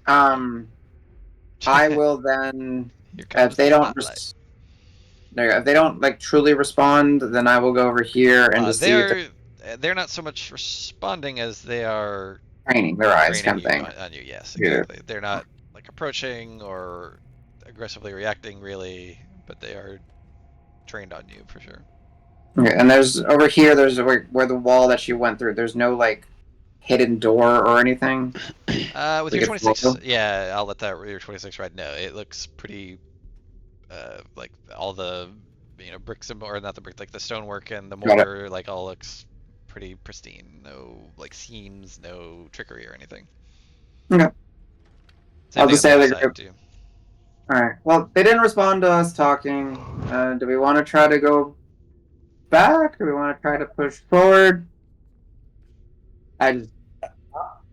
I will then, if they don't, if they don't like truly respond, then I will go over here and just see if they're not so much responding as they are training their eyes, kind training of thing. on you. Yes, Yeah. exactly. They're not like approaching or aggressively reacting really, but they are trained on you for sure. Okay, and there's over here. There's where the wall that she went through. There's no like hidden door or anything. With Like your a 26, photo? yeah, I'll let that your 26 ride. No, it looks pretty, like all the, you know, bricks and or not the brick, like the stonework and the Got it. mortar, like all looks pretty pristine. No like seams, no trickery or anything. Okay. Same I'll thing just on say the like, other side too. all right. Well, they didn't respond to us talking. Do we want to try to go back? Do we want to try to push forward? I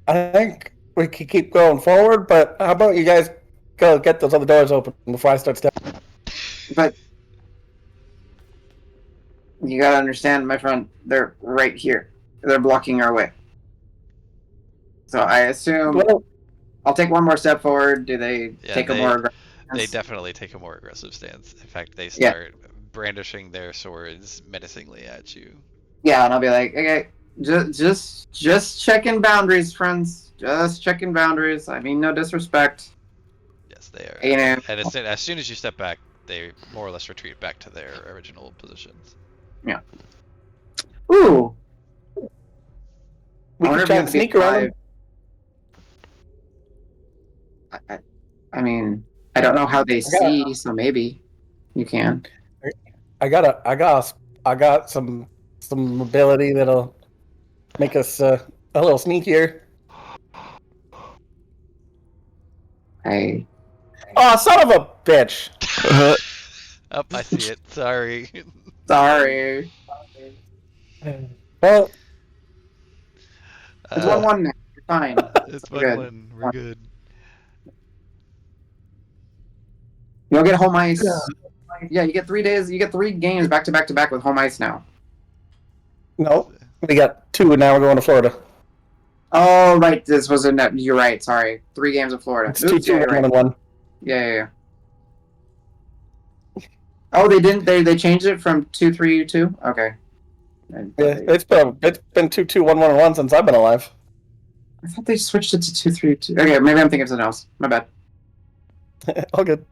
think we could keep going forward, but how about you guys go get those other doors open before I start stepping? But you gotta understand, my friend. They're right here. They're blocking our way. So I assume Well, I'll take one more step forward. Do they Yeah, take a more aggressive They stance? definitely take a more aggressive stance. In fact, they Yeah. start brandishing their swords menacingly at you. Yeah, and I'll be like, okay, just checking boundaries, friends. Just checking boundaries. I mean, no disrespect. Yes, they are. You know. And as soon as you step back, they more or less retreat back to their original positions. Ooh. we I wonder could if try you and have to be sneak around. alive. I mean, I don't know how they see, so maybe you can. I got some ability that'll make us a little sneakier. I Oh, son of a bitch! Oh, I see it. Sorry. sorry. Well, It's Uh, 1-1 now. You're fine. it's We're good. 1-1. We're good. You'll get home ice. Yeah, you get 3 days. You get 3 games back to back to back with home ice now. no, we got 2, and now we're going to Florida. Oh, right. This was a. You're right. Sorry. 3 games in Florida. It's Oops, 2-2, yeah, you're right. 1-1. Yeah. Oh, they didn't. They changed it from 2-3-2. Okay. Yeah, it's been 2-2, 1-1 since I've been alive. I thought they switched it to 2-3-2. Okay, maybe I'm thinking of something else. My bad. All good.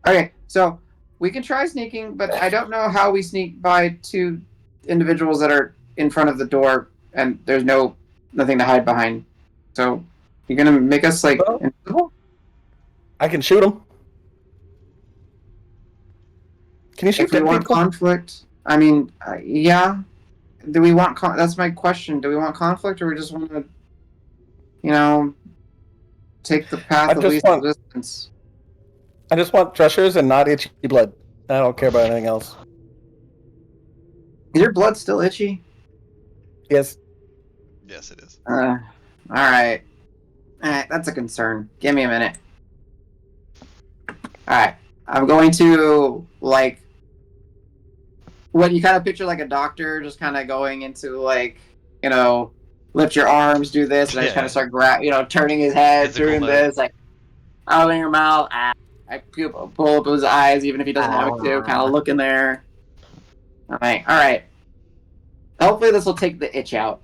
Okay, so we can try sneaking, but I don't know how we sneak by 2 individuals that are in front of the door, and there's nothing to hide behind. So you're gonna make us like Well- invisible? I can shoot him. Can you shoot If we dead want people? conflict, I mean, yeah. Do we want? That's my question. Do we want conflict, or we just want to, take the path I of just least want- resistance? I just want Threshers and not itchy blood. I don't care about anything else. Is your blood still itchy? Yes. Yes, it is. All right. That's a concern. Give me a minute. All right. I'm going to when you kind of picture like a doctor just kind of going into lift your arms, do this, and I just Yeah. kind of start turning his head, Physical doing mode. this, like opening your mouth. I pull up his eyes, even if he doesn't want me to, kind of looking there. I'm like, all right. Hopefully this will take the itch out.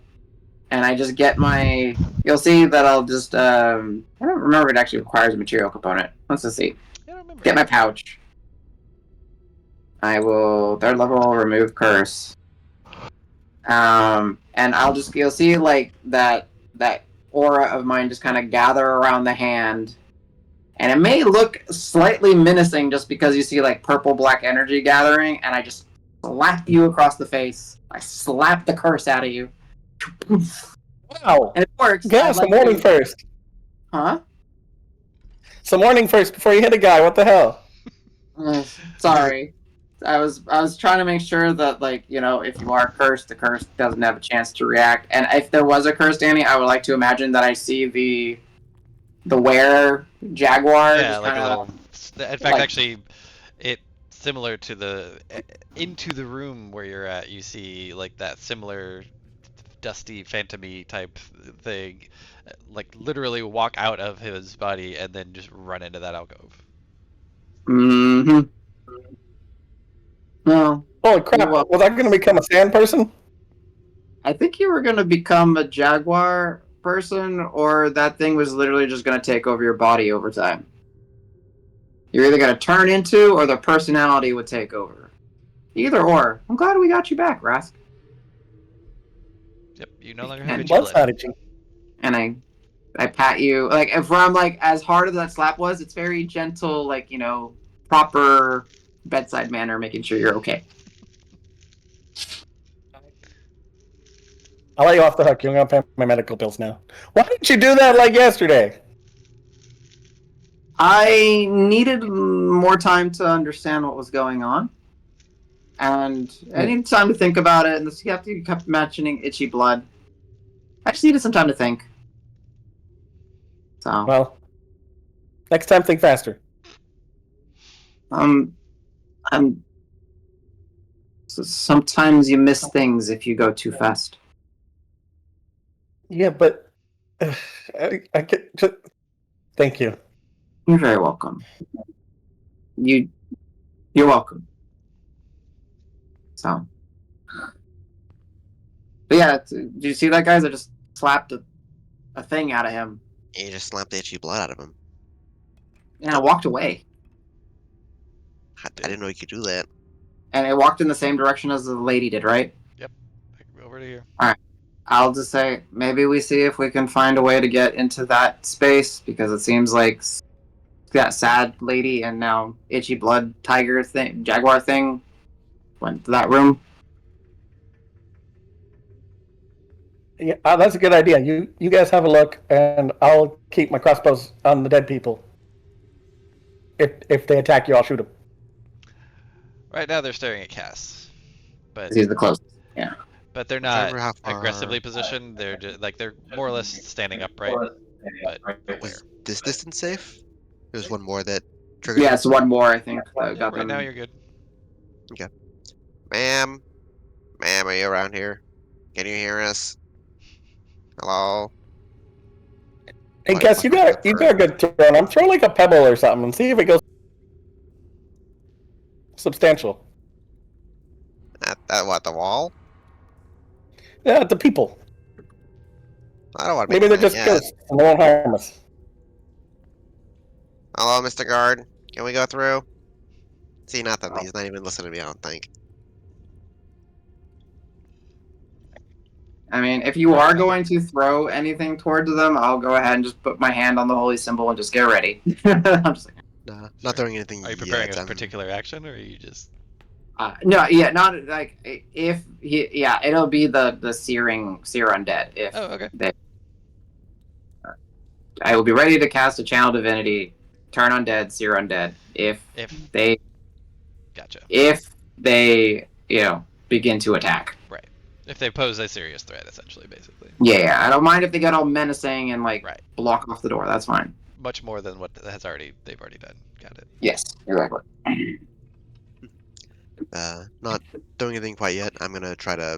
And I just get my... You'll see that I'll just... I don't remember if it actually requires a material component. Let's just see. I don't remember. Get my pouch. I will... 3rd level, remove curse. And I'll just... You'll see, that aura of mine just kind of gather around the hand. And it may look slightly menacing just because you see, purple-black energy gathering, and I just slap you across the face. I slap the curse out of you. Wow. And it works. Yeah, I'd some like warning to- first. Huh? Some warning first before you hit a guy. What the hell? Sorry. I was trying to make sure that if you are cursed, the curse doesn't have a chance to react. And if there was a curse, Danny, I would like to imagine that I see the were jaguar. Yeah, just like a kinda- little. In fact, actually, it similar to the into the room where you're at. You see that similar dusty, phantomy type thing, literally walk out of his body and then just run into that alcove. Mm-hmm. No, Holy crap! Well- Was I going to become a sand person? I think you were gonna become a jaguar person, or that thing was literally just gonna take over your body over time. You're either gonna turn into, or the personality would take over. Either or. I'm glad we got you back, Rask. Yep, you no longer have And itchy Blood's blood. not itchy. And I pat you. If I'm as hard as that slap was, it's very gentle, proper bedside manner, making sure you're okay. I'll let you off the hook. You're going to pay my medical bills now. Why didn't you do that like yesterday? I needed more time to understand what was going on. And I needed time to think about it, and you kept mentioning itchy blood. I just needed some time to think. So, Well, next time think faster. sometimes you miss things if you go too fast. Yeah, but I get just... Thank you. You're very welcome. You're welcome. So, but yeah, do you see that, guys? I just slapped a thing out of him, You just slapped the itchy blood out of him. and I walked away. I didn't know you could do that. And it walked in the same direction as the lady did, right? Over to here. I'll just say maybe we see if we can find a way to get into that space because it seems like that sad lady and now itchy blood tiger thing, jaguar thing, went to that room. Yeah, that's a good idea. You guys have a look, and I'll keep my crossbows on the dead people. If they attack you, I'll shoot them. Right now they're staring at Cass, but He's the closest. Yeah. but they're not Remember how far aggressively positioned. They're just, like they're more or less standing upright, but aware. was this distance safe? There's one more that triggered. Yeah, it's one more I think. Yeah, Got right them. now you're good. Ma'am, are you around here? Can you hear us? Hello. Hey, Like, Guess, you got a good throw. I'm throwing like a pebble or something and see if it goes substantial. At what, the wall? Yeah, the people. I don't want to Maybe be they're just yet. ghosts and they won't harm us. Hello, Mr. Guard. Can we go through? See, nothing. He's not even listening to me, I don't think. I mean, if you are going to throw anything towards them, I'll go ahead and just put my hand on the holy symbol and just get ready. I'm just like, Nah, Sure. not throwing anything Are you preparing yet. a particular action, or are you just? no, yeah, not like if he, yeah, it'll be the sear undead. If Oh, okay. I will be ready to cast a channel divinity, turn undead, sear undead. If they Gotcha. begin to attack. Right. If they pose a serious threat, essentially, basically. Yeah, I don't mind if they get all menacing and like Right. block off the door. That's fine. Much more than what they've already done. Got it. Yes, exactly. Not doing anything quite yet. I'm gonna try to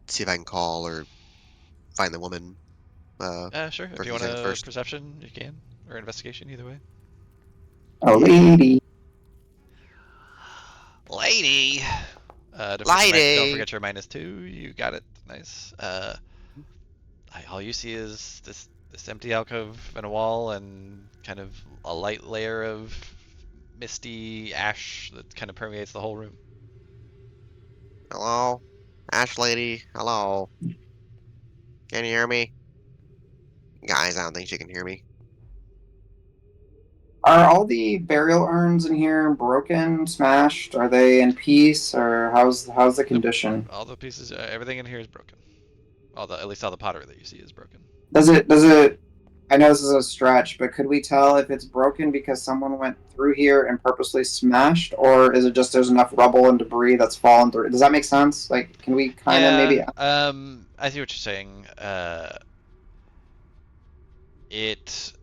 see if I can call or find the woman. Sure. If for you a want second a first. perception, you can, or investigation, either way. Oh, lady. Lady. Don't Lady. forget your -2. You got it. Nice. All you see is this empty alcove and a wall, and kind of a light layer of misty ash that kind of permeates the whole room. Hello? Ash lady? Hello? Can you hear me? Guys, I don't think she can hear me. Are all the burial urns in here broken, smashed? Are they in peace, or how's the condition? All the pieces, everything in here is broken. At least all the pottery that you see is broken. Does it? I know this is a stretch, but could we tell if it's broken because someone went through here and purposely smashed, or is it just there's enough rubble and debris that's fallen through? Does that make sense? Like, can we kind of maybe? I see what you're saying. It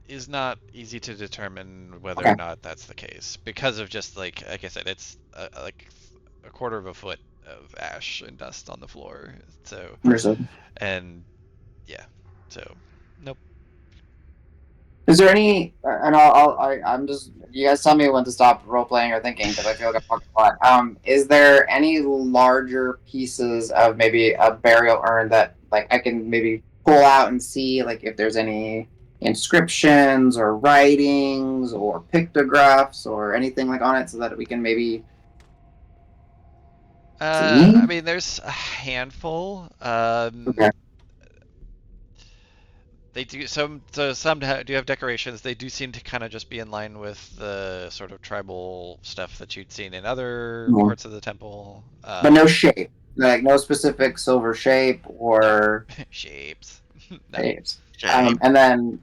is not easy to determine whether or not that's the case because of just like I said, it's like a quarter of a foot of ash and dust on the floor. So Understood. and yeah, so nope. Is there any? And I'm just. You guys tell me when to stop role playing or thinking because I feel like I'm talking a lot. Is there any larger pieces of maybe a burial urn that like I can maybe pull out and see like if there's any inscriptions or writings or pictographs or anything like on it so that we can maybe see? I mean, there's a handful. Okay. They do some do have decorations. They do seem to kind of just be in line with the sort of tribal stuff that you'd seen in other parts of the temple. But no shape, like no specific silver shape or shapes. shapes. And then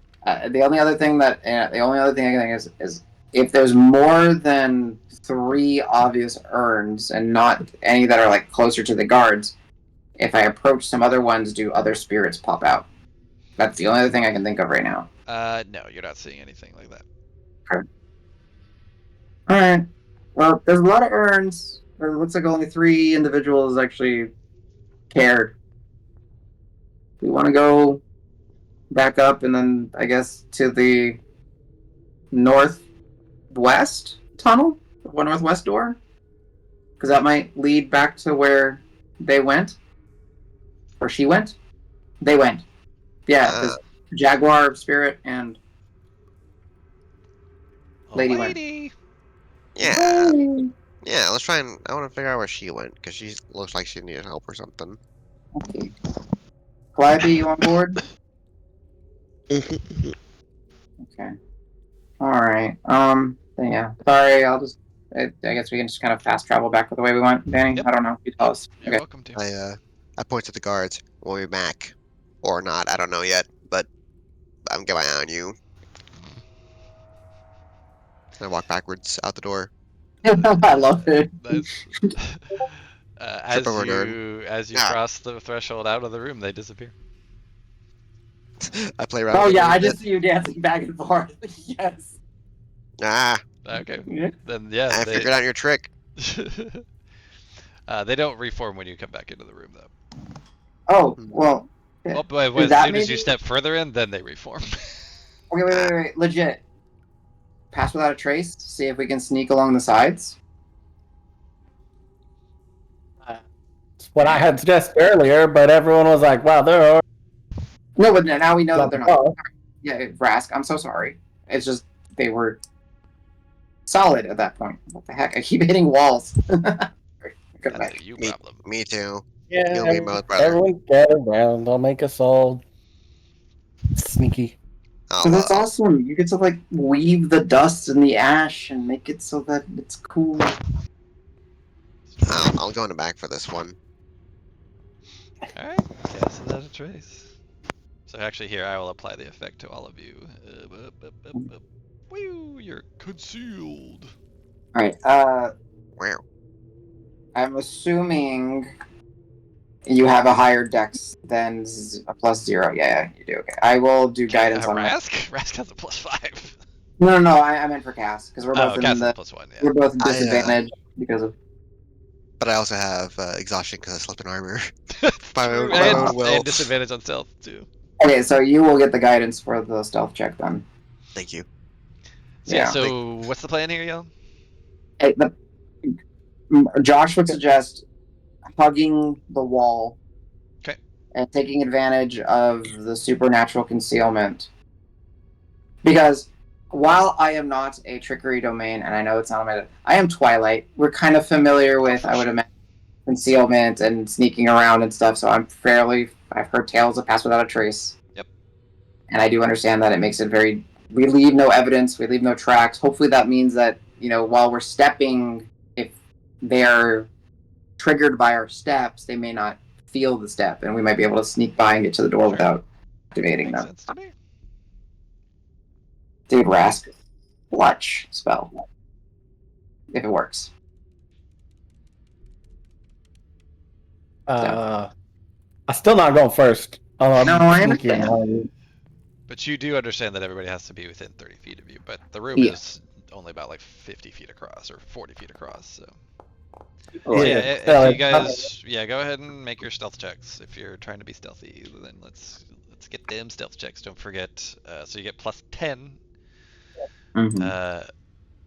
the only other thing I can think is if there's more than 3 obvious urns and not any that are like closer to the guards, if I approach some other ones, do other spirits pop out? That's the only other thing I can think of right now. No, you're not seeing anything like that. Okay. All right. Well, there's a lot of urns. But it looks like only 3 individuals actually cared. We want to go back up and then I guess to the northwest tunnel or northwest door, because that might lead back to where they went, or she went. They went. Yeah, because Jaguar Spirit and Lady went. Yeah. Yeah, let's try and... I want to figure out where she went, because she looks like she needed help or something. Okay. Calliope, you on board? Mhm. Okay. Alright. Then yeah. Sorry, I guess we can just kind of fast travel back the way we went, Danny. Yep. I don't know. You tell us. You're Okay. welcome to. I point to the guards. We'll be back. Or not, I don't know yet, but I'm getting my eye on you. I walk backwards out the door. I love it. Nice. Trip over nerd. As you Ah. cross the threshold out of the room, they disappear. I play around Oh with it a yeah, little I bit. just see you dancing back and forth. Yes. Ah, Okay. Yeah. Then yeah, I they figured out your trick. they don't reform when you come back into the room though. Oh well. Well, but Is as that soon as you maybe- step further in, then they reform. Okay, wait. Legit. Pass without a trace. See if we can sneak along the sides. It's what I had suggested earlier, but everyone was like, "Wow, there are." No, but now we know that they're not. Oh, Yeah, Rask, I'm so sorry. It's just they were solid at that point. What the heck? I keep hitting walls. Go That's back. a you Me- problem. Me too. yeah, You'll be my brother. everyone get around. I'll make us all sneaky. So that's awesome. You get to like weave the dust and the ash and make it so that it's cool. I'll go in the back for this one. Alright, cast without a trace. So actually here, I will apply the effect to all of you. Woo, you're concealed. Alright, Wow. I'm assuming you have a higher dex than a +0. Yeah, you do. Okay. I will do guidance on that. Rask? Rask has a +5. No, I meant for Cass, because we're both Oh, in Cass the is +1, yeah. we're both I, disadvantaged because of But I also have exhaustion because I slept in armor. By my True, own will. and disadvantage on stealth, too. Okay, so you will get the guidance for the stealth check then. Thank you. So, yeah, Yeah. so what's the plan here, y'all? Hey, Josh would suggest hugging the wall. Okay. And taking advantage of the supernatural concealment. Because while I am not a trickery domain, and I know it's not on my, I am Twilight. We're kind of familiar with, I would imagine, concealment and sneaking around and stuff. So I've heard tales of Pass Without a Trace. Yep. And I do understand that it makes it very. We leave no evidence. We leave no tracks. Hopefully that means that while we're stepping, if they're triggered by our steps, they may not feel the step, and we might be able to sneak by and get to the door Sure. without activating Makes them. sense to me. Dude, Rask, clutch spell. If it works. I'm still not going first. I'm No, I sneaky and understand. hard. But you do understand that everybody has to be within 30 feet of you, but the room Yeah. is only about like 50 feet across, or 40 feet across, so... Oh, So Yeah, yeah, so if you it's- guys, go ahead and make your stealth checks. If you're trying to be stealthy, then let's get them stealth checks. Don't forget. So you get +10 Mhm.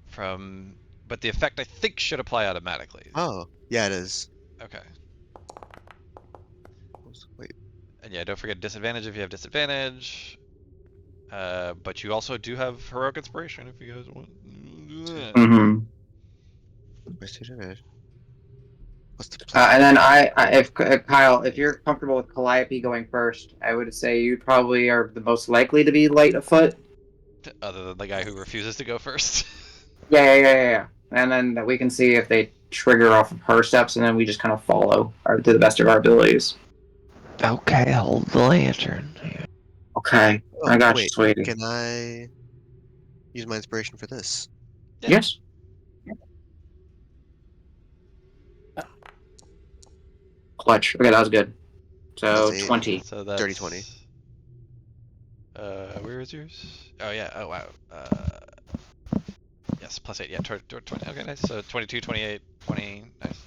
from, but the effect I think should apply automatically. Oh, yeah, it is. Okay. Wait. And yeah, don't forget disadvantage if you have disadvantage. But you also do have heroic inspiration if you guys want. Mhm. What's the plan? And then if Kyle, if you're comfortable with Calliope going first, I would say you probably are the most likely to be light of foot. Other than the guy who refuses to go first. Yeah. And then we can see if they trigger off of her steps, and then we just kind of follow to the best of our abilities. Okay, hold the lantern. Okay, Oh, I got you, wait, sweetie. Can I use my inspiration for this? Yeah. Yes. Clutch. Okay, that was good. So That's 20. So that's Dirty 20. Where is yours? Oh yeah. Oh wow. Yes, +8. Yeah, 20. Okay, nice. So 22, 28, 20. Nice.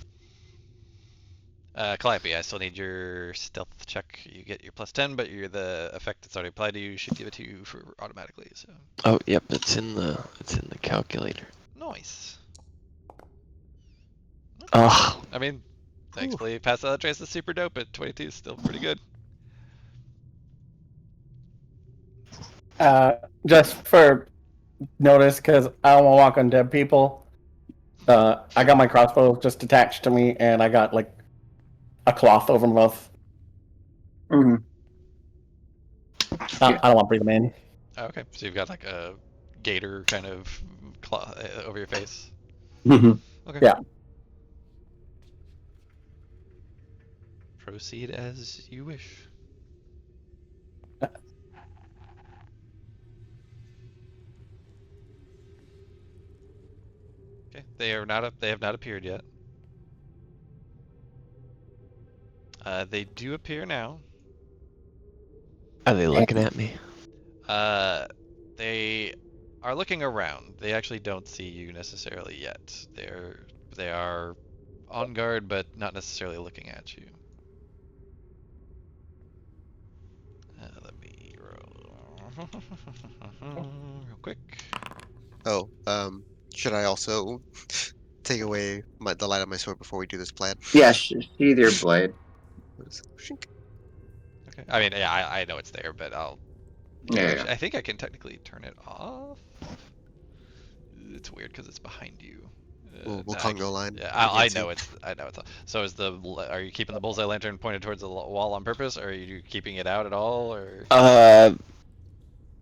Calliope, I still need your stealth check. You get your +10, but the effect that's already applied to you should give it to you for automatically. So Oh, yep, it's in the calculator. nice. Oh, I mean, thankfully, Pass Without a Trace is super dope, but 22 is still pretty good. Just for notice, because I don't want to walk on dead people. I got my crossbow just attached to me, and I got like a cloth over my mouth. Mhm. I don't want to breathe them in. Oh, okay, so you've got like a gator kind of claw over your face. Mhm. Okay. Yeah. Proceed as you wish. Okay, they are not up. They have not appeared yet. They do appear now. Are they looking at me? They are looking around. They actually don't see you necessarily yet. They are on guard, but not necessarily looking at you. Let me roll real quick. Oh, should I also take away the light on my sword before we do this plan? Yeah, sheathe your blade. Shink. Okay. I mean, yeah, I know it's there, but I'll. Yeah. I think I can technically turn it off. It's weird because it's behind you. We'll no, Congo line. Yeah, if we I get to. know it's. I know it's. So is are you keeping the bullseye lantern pointed towards the wall on purpose, or are you keeping it out at all, or?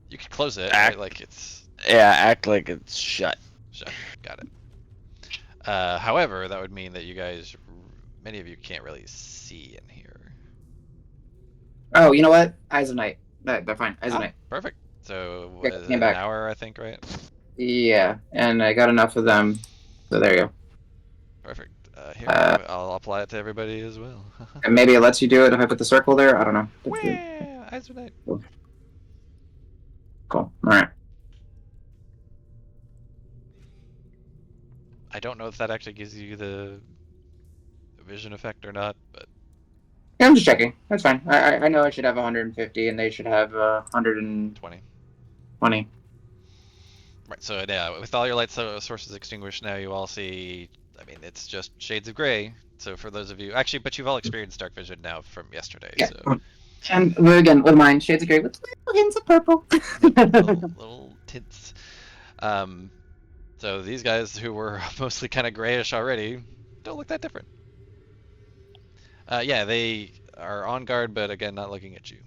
You could close it, right? Like it's. Yeah, act like it's shut. Shut. Got it. However, that would mean that you guys, many of you can't really see in here. Oh, you know what? Eyes of Night. They're fine. Eyes of Night. Perfect. So Yeah, is it came an back. hour, I think, right? Yeah, and I got enough of them. So there you go. Perfect. Here, Uh, I'll apply it to everybody as well. And maybe it lets you do it if I put the circle there. I don't know. Wah! Eyes of Night. Cool. All right. I don't know if that actually gives you the vision effect or not, but Yeah, I'm just checking. That's fine. I know I should have 150, and they should have 120. 20. Right. So yeah, with all your light sources extinguished now, you all see. I mean, it's just shades of gray. So for those of you, actually, but you've all experienced dark vision now from yesterday. Yeah. So And again, with mine, shades of gray with little hints of purple. little tints. So these guys who were mostly kind of grayish already don't look that different. Yeah, they are on guard, but again, not looking at you.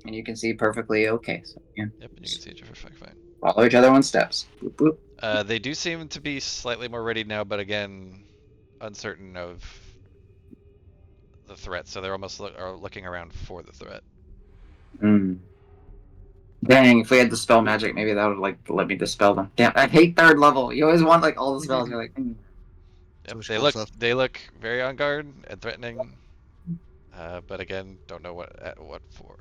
And you can see perfectly okay. So yeah, Yep, and you can see each other fine. follow each other on steps. Boop, boop. They do seem to be slightly more ready now, but again, uncertain of the threat. So they're almost are looking around for the threat. Mm. Dang, if we had dispel magic, maybe that would like let me dispel them. Damn, I hate third level. You always want like all the spells. You're like, Yep, much they cool look stuff. they look very on guard and threatening, but again, don't know what for.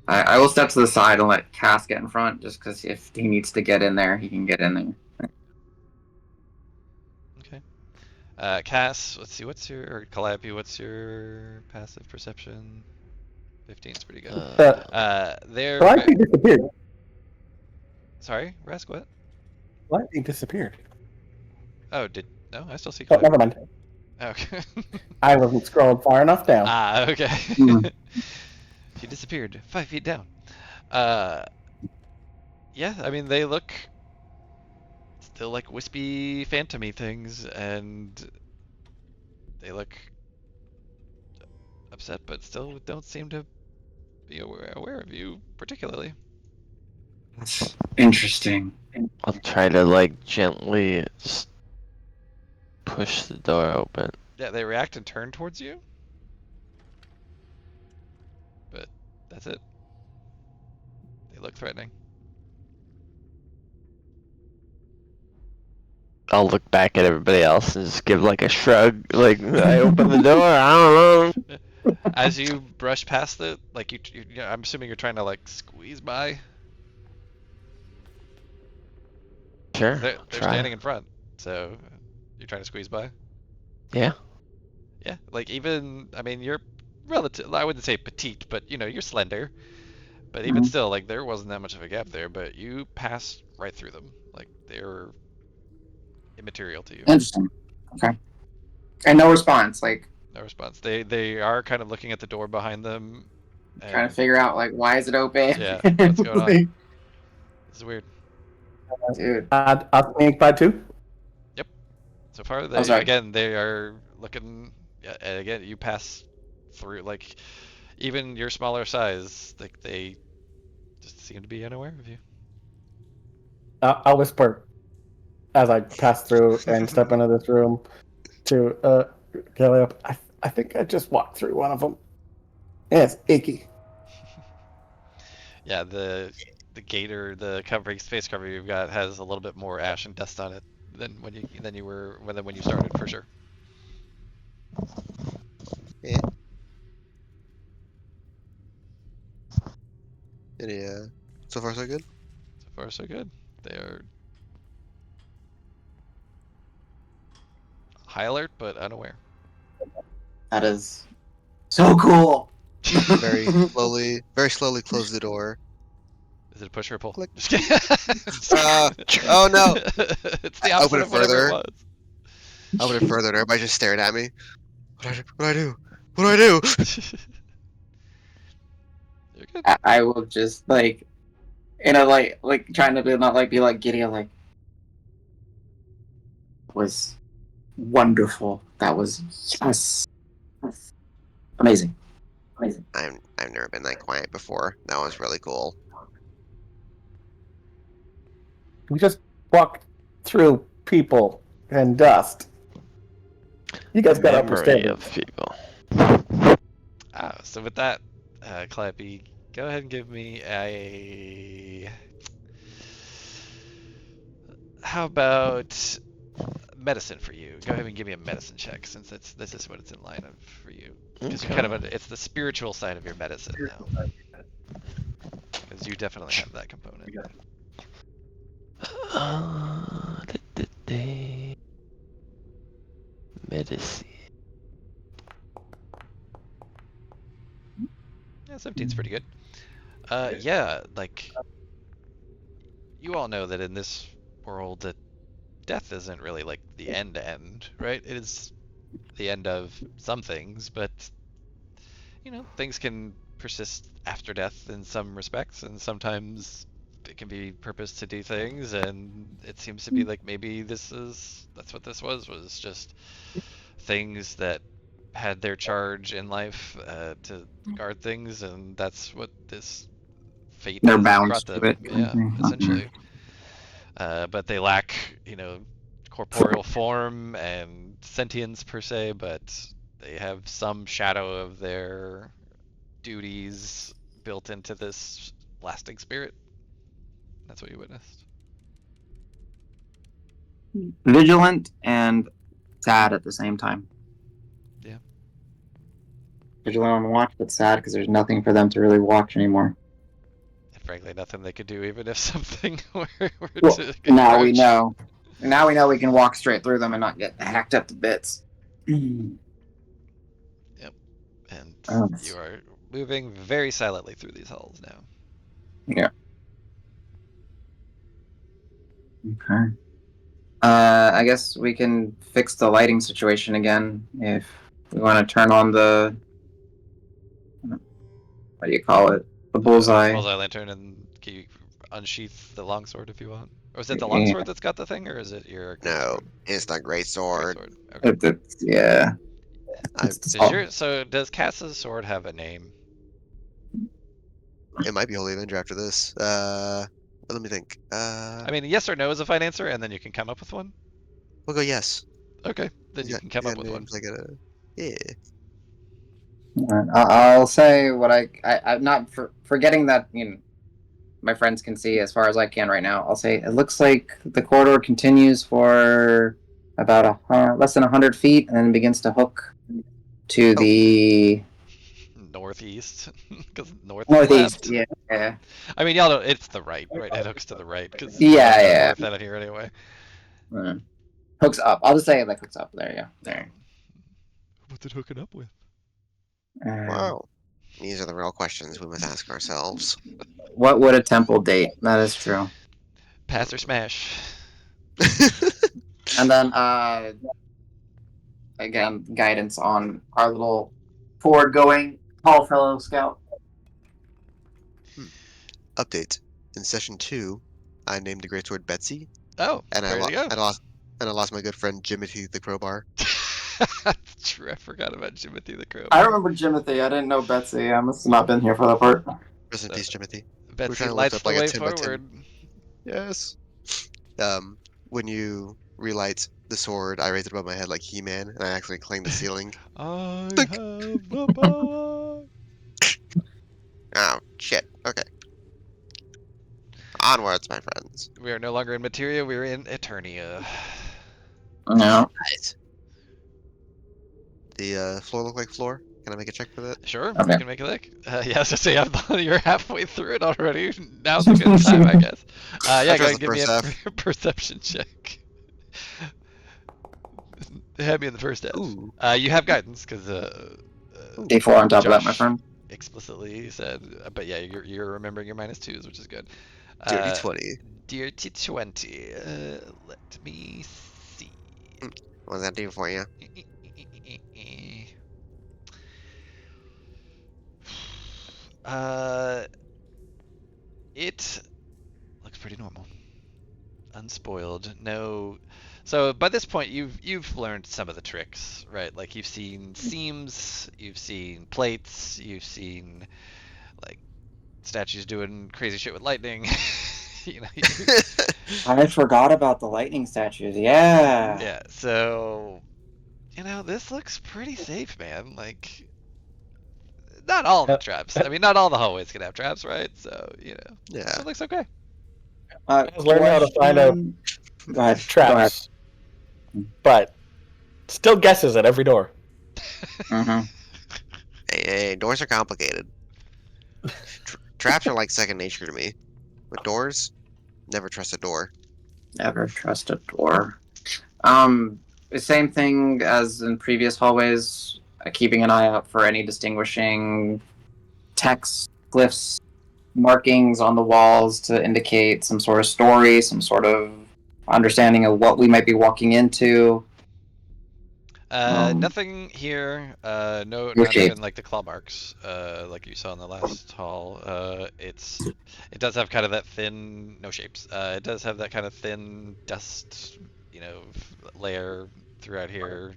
I will step to the side and let Cass get in front, just because if he needs to get in there, he can get in there. Okay. Cass, let's see, or Calliope, what's your passive perception? 15 is pretty good. They're. Calliope disappeared. Sorry, Rask, what? Calliope disappeared. Oh, no, I still see Oh, Calliope. never mind. Okay. I wasn't scrolled far enough down. Okay. Hmm. She disappeared 5 feet down. Yeah, I mean, they look still like wispy, phantomy things, and they look upset, but still don't seem to be aware of you particularly. That's interesting. I'll try to like gently just push the door open. Yeah, they react and turn towards you, but that's it. They look threatening. I'll look back at everybody else and just give like a shrug, like I open the door. I don't know. As you brush past it, like I'm assuming you're trying to like squeeze by. Sure. They're try. standing in front, so you're trying to squeeze by. Yeah. Yeah, like even, I mean, you're relative. I wouldn't say petite, but you're slender. But even Mhm. still, like there wasn't that much of a gap there. But you passed right through them. Like they're immaterial to you. Interesting. Okay. And no response. Like No response. They are kind of looking at the door behind them. trying to figure out like why is it open? Yeah, what's going on? This is weird. Dude. I'll sneak by too. So So far, Oh, sorry. again, they are looking. Yeah, and again, you pass through, like, even your smaller size, like, they just seem to be unaware of you. I'll whisper as I pass through and step into this room to Caleb. I think I just walked through one of them. Yeah, it's icky. Yeah, the gator, the covering space cover you've got has a little bit more ash and dust on it than when you started, for sure. Yeah. So far so good. So far, so good. They are high alert, but unaware. That is so cool. Very slowly close the door. Is it a push or a pull? Click. Just kidding. Just kidding. Oh no! It's the I opposite open it of whatever it further. was. I open it further, and everybody's just staring at me. What do I do? What do I do? You're good. I will just like, like trying to not like be like giddy. I'm like, was wonderful. That was yes, amazing. I've never been that quiet before. That was really cool. We just walked through people and dust. You guys got upper Memory standards. of people. So with that, Clappy, go ahead and give me a. How about medicine for you? Go ahead and give me a medicine check, since this is what it's in line of for you. Because you're kind of it's the spiritual side of your medicine now. Because you definitely have that component. Medicine. Yeah, 17's pretty good. Yeah, like, you all know that in this world that death isn't really like the end, right? It is the end of some things, but things can persist after death in some respects, and sometimes it can be purpose to do things, and it seems to be like maybe that's what this was just things that had their charge in life to guard things, and that's what this fate They're has bound brought to them. it. Yeah, essentially. But they lack, corporeal form and sentience per se, but they have some shadow of their duties built into this lasting spirit. That's what you witnessed. Vigilant and sad at the same time. Yeah. Vigilant on watch, but sad because there's nothing for them to really watch anymore. And frankly, nothing they could do, even if something were Well, to now we emerge. know. Now we know we can walk straight through them and not get hacked up to bits. And Oh. you are moving very silently through these halls now. Yeah. Okay. I guess we can fix the lighting situation again if we want to turn on the. What do you call it? The bullseye. Bullseye lantern, and can you unsheath the longsword if you want? Or is it the longsword that's got the thing, or is it your No, greatsword? it's the great sword. Greatsword. Okay. Yeah. Does Cass's sword have a name? It might be Holy Avenger after this. But let me think. I mean, yes or no is a fine answer, and then you can come up with one. We'll go yes. Okay, then you can come up with one. Like yeah. I'll say what I'm not forgetting that my friends can see as far as I can right now. I'll say it looks like the corridor continues for about less than 100 feet and then begins to hook to the Northeast, because northeast. Left. Yeah. I mean, y'all know it's the right? It hooks to the right because Yeah. north out here anyway. Hooks up. I'll just say it like hooks up. There you go. There. What's it hooking up with? Wow. These are the real questions we must ask ourselves. What would a temple date? That is true. Pass or smash. And then again, guidance on our little forward-going tall fellow scout. Update. In session 2, I named the greatsword Betsy, Oh, and there you go. And I lost my good friend Jimothy the crowbar. True, I forgot about Jimothy the Crow. I remember Jimothy. I didn't know Betsy. I must have not been here for that part. Rest in So- peace, Jimothy. Betsy trying to lights lift the up, like, a way 10 by 10. forward. Yes. When you relight the sword, I raise it above my head like He-Man, and I actually clang the ceiling. I Dunk. have the power. Oh, shit. Okay. Onwards, my friends. We are no longer in Materia, we are in Eternia. No. Nice. The floor look like floor? Can I make a check for that? Sure, Okay. you can make a lick. Yeah, so say you're halfway through it already. Now's a good time, I guess. Yeah, go trust ahead, the give me a first perception check. Have me in the first edge. Ooh. You have guidance, because D4 on top of that, my Josh friend. explicitly said, but yeah, you're remembering your -2s, which is good. Dirty 20. Dirty 20. Let me see. What does that do for you? It looks pretty normal. Unspoiled. No. So by this point, you've learned some of the tricks, right? Like you've seen seams, you've seen plates, you've seen like statues doing crazy shit with lightning. you know. I forgot about the lightning statues. Yeah. Yeah. So, this looks pretty safe, man. Like, not all the traps. I mean, not all the hallways can have traps, right? So, Yeah. it looks okay. Just learn how to find out Go ahead. traps, but still guesses at every door. Mm-hmm. Hey, doors are complicated. Traps are like second nature to me. With doors, never trust a door. Never trust a door. The same thing as in previous hallways. Keeping an eye out for any distinguishing text, glyphs, markings on the walls to indicate some sort of story, some sort of understanding of what we might be walking into. Nothing here. Not Your shape. even like the claw marks, like you saw in the last hall. It does have kind of that thin, no shapes. It does have that kind of thin dust, layer throughout here.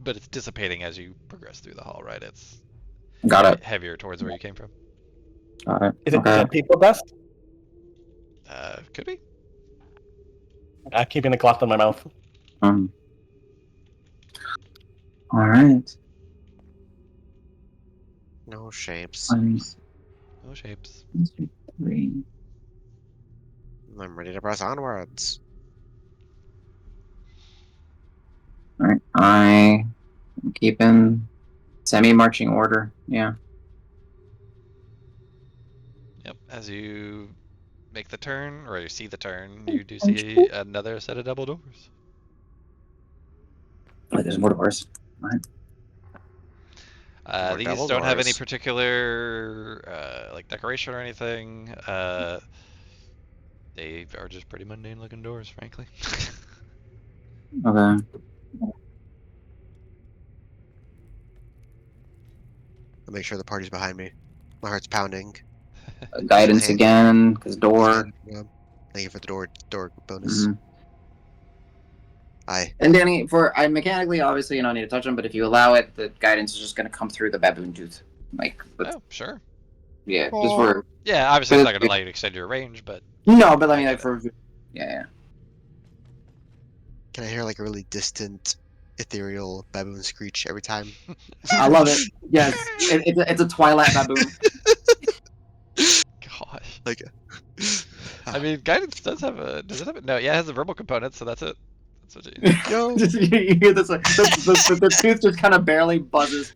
But it's dissipating as you progress through the hall, right? It's Got it. heavier towards where you came from. Got it. Is it Okay. dead people dust? Could be. I'm keeping the cloth in my mouth. All right. No shapes. No shapes. 3. I'm ready to press onwards. All right. I'm keeping semi-marching order. Yeah. Yep. As you make the turn, or you see the turn, you do see another set of double doors. Wait, there's more doors. More These double don't have any doors. particular like decoration or anything. They are just pretty mundane looking doors, frankly. Okay. I'll make sure the party's behind me. My heart's pounding. Guidance again, because door. Yeah. Thank you for the door bonus. Mhm. Aye. And Danny, I mechanically, obviously, you don't need to touch them, but if you allow it, the guidance is just going to come through the baboon tooth. Oh, sure. Yeah, just for. Yeah, obviously it's not going to allow you to extend your range, but No, but I mean, for. Yeah. Can I hear like a really distant, ethereal baboon screech every time? I love it. Yes. It's a Twilight baboon. gosh. Like, I mean, guidance does have a. Does it have a? No, yeah, it has a verbal component, so that's it. That's what you. yo, Just, you hear this, like, the tooth just kind of barely buzzes.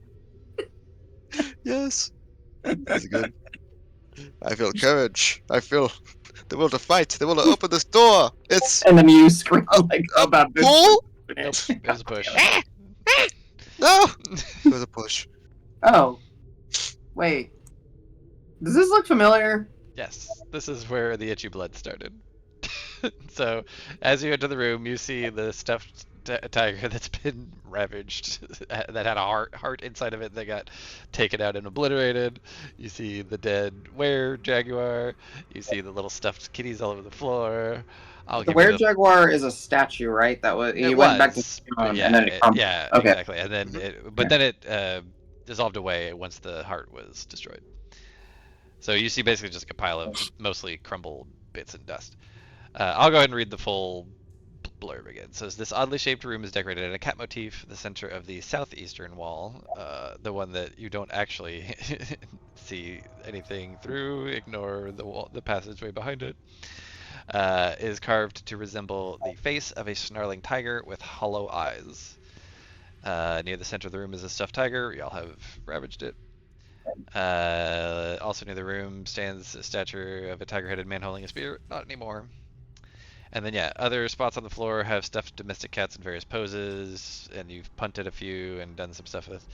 yes. That's good. I feel courage. I feel the will to fight. The will to open this door. It's And then you scream like a baboon. pull. Nope, it was a push. No, it was a push. Oh. Wait. Does this look familiar? Yes, this is where the itchy blood started. So, as you enter the room, you see the stuffed tiger that's been ravaged, that had a heart inside of it that got taken out and obliterated. You see the dead were jaguar. You see the little stuffed kitties all over the floor. I'll The give you were-jaguar is a statue, right? That was he It went back to was, but stone, yeah, and then it crumbled. yeah, Okay. exactly. And then then it dissolved away once the heart was destroyed. So you see basically just like a pile of mostly crumbled bits and dust. I'll go ahead and read the full blurb again. It says, this oddly shaped room is decorated in a cat motif, the center of the southeastern wall, the one that you don't actually see anything through, ignore the wall, the passageway behind it, is carved to resemble the face of a snarling tiger with hollow eyes. Near the center of the room is a stuffed tiger. Y'all have ravaged it. Also near the room stands a statue of a tiger-headed man holding a spear. Not anymore. And then yeah, other spots on the floor have stuffed domestic cats in various poses, and you've punted a few and done some stuff with.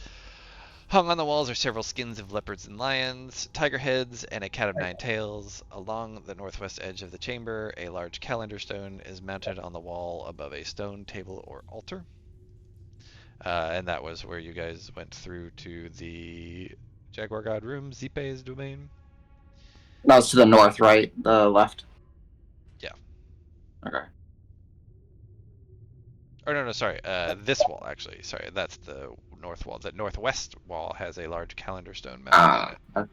Hung on the walls are several skins of leopards and lions, tiger heads, and a cat of 9 tails. Along the northwest edge of the chamber, a large calendar stone is mounted on the wall above a stone table or altar. And that was where you guys went through to the Jaguar God room, Zipe's domain. No, it's to the north, right? The left. Yeah. Okay. Or no, sorry. This wall actually. Sorry, that's the north wall. The northwest wall has a large calendar stone mounted on it,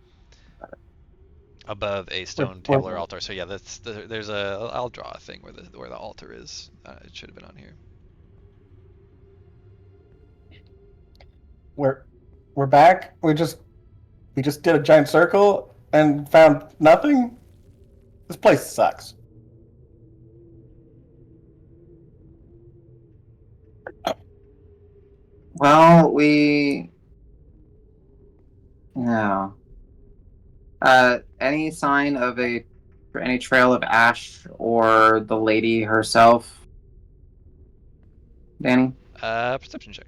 above a stone table or altar. So yeah, there's a. I'll draw a thing where the altar is. It should have been on here. We're back. We just did a giant circle and found nothing. This place sucks. Well, yeah. Any sign of any trail of ash or the lady herself, Danny? Perception check.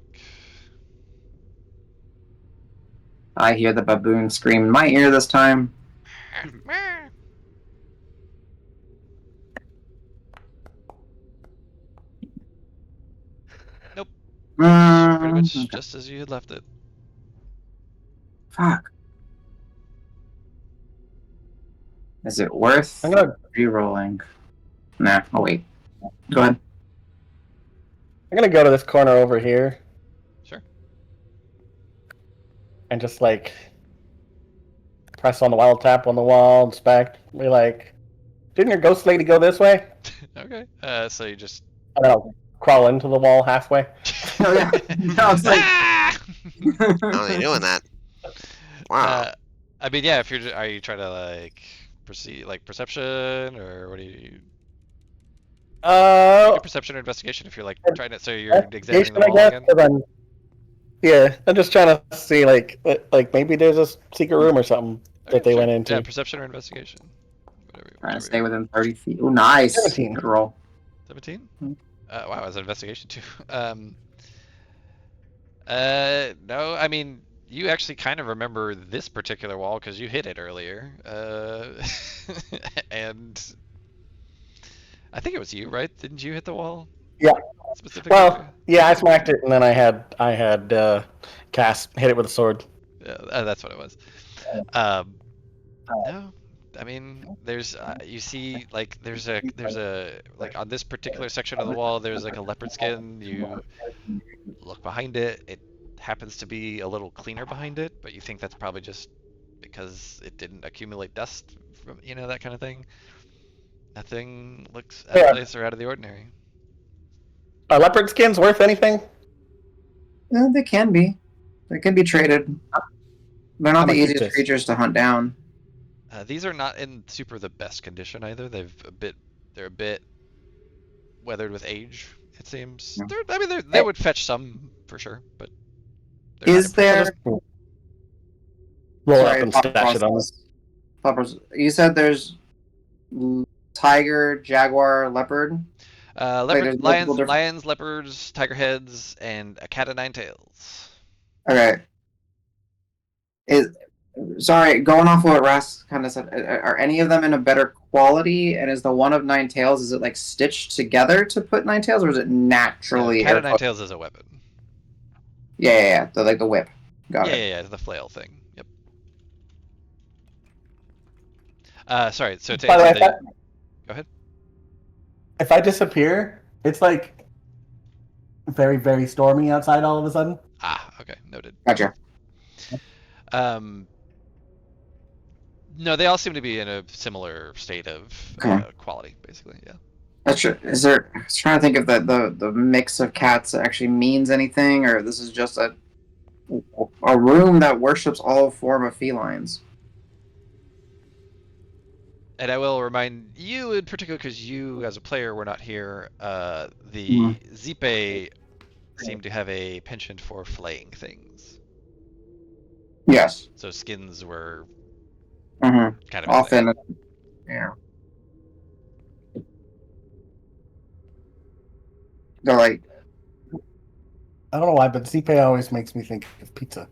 I hear the baboon scream in my ear this time. Nope. Mm, Pretty much okay. just as you had left it. Fuck. Is it worth I'm gonna re-rolling? Nah, I'll wait. Go ahead. go to this corner over here Sure. and just like press on the wall, tap on the wall, inspect. Be like, didn't your ghost lady go this way? Okay. So you just. And then I'll crawl into the wall halfway. Oh, yeah. No, it's like- Ah! How are you doing that? Wow. I mean, yeah. Are you trying to like proceed like perception or what do you? You do perception or investigation if you're like trying to. So you're examining the I wall guess, again. 'cause yeah, I'm just trying to see like maybe there's a secret room or something that they sure. went into. Yeah, perception or investigation. Whatever. Trying to stay within 30 feet. Oh, nice. 17. Good roll. 17? Hmm. Wow, it's an investigation too. No, I mean, you actually kind of remember this particular wall because you hit it earlier. And I think it was you, right? Didn't you hit the wall? Yeah. Specifically? Well, yeah, I smacked it, and then I had Cass hit it with a sword. Yeah, that's what it was. No, I mean, there's you see like there's a like on this particular section of the wall there's like a leopard skin. You look behind it, it happens to be a little cleaner behind it, but you think that's probably just because it didn't accumulate dust from that kind of thing. Nothing looks out of place or out of the ordinary. Are leopard skins worth anything? They can be. They can be traded. They're not How the much is easiest this? creatures to hunt down. These are not in super the best condition either. They're a bit weathered with age. It seems. Yeah. They would fetch some for sure, but they're Is not impressive. there? Roll Sorry, up and stash it on this. Poppers, you said there's tiger, jaguar, leopard. Leopard, there's multiple different- lions, leopards, tiger heads, and a cat of 9 tails. Okay. Sorry, going off what Ras kind of said, are any of them in a better quality? And is the one of 9 tails, is it like stitched together to put 9 tails, or is it naturally? Cat of 9 tails is a weapon. Yeah. Like the whip. Got it. Yeah, the flail thing. Yep. Sorry. So to By the way, answer I the, found- go ahead. if I disappear, it's like very, very stormy outside all of a sudden. Ah, okay, noted. Gotcha. No, they all seem to be in a similar state of Okay. quality, basically. Yeah. Is there? I was trying to think if the mix of cats actually means anything, or this is just a room that worships all form of felines. And I will remind you in particular, because you as a player were not here, the Zipe seem to have a penchant for flaying things. Yes. So skins were Mm-hmm. kind of a thing. Often. Yeah. They're like, I don't know why, but Zipe always makes me think of pizza.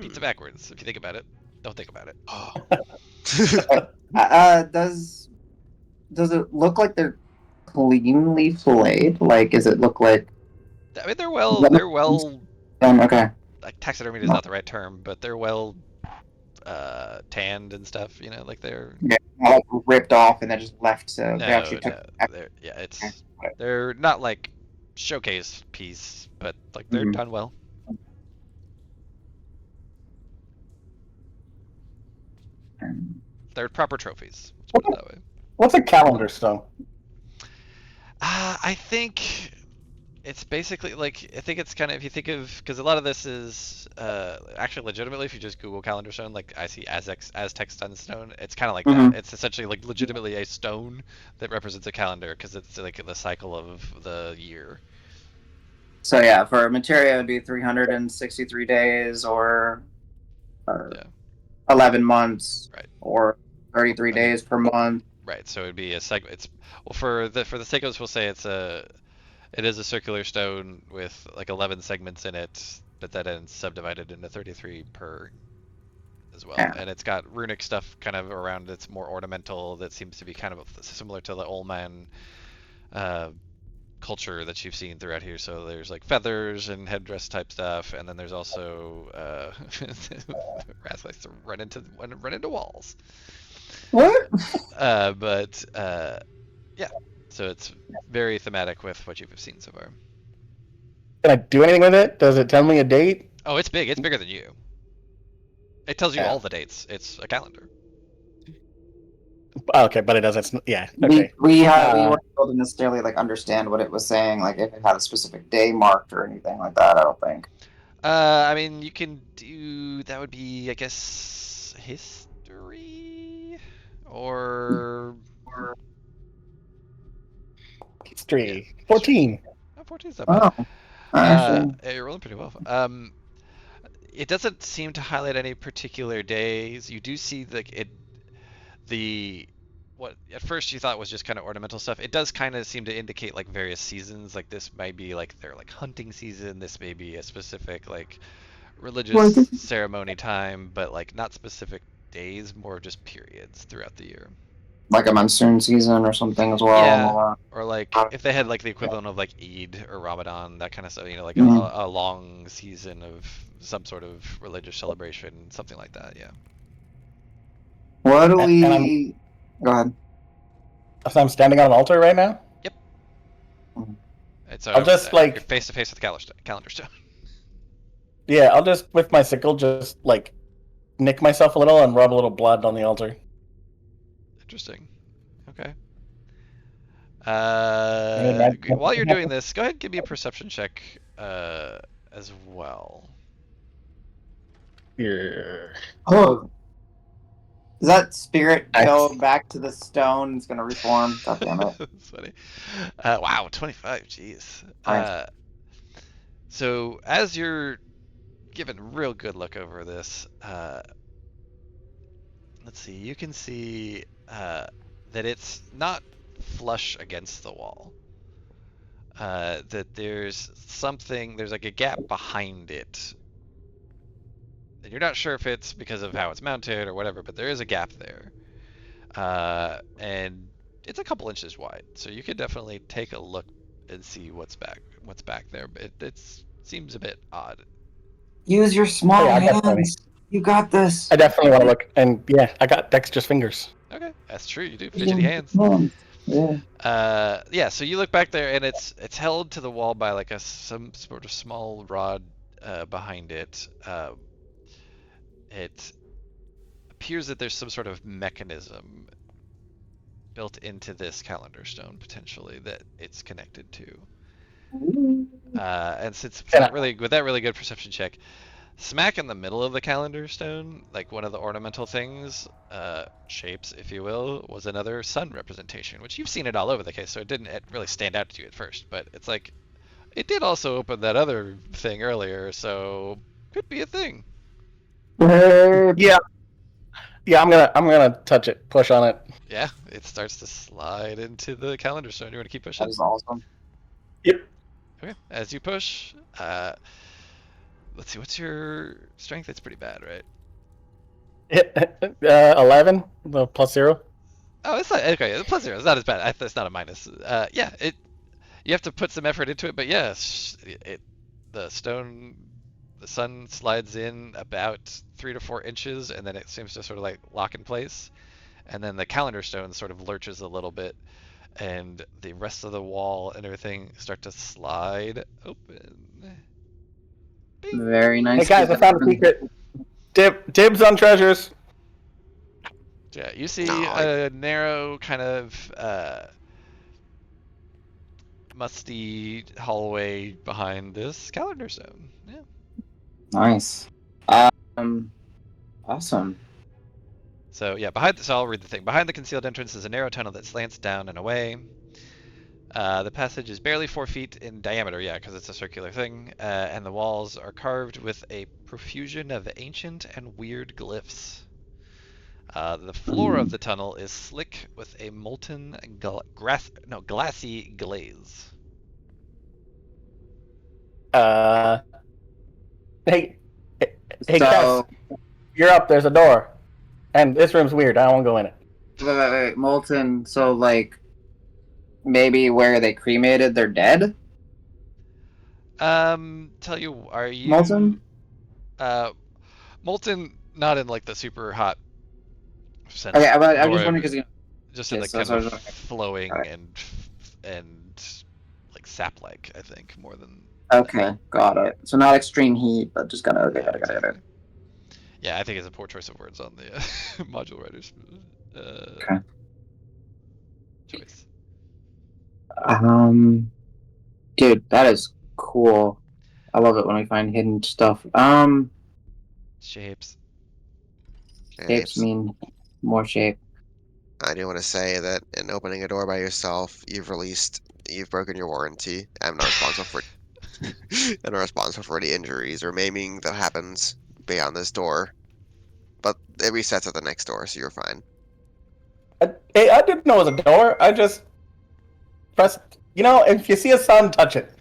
Pizza backwards, if you think about it. Don't think about it. does it look like they're cleanly filleted? Like, does it look like? I mean, they're well, Okay. like, taxidermied is not the right term, but they're well tanned and stuff, you know, like they're... Yeah, all ripped off and then just left. So they No, actually took. they're not like showcase piece, but like they're done well. They're proper trophies. Let's put it that way. What's a calendar stone? I think it's basically like, I think it's kind of, if you think of, because a lot of this is actually legitimately, if you just Google calendar stone, like I see Aztec sunstone, it's kind of like that. It's essentially like legitimately a stone that represents a calendar, because it's like the cycle of the year. So yeah, for materia it would be 363 days or 11 months, Right. or 33 days per month. Right. So it'd be a segment. It's, well, for the sake of this, we'll say it is a circular stone with like 11 segments in it, but that ends subdivided into 33 per as well. Yeah. And it's got runic stuff kind of around. It's more ornamental. That seems to be kind of similar to the Ullman culture that you've seen throughout here. So there's like feathers and headdress type stuff, and then there's also Raz likes to run into walls. What? Yeah. So it's very thematic with what you've seen so far. Can I do anything with it? Does it tell me a date? Oh, it's big. It's bigger than you. It tells you Yeah. all the dates. It's a calendar. Okay, but it doesn't. Yeah. Okay. We weren't able to necessarily like understand what it was saying, like if it had a specific day marked or anything like that. I don't think. I mean, you can do, that would be, I guess, history or History. 14. Oh, 14's not bad. Oh, actually, Yeah, you're rolling pretty well. It doesn't seem to highlight any particular days. You do see what at first you thought was just kind of ornamental stuff. It does kind of seem to indicate like various seasons. Like this might be like their like hunting season. This may be a specific like religious ceremony time, but like not specific days, more just periods throughout the year. like a monsoon season or something as well. Yeah. Or like if they had like the equivalent of like Eid or Ramadan, that kind of stuff, you know, like a long season of some sort of religious celebration, something like that. Yeah. What do we? Go ahead. So I'm standing on an altar right now? Yep. It's I'll just, like- you're face to face with the calendar stone. Yeah, I'll just, with my sickle, just, like, nick myself a little and rub a little blood on the altar. Interesting. Okay. that- While you're doing this, go ahead and give me a perception check as well. Yeah. Oh, does that spirit go back to the stone? It's gonna reform. God damn it! That's funny. Wow, 25. Jeez. Nice. So as you're giving a real good look over this, let's see. You can see that it's not flush against the wall. That there's like a gap behind it. And you're not sure if it's because of how it's mounted or whatever, but there is a gap there. And it's a couple inches wide, so you could definitely take a look and see what's back there. But it seems a bit odd. Use your small hands. You got this. I definitely want to look, and yeah, I got dexterous fingers. Okay, that's true. You do fidgety hands. Yeah. So you look back there, and it's held to the wall by like some sort of small rod behind it. It appears that there's some sort of mechanism built into this calendar stone potentially that it's connected to. And since with that really good perception check, smack in the middle of the calendar stone, like one of the ornamental things, shapes, if you will, was another sun representation, which you've seen it all over the case, so it didn't really stand out to you at first, but it's like, it did also open that other thing earlier, so could be a thing. Yeah. Yeah, I'm gonna touch it, push on it. Yeah, it starts to slide into the calendar stone. You want to keep pushing? That is awesome. Yep. Okay, as you push, let's see, what's your strength? It's pretty bad, right? 11, the +0. Oh, it's not okay. The +0 is not as bad. It's not a minus. Yeah, you have to put some effort into it, but yes, the sun slides in about 3 to 4 inches, and then it seems to sort of like lock in place, and then the calendar stone sort of lurches a little bit, and the rest of the wall and everything start to slide open. Bing. Very nice. Hey guys, I found a secret. Dibs on treasures. Yeah, you see No, a narrow kind of musty hallway behind this calendar stone. Yeah. Nice. Awesome. So yeah, so I'll read the thing. Behind the concealed entrance is a narrow tunnel that slants down and away. The passage is barely 4 feet in diameter, yeah, because it's a circular thing, and the walls are carved with a profusion of ancient and weird glyphs. The floor of the tunnel is slick with a molten glassy glaze. Hey, So, Cass, you're up. There's a door, and this room's weird. I don't want to go in it. wait, molten. So, like, maybe where they cremated their dead? Tell you, are you Molten? Molten, not in like the super hot sense. Okay, but I'm nor just wondering because just in okay, the so- kind so- of flowing Alright. and like sap-like, I think, more than. Okay, got it. So not extreme heat, but just got it. Yeah, Got it. exactly. Yeah, I think it's a poor choice of words on the module writers. Choice. Dude, that is cool. I love it when we find hidden stuff. Shapes. Shapes mean more shape. I do want to say that in opening a door by yourself, you've broken your warranty. I'm not responsible for I'm not responsible for any injuries or maiming that happens beyond this door. But it resets at the next door, so you're fine. I didn't know it was a door. I just pressed. If you see a sun, touch it.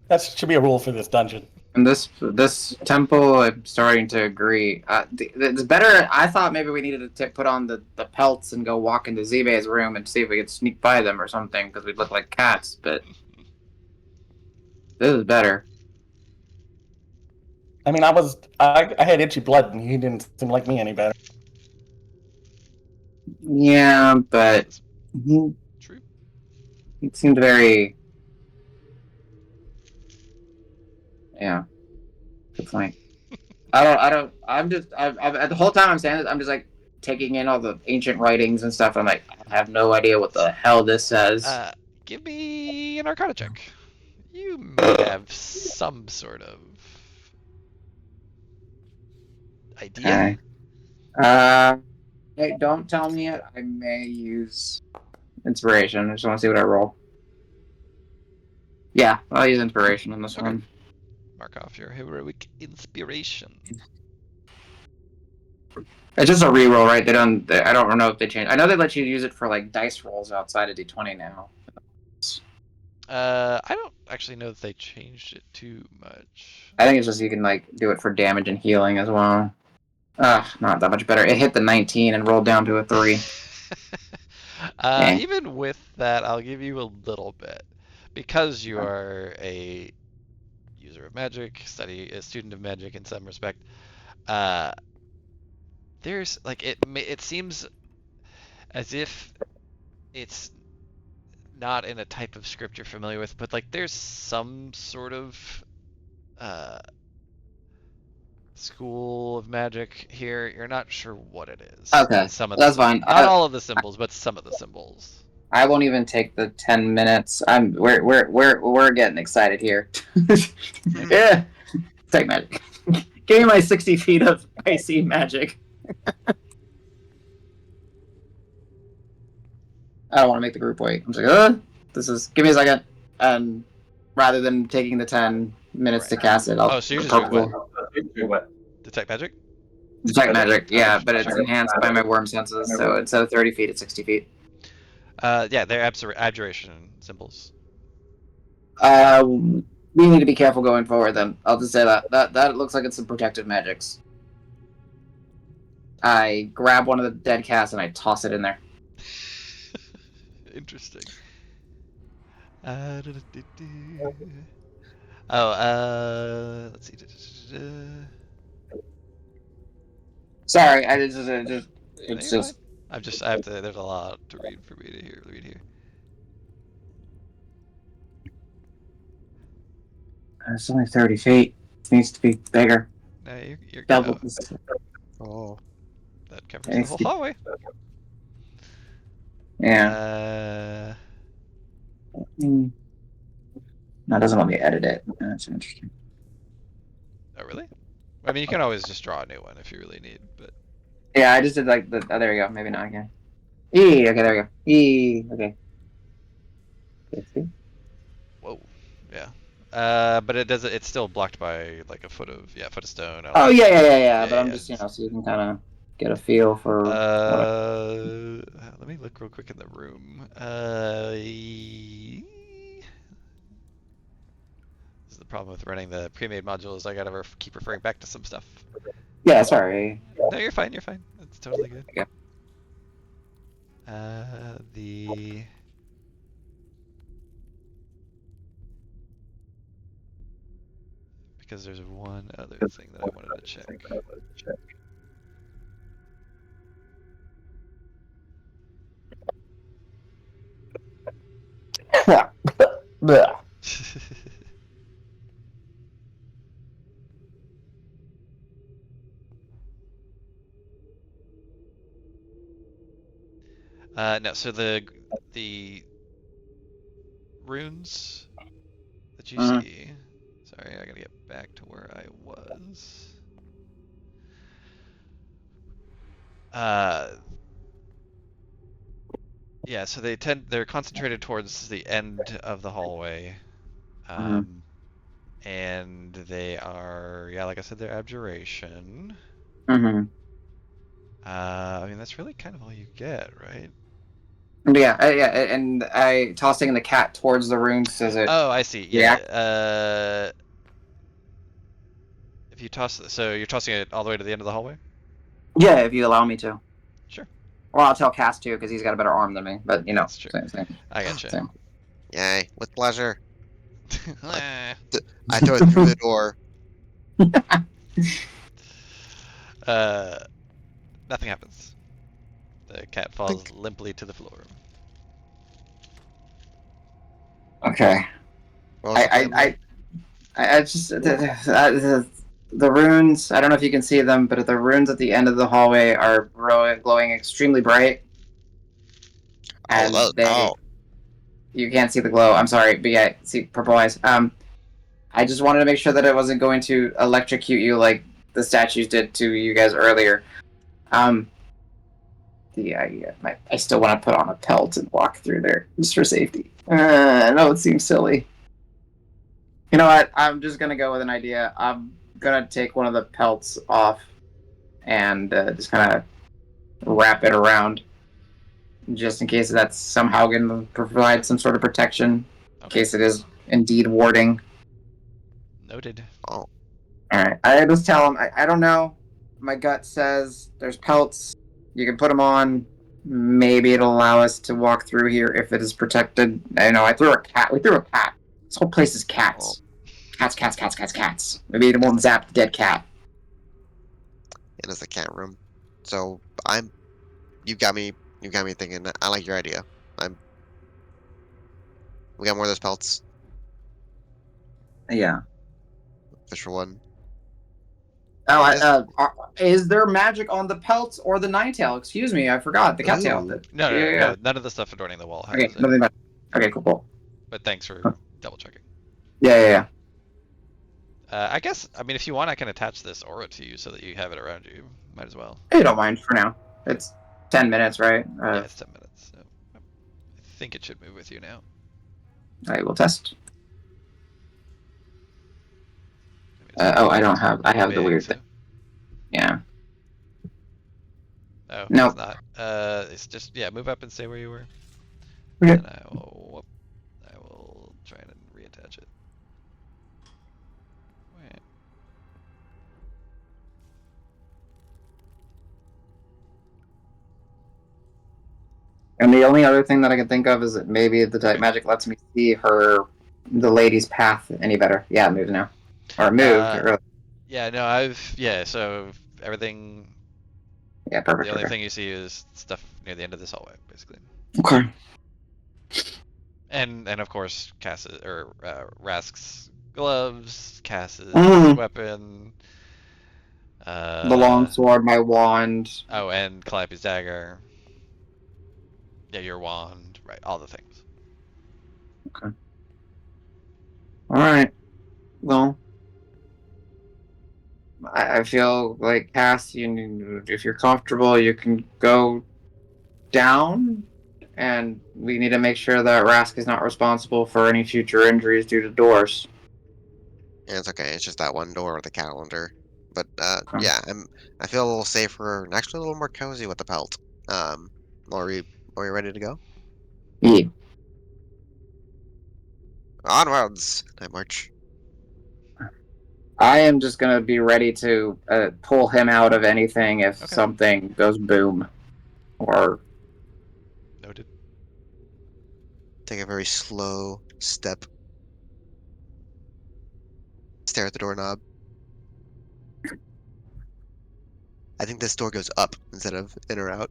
That should be a rule for this dungeon. And this temple, I'm starting to agree. It's better. I thought maybe we needed to put on the pelts and go walk into Zibe's room and see if we could sneak by them or something because we'd look like cats. But this is better. I mean, I had itchy blood, and he didn't seem like me any better. Yeah, but he True. seemed very. Yeah. Good point. I'm the whole time I'm saying this, I'm just like taking in all the ancient writings and stuff. I'm like, I have no idea what the hell this says. Give me an Arcana check. You may have some sort of idea. Okay. Hey, don't tell me it. I may use inspiration. I just want to see what I roll. Yeah, I'll use inspiration on this Okay. one. Mark off your heroic inspiration. It's just a reroll, right? I don't know if they changed. I know they let you use it for like dice rolls outside of D20 now. I don't actually know that they changed it too much. I think it's just you can like do it for damage and healing as well. Not that much better. It hit the 19 and rolled down to a 3. Even with that, I'll give you a little bit. Because you are a user of magic, a student of magic in some respect, there's like it seems as if it's not in a type of script you're familiar with, but like there's some sort of school of magic here. You're not sure what it is. Okay, Some of that's the fine. not all of the symbols, but some of the symbols. I won't even take the 10 minutes. We're getting excited here. Yeah, take magic. Give me my 60 feet of icy magic. I don't want to make the group wait. I'm just like, this is. Give me a second, and rather than taking the 10 minutes to Right. cast it, I'll. Oh, so you're just doing What? Detect magic? Detect magic, yeah, Okay, but it's sure. enhanced by my worm senses, so instead of 30 feet, it's 60 feet. Yeah, they're abjuration symbols. We need to be careful going forward. Then I'll just say that looks like it's some protective magics. I grab one of the dead cats and I toss it in there. Interesting. Let's see. Sorry, it's No, you're just. fine. I have to. There's a lot to read for me to read here. It's only 30 feet. It needs to be bigger. No, you're good. Double. Oh. That covers the whole hallway. Yeah. No, it doesn't let me edit it. That's interesting. Oh, really? I mean, you can always just draw a new one if you really need, but. Yeah, I just did like the. Oh, there we go. Maybe not again. E. Okay, there we go. E. Okay. Whoa. Yeah. But it doesn't. It's still blocked by like a foot of stone. Oh yeah. Yeah, But I'm yeah. just so you can kind of get a feel for. Let me look real quick in the room. This is the problem with running the pre-made modules. I gotta keep referring back to some stuff. Yeah, sorry. No, you're fine. You're fine. It's totally good. Okay. Because there's one other thing that I wanted to check. Blech. No, so the runes that you see. Sorry, I gotta get back to where I was. Yeah, so they're concentrated towards the end of the hallway. And they are, yeah, like I said, they're abjuration. Mm-hmm. I mean, that's really kind of all you get, right? Yeah, and I tossing the cat towards the runes. Does it? Oh, I see. Yeah. If you toss, so you're tossing it all the way to the end of the hallway? Yeah, if you allow me to. Sure. Well, I'll tell Cass too because he's got a better arm than me. But you know, That's true. same. I gotcha. Same. Yay, with pleasure. Eh. I throw it through the door. Nothing happens. The cat falls limply to the floor. Okay. What was the plan? I just the runes. I don't know if you can see them, but the runes at the end of the hallway are glowing extremely bright. And you can't see the glow. I'm sorry, but yeah, see purple eyes. I just wanted to make sure that it wasn't going to electrocute you like the statues did to you guys earlier. I still want to put on a pelt and walk through there just for safety. I know it seems silly. You know what? I'm just gonna go with an idea. I'm gonna take one of the pelts off and just kind of wrap it around, just in case that's somehow going to provide some sort of protection, in case it is indeed warding. Noted. Oh. Alright, I just tell him, I don't know. My gut says there's pelts. You can put them on. Maybe it'll allow us to walk through here if it is protected. I know, I threw a cat. We threw a cat. This whole place is cats. Cats. Maybe it won't zap the dead cat. It is the cat room. So you got me thinking. I like your idea. We got more of those pelts. Yeah. Fish for one. Oh, Yes. is there magic on the pelts or the Ninetail? Excuse me, I forgot the cattail. Ooh. No, Yeah, no, no, yeah. no. None of the stuff adorning the wall has Okay, it. nothing about. Okay, cool. But thanks for double checking. Yeah. I guess, I mean, if you want, I can attach this aura to you so that you have it around you. Might as well. I don't mind for now. It's 10 minutes, right? Yeah, it's 10 minutes. So I think it should move with you now. I will test. I mean, I don't have. I have big, the weird so- thing. Yeah. Oh, No. it's not. It's just, yeah, move up and stay where you were. Okay. And I will try and reattach it. Wait. And the only other thing that I can think of is that maybe the type magic lets me see the lady's path any better. Yeah, it moves now. Or moved. Yeah, no, so everything, Yeah, perfect. the only Okay. thing you see is stuff near the end of this hallway, basically. Okay. And of course, Cass's, or Rask's gloves, Cass's Mhm. weapon. The long sword, my wand. Oh, and Calliope's dagger. Yeah, your wand, right? All the things. All right. Well, I feel like Cass, if you're comfortable, you can go down, and we need to make sure that Rask is not responsible for any future injuries due to doors. Yeah, it's okay. It's just that one door with the calendar. But Okay. yeah, I feel a little safer and actually a little more cozy with the pelt. Are we ready to go? Yeah. Onwards, Night March. I am just gonna be ready to pull him out of anything if Okay. something goes boom, or Noted. Take a very slow step. Stare at the doorknob. I think this door goes up instead of in or out.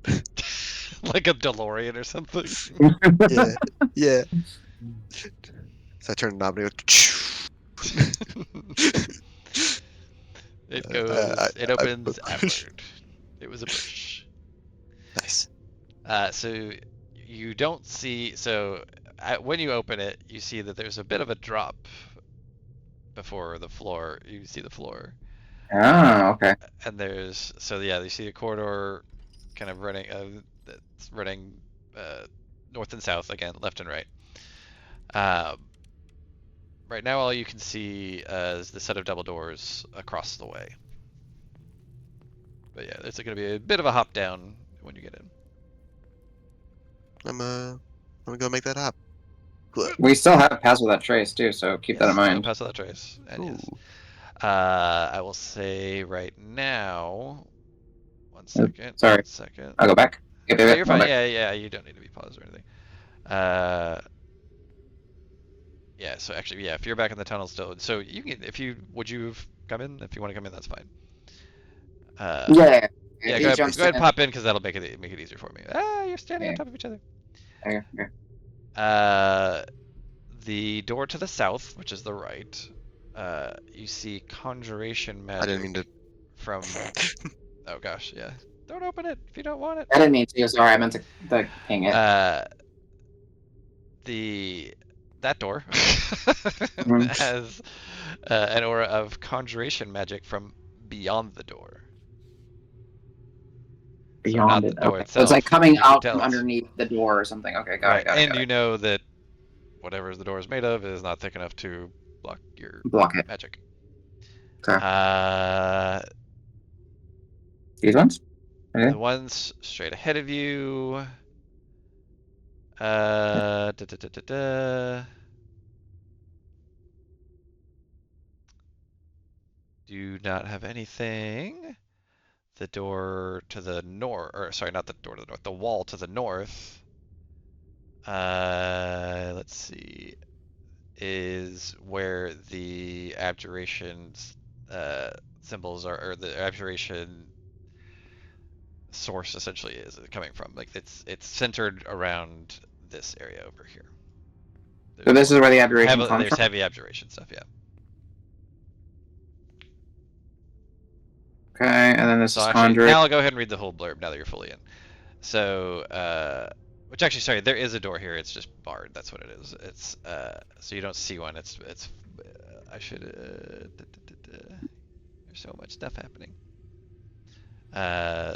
Like a DeLorean or something. Yeah, yeah. So I turn the knob and it goes. It goes. It opens outward. It was a push. Nice. So you don't see. So when you open it, you see that there's a bit of a drop before the floor. You see the floor. oh, okay. And there's you see a corridor, kind of running. That's running north and south again, left and right. Right now, all you can see is the set of double doors across the way. But yeah, it's going to be a bit of a hop down when you get in. I'm gonna go make that hop. We still have Pass Without Trace too, so keep that in mind. Pass that trace. And yes. Ooh. I will say right now. One second. Sorry. 1 second. I'll go back. Yep, No, yep, you're go fine. back. Yeah. You don't need to be paused or anything. Yeah. So actually, yeah. If you're back in the tunnel still, so you can. Would you have come in? If you want to come in, that's fine. Yeah. Yeah. He Go jumps ahead and in. pop in because that'll make it easier for me. You're standing on top of each other. Okay. The door to the south, which is the right, you see conjuration magic. I didn't mean to. From. Oh gosh, yeah. Don't open it if you don't want it. I didn't mean to. Sorry, I meant to ping it. That door has an aura of conjuration magic from beyond the door. Beyond not it. the door Okay. itself, So it's like coming you can out tell from it's- underneath the door or something. Okay, got Right, it. Got and it. you know that whatever the door is made of is not thick enough to block your Block it. magic. Okay. These ones? Okay. The ones straight ahead of you. Do not have anything. The door to the north, or sorry, not the door to the north, the wall to the north. Let's see, is where the abjuration symbols are, or the abjuration source essentially is coming from. Like it's centered around this area over here. So this is where the abjuration comes There's from? heavy abjuration stuff, yeah. Okay, and then this So is actually, conjuring. now I'll go ahead and read the whole blurb now that you're fully in. So, which actually, sorry, there is a door here. It's just barred. That's what it is. It's so you don't see one. I should. There's so much stuff happening. Yeah,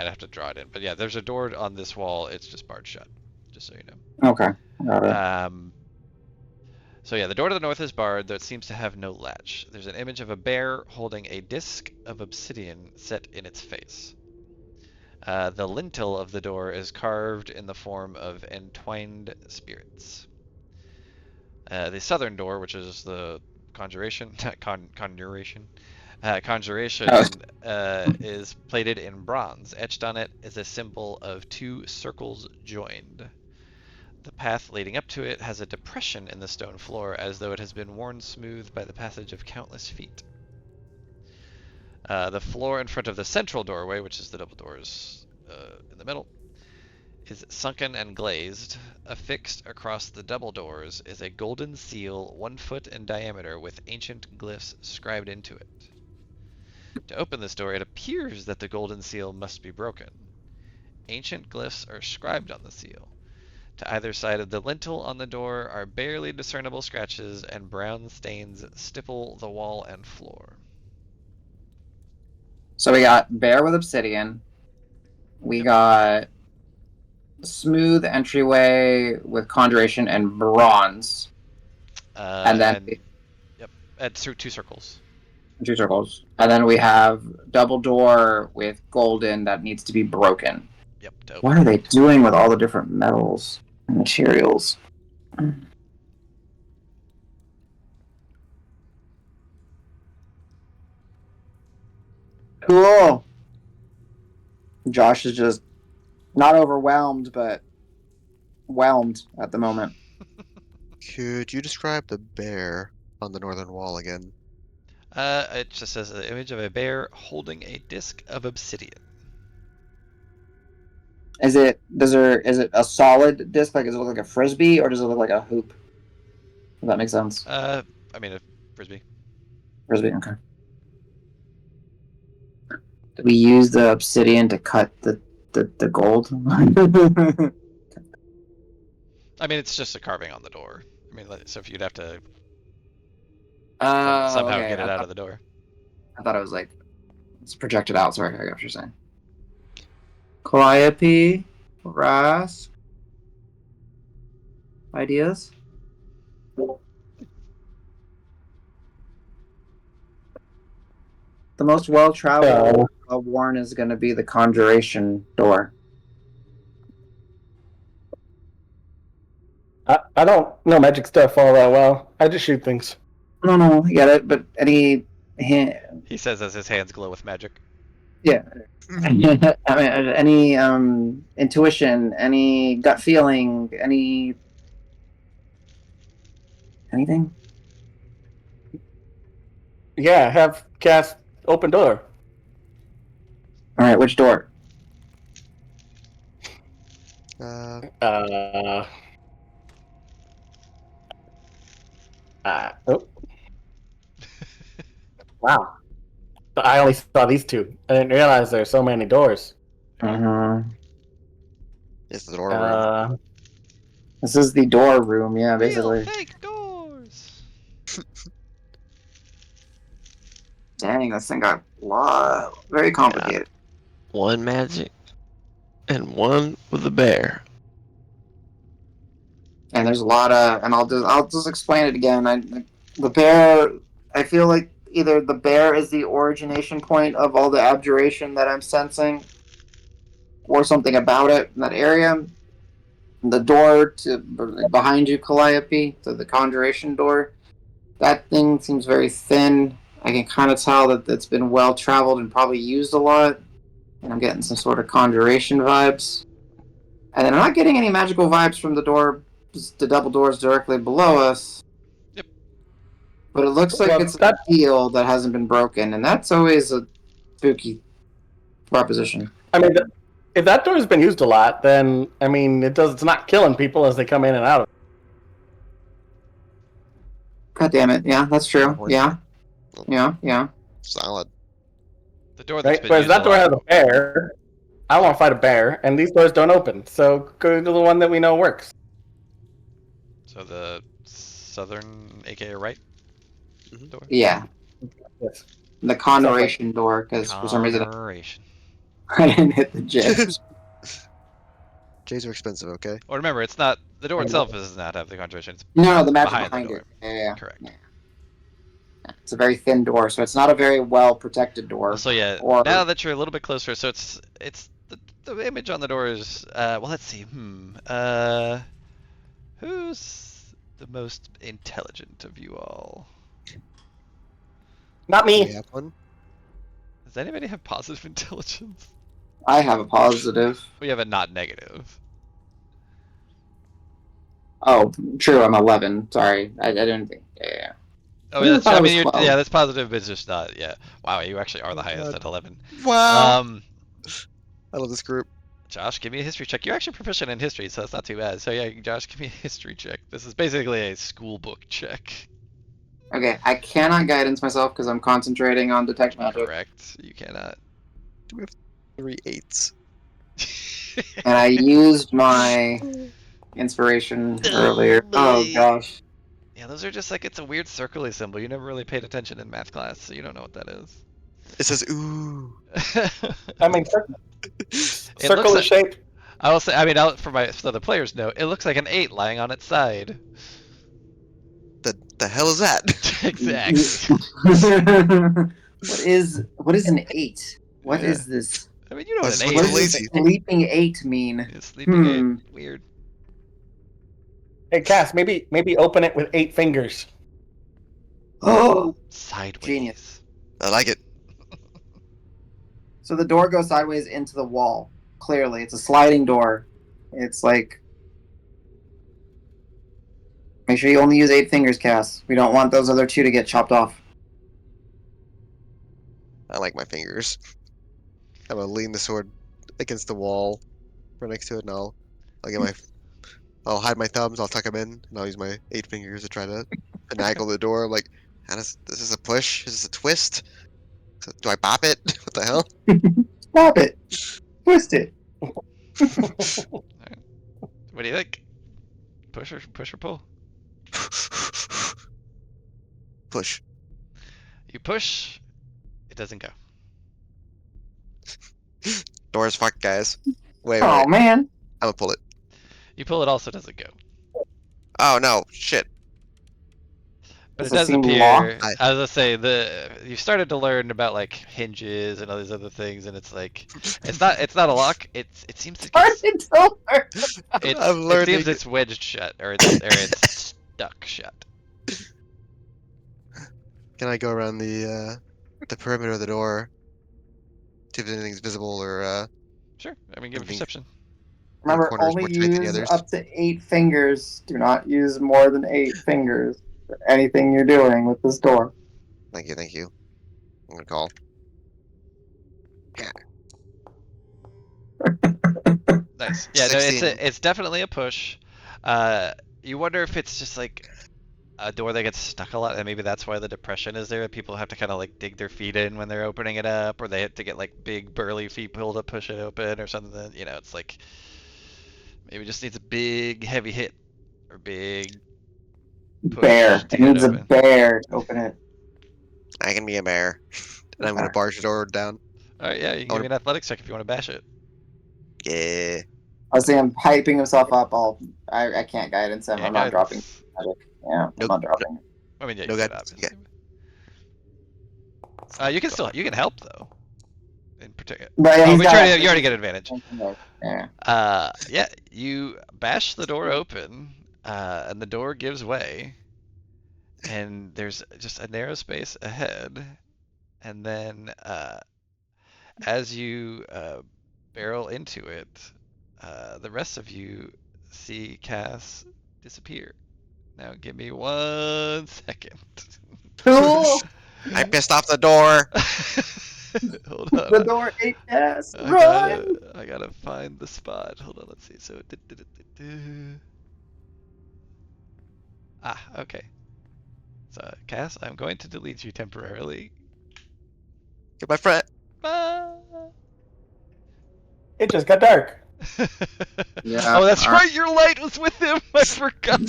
I'd have to draw it in. But yeah, there's a door on this wall. It's just barred shut. Just so you know. Okay, got it. So yeah, the door to the north is barred, though it seems to have no latch. There's an image of a bear holding a disc of obsidian set in its face. The lintel of the door is carved in the form of entwined spirits. The southern door, which is the conjuration, is plated in bronze. Etched on it is a symbol of two circles joined. The path leading up to it has a depression in the stone floor, as though it has been worn smooth by the passage of countless feet. The floor in front of the central doorway, which is the double doors in the middle, is sunken and glazed. Affixed across the double doors is a golden seal 1 foot in diameter with ancient glyphs scribed into it. To open this door, it appears that the golden seal must be broken. Ancient glyphs are scribed on the seal. To either side of the lintel on the door are barely discernible scratches, and brown stains stipple the wall and floor. So we got bear with obsidian. We got smooth entryway with conjuration and bronze. And then And two circles. 2 circles. And then we have double door with golden that needs to be broken. Yep. Dope. What are they doing with all the different metals and materials? Cool. Josh is just not overwhelmed, but whelmed at the moment. Could you describe the bear on the northern wall again? It just says the image of a bear holding a disc of obsidian. Is it a solid disc? Like, does it look like a frisbee, or does it look like a hoop? Does that make sense? I mean, a frisbee. Frisbee, okay. Did we use the obsidian to cut the gold? I mean, it's just a carving on the door. I mean, so if you'd have to Oh, somehow okay. get it out of the door. I thought it was like it's projected out. Sorry, I got what you're saying. Calliope, Rask, ideas? The most well-traveled of Warren is going to be the conjuration door. I don't know magic stuff all that well. I just shoot things. No, I get it. But any hint? He says as his hands glow with magic. Yeah. I mean, any intuition, any gut feeling, anything? Yeah, have cast open door. All right, which door? Uh, Oh. Wow. I only saw these two. I didn't realize there's so many doors. It's the door room. This is the door room, yeah, basically. Real fake doors. Dang, this thing got very complicated. One magic, and one with a bear. And there's a lot of, and I'll just explain it again. The bear, I feel like either the bear is the origination point of all the abjuration that I'm sensing, or something about it in that area. The door behind you, Calliope, to the conjuration door, that thing seems very thin. I can kind of tell that it's been well traveled and probably used a lot, and I'm getting some sort of conjuration vibes. And then I'm not getting any magical vibes from the door. The double doors directly below us. Yep. But it looks like it's a seal that hasn't been broken, and that's always a spooky proposition. I mean, if that door has been used a lot, then I mean, it's not killing people as they come in and out of it. God damn it. Yeah, that's true. Yeah. Solid. The door that's Right? been Whereas used a that door lot. has a bear. I want to fight a bear, and these doors don't open. So go to the one that we know works. So the southern, aka right Mhm. door. Yeah. Yes. The conjuration door, because for some reason Conjuration. I didn't hit the J. J's are expensive, okay? Or remember, it's not the door I itself does not have the conjuration. It's No, the magic behind behind the it. door. Yeah. Correct. Yeah. It's a very thin door, so it's not a very well protected door. So yeah, Or now that you're a little bit closer, so it's the image on the door is well, let's see. Who's the most intelligent of you all? Not Do we me. have one? Does anybody have positive intelligence? I have a positive. We have a not negative. Oh, true. I'm 11. Sorry, I didn't think. Yeah. Oh, I yeah, that's, thought I it mean, was 12. yeah, that's positive, but it's just not. Yeah. Wow, you actually are the highest God. at 11. Wow! Um, I love this group. Josh, give me a history check. You're actually proficient in history, so that's not too bad. So yeah, Josh, give me a history check. This is basically a school book check. Okay, I cannot guidance myself because I'm concentrating on detect magic, Correct. You cannot. 3 8s. and I used my inspiration earlier. Oh gosh. Yeah, those are just like it's a weird circly symbol. You never really paid attention in math class, so you don't know what that is. It says ooh. I mean, circle looks is shape. I will say, I mean, so the players know, it looks like an 8 lying on its side. The hell is that? Exactly. What is an 8? What Yeah. is this? I mean, you know what That's an 8 what What the is. does lazy. sleeping 8 mean? It's sleeping Hmm. 8. Weird. Hey, Cass, maybe open it with 8 fingers. Oh, Sideways. Genius. I like it. so the door goes sideways into the wall. Clearly, it's a sliding door. It's like. Make sure you only use 8 fingers, Cass. We don't want those other 2 to get chopped off. I like my fingers. I'm gonna lean the sword against the wall right next to it, and I'll get my. I'll hide my thumbs. I'll tuck them in, and I'll use my 8 fingers to try to finagle the door. I'm like, how does this is a push? Is this a twist? Do I bop it? What the hell? Stop it! Twist it! What do you think? Push or pull? Push. You push, it doesn't go. Door's fucked, guys. Wait, Oh man! I'm gonna pull it. You pull, it also doesn't go. Oh no! Shit. But Does it it does seem appear, locked? as I say, you started to learn about like hinges and all these other things, and it's like, it's not a lock. It seems to Hard to tell. I'm it learning. seems it's wedged shut, or it's stuck shut. Can I go around the perimeter of the door? See if anything's visible or Sure. I mean, give a Anything- perception. Remember, corners only more tight than the use others. up to 8 fingers. Do not use more than 8 fingers for anything you're doing with this door. Thank you, thank you. I'm gonna call. Nice. Yeah, no, 16. it's definitely a push. You wonder if it's just like a door that gets stuck a lot, and maybe that's why the depression is there. People have to kind of like dig their feet in when they're opening it up, or they have to get like big burly feet pulled to push it open, or something. You know, it's like maybe it just needs a big heavy hit or big push Bear. to It get needs a open. bear to open it. I can be a bear. And I'm gonna Okay. barge the door down. All right, yeah, you can give me an athletics check if you want to bash it. Yeah. I see him hyping himself up. I can't guidance him. Yeah, I'm not dropping guidance. magic. Yeah, I'm Nope. not dropping it. I mean, yeah, No you could, guidance, obviously. You can still help though. In particular. But yeah, Oh, he's but got you already get advantage. Yeah. Yeah, you bash the door open, and the door gives way, and there's just a narrow space ahead, and then as you barrel into it, the rest of you see Cass disappear. Now give me 1 second. Cool. I pissed off the door. Hold on. The door ate ass. I Run. gotta find the spot. Hold on, let's see. So, ah, okay. So, Cass, I'm going to delete you temporarily. Goodbye, friend. Bye. It just got dark. Yeah, Oh, that's alright. right. Your light was with him. I forgot.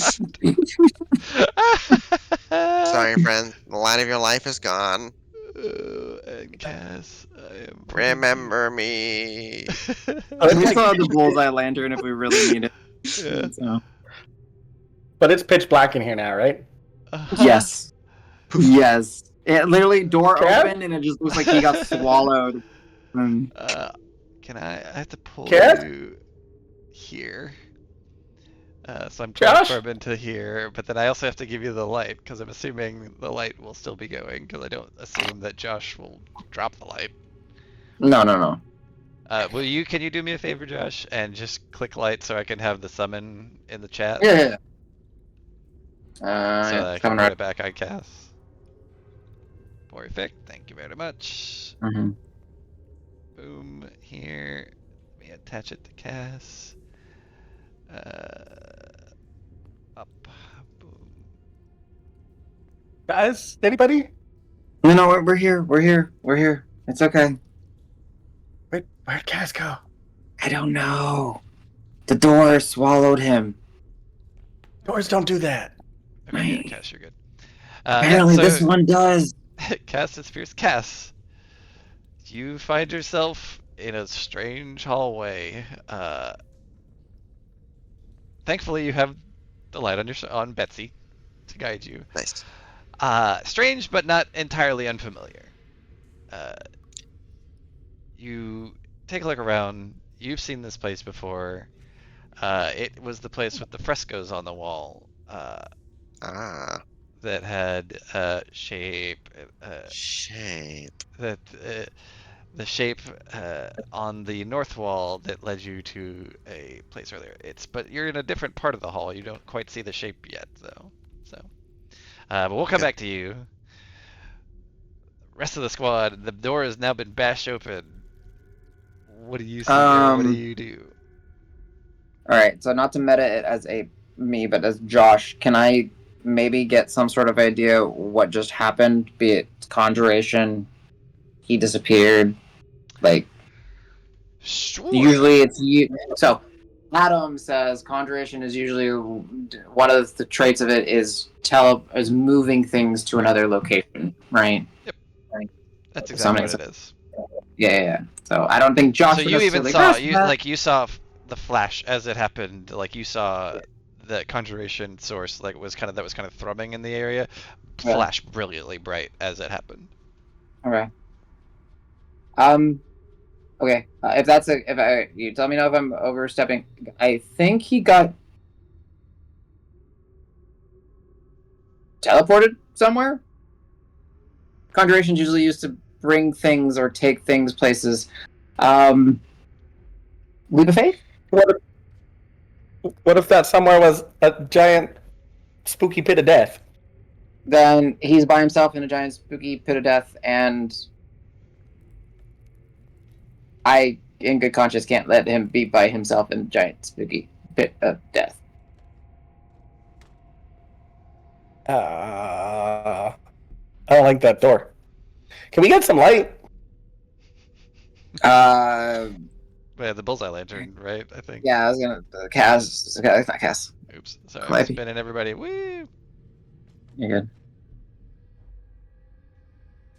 Sorry, friend. The light of your life is gone. And Cass, I am. Remember me. Oh, We it's still like- have the bullseye lantern if we really need it. Yeah. So. But it's pitch black in here now, right? Yes. Yes. It literally door Kev? opened and it just looks like he got swallowed. Mm. Can I have to pull Kev? you here. So I'm Josh? transferred into here, but then I also have to give you the light because I'm assuming the light will still be going because I don't assume that Josh will drop the light. No, no, no. Can you do me a favor, Josh, and just click light so I can have the summon in the chat? Yeah. So that I can coming put right. it back on Cass. Perfect. Thank you very much. Mhm. Boom. Here. Let me attach it to Cass. Up. Boom. Guys, anybody? No, no, we're here. We're here. We're here. It's okay. Where'd Cass go? I don't know. The door swallowed him. Doors don't do that. Okay, yeah, Right. Cass, you're good. Apparently, so this one does. Cass disappears. Cass, you find yourself in a strange hallway. Thankfully, you have the light on Betsy to guide you. Nice. Strange, but not entirely unfamiliar. You take a look around. You've seen this place before. It was the place with the frescoes on the wall that had shape. Shape. That the shape on the north wall that led you to a place earlier. But you're in a different part of the hall. You don't quite see the shape yet, though. So, but we'll come Okay. back to you. Rest of the squad, the door has now been bashed open. What do you see? Or what do you do? All right. So not to meta it as me, but as Josh, can I maybe get some sort of idea what just happened? Be it conjuration, he disappeared. Like Sure. usually it's you. So Adam says conjuration is usually one of the traits of it is moving things to another location, right? That's Something exactly what it is. Yeah. So I don't think Josh. So would you even necessarily saw grasp that. you saw the flash as it happened. Like you saw the conjuration source that was kind of thrumming in the area, Yeah. flash brilliantly bright as it happened. Okay. Okay. You tell me now if I'm overstepping. I think he got teleported somewhere. Conjuration's usually used to bring things or take things places. Leap of faith? What if that somewhere was a giant spooky pit of death? Then he's by himself in a giant spooky pit of death, and I, in good conscience, can't let him be by himself in a giant spooky pit of death. I don't like that door. Can we get some light? Yeah, the bullseye lantern, right? I think. Yeah, I was gonna Cass. Not Cass. Oops. Sorry, Might I'm be. spinning everybody. Woo! You're good.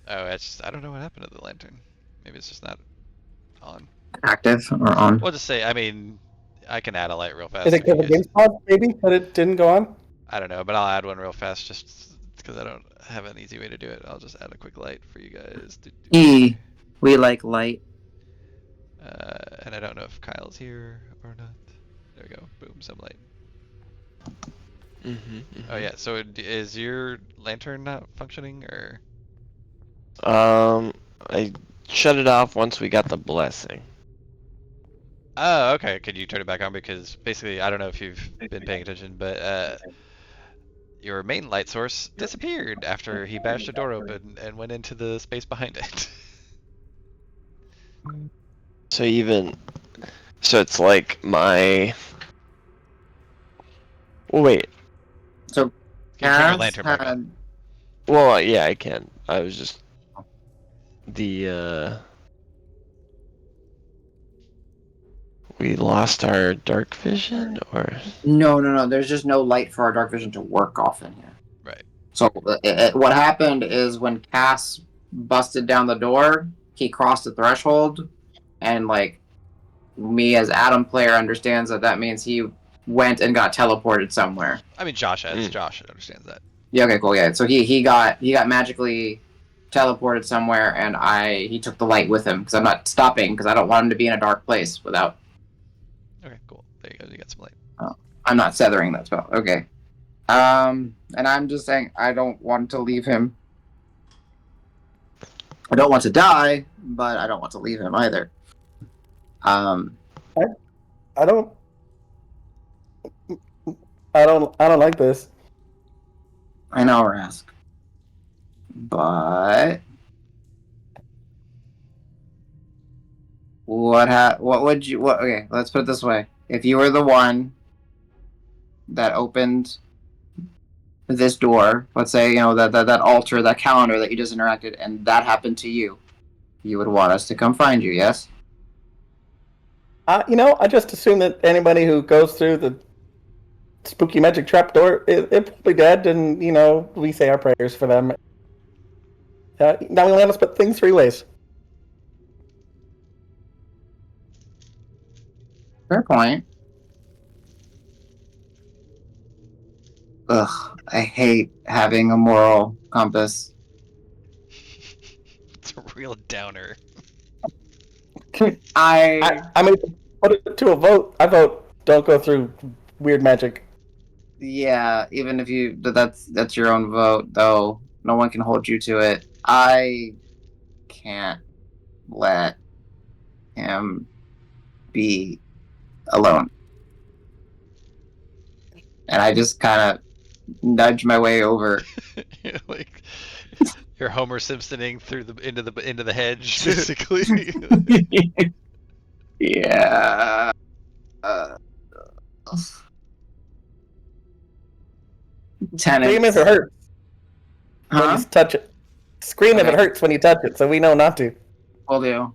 Oh, I don't know what happened to the lantern. Maybe it's just not on. Active or on? We'll just say, I mean, I can add a light real fast. Is it if you because of guys- GameSpot, maybe, that it didn't go on? I don't know, but I'll add one real fast just because I don't have an easy way to do it. I'll just add a quick light for you guys. We like light. And I don't know if Kyle's here or not. There we go. Boom, some light. Oh yeah. So is your lantern not functioning, or? I shut it off once we got the blessing. Oh, okay. Could you turn it back on? Because basically, I don't know if you've been paying attention, but your main light source disappeared after he bashed the door open and went into the space behind it. So it's like my. Oh wait. So Can you turn your Cass lantern back on? Well, yeah, I can. I was just we lost our dark vision, or No. There's just no light for our dark vision to work off in here. Right. So what happened is when Cass busted down the door, he crossed the threshold, and like me as Adam player understands that means he went and got teleported somewhere. I mean, Josh understands that. Yeah. Okay. Cool. Yeah. So he got magically teleported somewhere, and he took the light with him because I'm not stopping because I don't want him to be in a dark place without. Okay, cool. There you go. You got some light. I'm not feathering that spell. Okay. And I'm just saying I don't want to leave him. I don't want to die, but I don't want to leave him either. I don't like this. I know, Rask. But okay, let's put it this way. If you were the one that opened this door, let's say, that altar, that calendar that you just interacted, and that happened to you, you would want us to come find you, yes? I just assume that anybody who goes through the spooky magic trapdoor is probably dead, and we say our prayers for them. Now we let us put things 3 ways. Fair point. Ugh, I hate having a moral compass. It's a real downer. I mean, put it to a vote. I vote don't go through weird magic. Yeah, even if that's your own vote, though, no one can hold you to it. I can't let him be alone. And I just kind of nudge my way over. Like you're Homer Simpsoning through into the hedge, basically. Yeah. Tenants. Scream if it hurts when Huh? you touch it. Scream if Okay. it hurts when you touch it, so we know not to. Will do.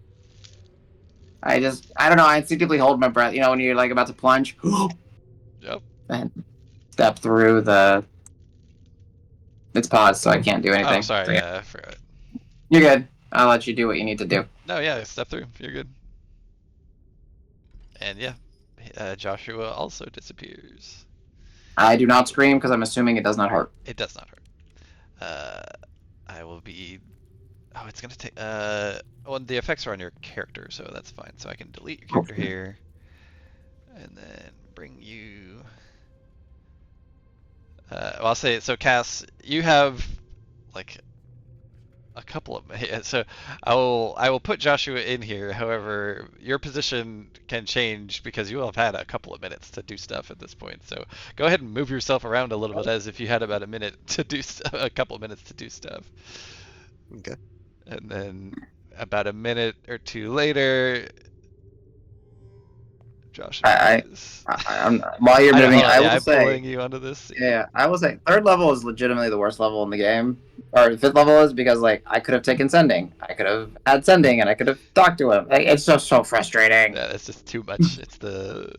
I don't know, I instinctively hold my breath, when you're like about to plunge. Yep. And step through it's paused, so I can't do anything. Oh, sorry. So, Yeah, I forgot. You're good. I'll let you do what you need to do. No, yeah, step through. You're good. And yeah, Joshua also disappears. I do not scream because I'm assuming it does not hurt. It does not hurt. I will be. Oh, it's gonna take. Well, the effects are on your character, so that's fine. So I can delete your character here, and then bring you. Well, I'll say so. Cass, you have like a couple of. So I will put Joshua in here. However, your position can change because you will have had a couple of minutes to do stuff at this point. So go ahead and move yourself around a little bit as if you had about a minute to do a couple of minutes to do stuff. Okay. And then about a minute or two later, Joshua is. While you're moving, I will I'm say. pulling you onto this. Yeah, I will say 3rd level is legitimately the worst level in the game. Or 5th level is because I could have taken sending. I could have had sending and I could have talked to him. It's just so frustrating. Yeah, it's just too much. It's the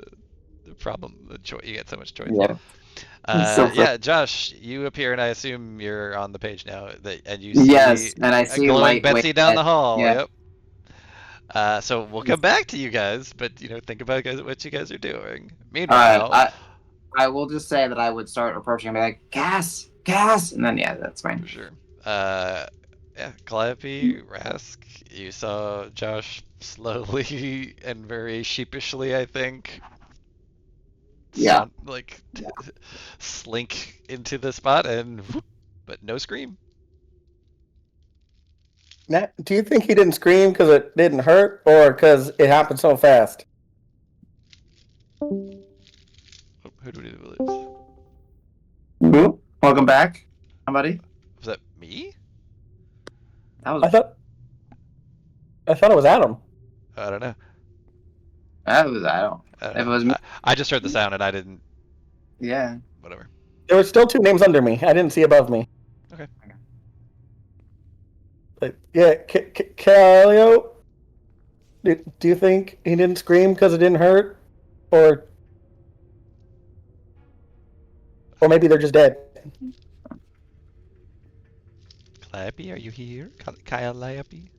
problem. The choice. You get so much choice. Yeah. So Yeah, Josh, you appear, and I assume you're on the page now. And you see Yes, and I a see glowing light Betsy way down the ahead. hall. Yeah. Yep. So we'll come back to you guys, but think about what you guys are doing. All Meanwhile, right, I will just say that I would start approaching and be like, gas, and then that's fine. for sure. Yeah, Calliope, Rask, you saw Josh slowly and very sheepishly, I think. Yeah. Slink into the spot and whoop, but no scream. Now, do you think he didn't scream because it didn't hurt, or because it happened so fast? Oh, who do we believe? Boop. Welcome back, somebody. Was that me? That was I thought it was Adam. I don't know. I don't. I don't If it know. was me, I just heard the sound and I didn't. yeah. Whatever. There were still 2 names under me. I didn't see above me. Like, yeah, Calio. Do you think he didn't scream because it didn't hurt, or maybe they're just dead? Calliope, are you here? Calliope?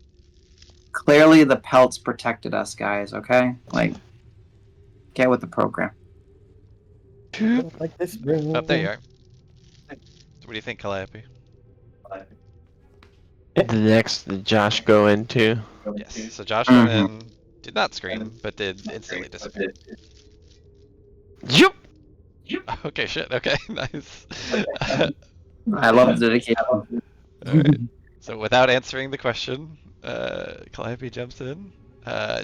Clearly, the pelts protected us, guys. Okay, like, get with the program. Like this room. Oh, there you are. So what do you think, Calliope? The next did Josh go into? Yes. So Josh went in, did not scream, but did instantly disappear. Yup! Okay, shit. Okay, nice. I love the dedication. Alright. So without answering the question, Calliope jumps in.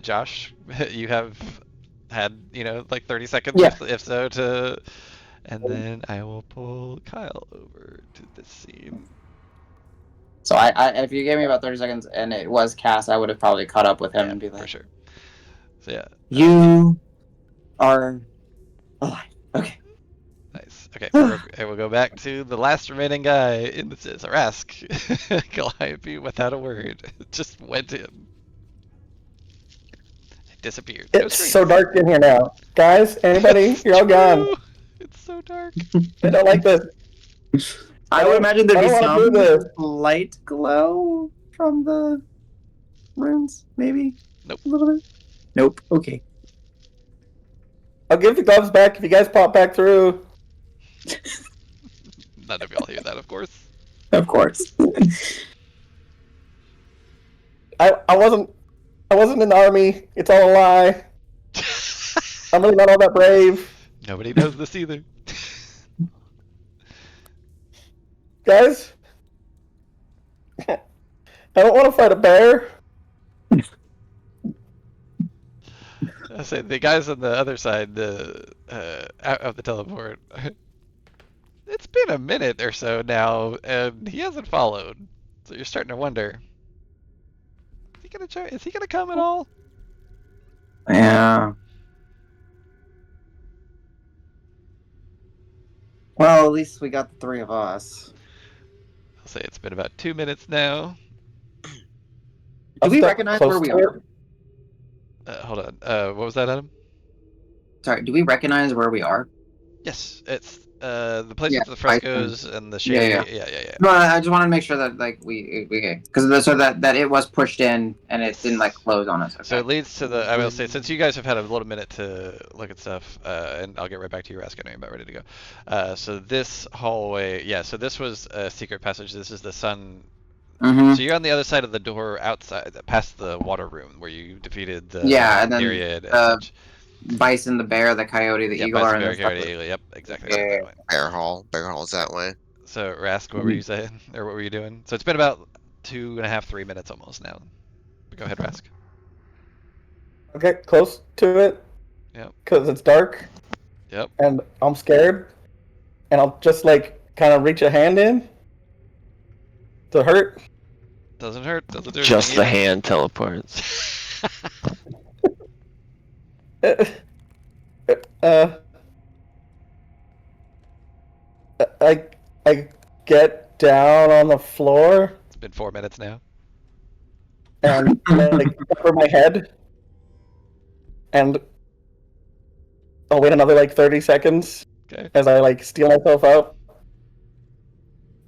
Josh, you have had, like 30 seconds, Yeah. if so, to... And then I will pull Kyle over to this scene. So I if you gave me about 30 seconds and it was Cass, I would have probably caught up with him and be for like, sure. So yeah. "You are alive." Okay. Nice. Okay, and we'll go back to the last remaining guy in this is Rask. Calliope, without a word, just went in. It disappeared. No It's screams. so dark in here now, guys. Anybody? It's You're all gone. true. It's so dark. I don't like this. I would imagine there'd I be don't wanna do some this. light glow from the runes, maybe. Nope. A little bit. Nope. Okay. I'll give the gloves back if you guys pop back through. None of y'all hear that, of course. Of course. I wasn't in the army. It's all a lie. I'm really not all that brave. Nobody knows this either. Guys, I don't want to fight a bear. I say the guys on the other side, out of the teleport. It's been a minute or so now, and he hasn't followed. So you're starting to wonder: is he gonna try? Is he gonna come at all? Yeah. Well, at least we got the three of us. I'll say it's been about 2 minutes now. Do we Step recognize close where we to it. are? Hold on. What was that, Adam? Sorry, do we recognize where we are? Yes, it's the place Yeah, with the frescoes and the shade. Yeah. No, I just wanted to make sure that like we because so that it was pushed in and it didn't like close on us. Okay. So it leads to the. I will say, since you guys have had a little minute to look at stuff, and I'll get right back to you, Rask. I know you're about ready to go. So this hallway, yeah. So this was a secret passage. This is the sun. Mhm. So you're on the other side of the door, outside, past the water room, where you defeated the Yeah, and then, myriad. And such. Bison, the bear, the coyote, the Yep, eagle Bison, are in Bear, the stuff. Coyote, Eagle, yep, exactly. Yeah, that way. Bear Hall's that way. So Rask, what were you saying, or what were you doing? So it's been about 2.5, 3 minutes almost now. But go ahead, Rask. I'll get close to it. Yep. Because it's dark. Yep. And I'm scared. And I'll just like kind of reach a hand in. To hurt. Doesn't hurt. Doesn't do anything. Just the either. hand teleports. I get down on the floor It's been 4 minutes now. and like cover my head, and I'll wait another like 30 seconds Okay. as I like steal myself out,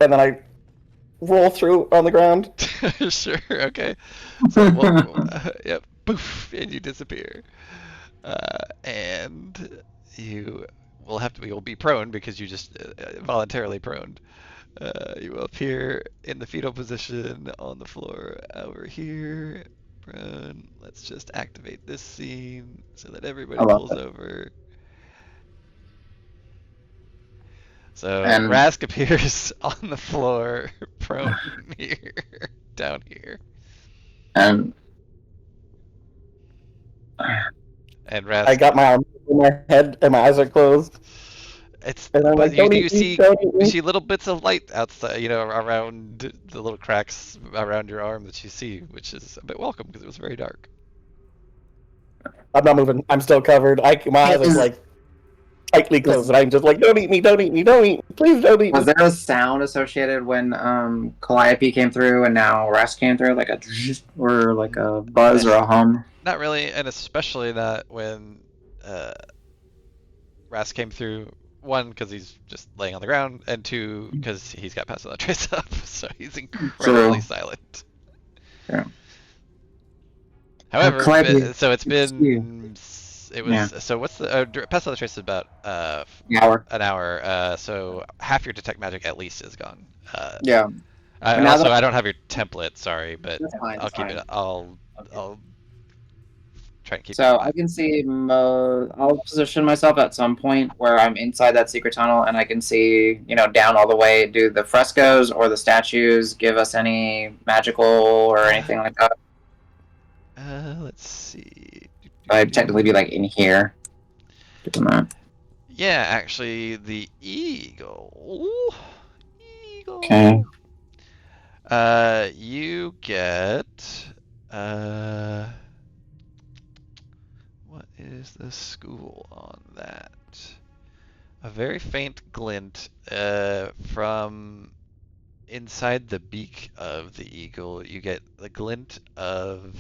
and then I roll through on the ground. Sure. Okay. So yep. Poof, and you disappear. And you will be prone because you just voluntarily proned. You will appear in the fetal position on the floor over here. Prone. Let's just activate this scene so that everybody I love pulls it. over. So And- Rask appears on the floor, prone here, down here. And And Rask, I got my arm in my head and my eyes are closed. it's And I'm but like, don't you eat me, see don't eat you me. see little bits of light outside, around the little cracks around your arm that you see, which is a bit welcome because it was very dark. I'm not moving. I'm still covered. My eyes are like tightly closed, and I'm just like, don't eat me, don't eat me, don't eat me, please don't eat me. Was there a sound associated when Calliope came through and now Rest came through, like a or like a buzz or a hum? Not really, and especially not when Ras came through. One, because he's just laying on the ground, and two, because he's got Pass Without Trace up, so he's incredibly True. silent. Yeah. However, Calliope, so it's it's been. It was Yeah. so. What's the Pass Without Trace is about The hour. an hour. So half your detect magic at least is gone. Yeah. And now also, that- I don't have your template. Sorry, but That's fine. I'll That's keep fine. it. I'll Okay. I'll try and keep it So in I mind. can see. I'll position myself at some point where I'm inside that secret tunnel, and I can see, down all the way. Do the frescoes or the statues give us any magical or anything like that? Let's see. I'd technically be like in here. Doing that. Yeah, actually, the eagle. Okay. You get. What is the school on that? A very faint glint from inside the beak of the eagle. You get the glint of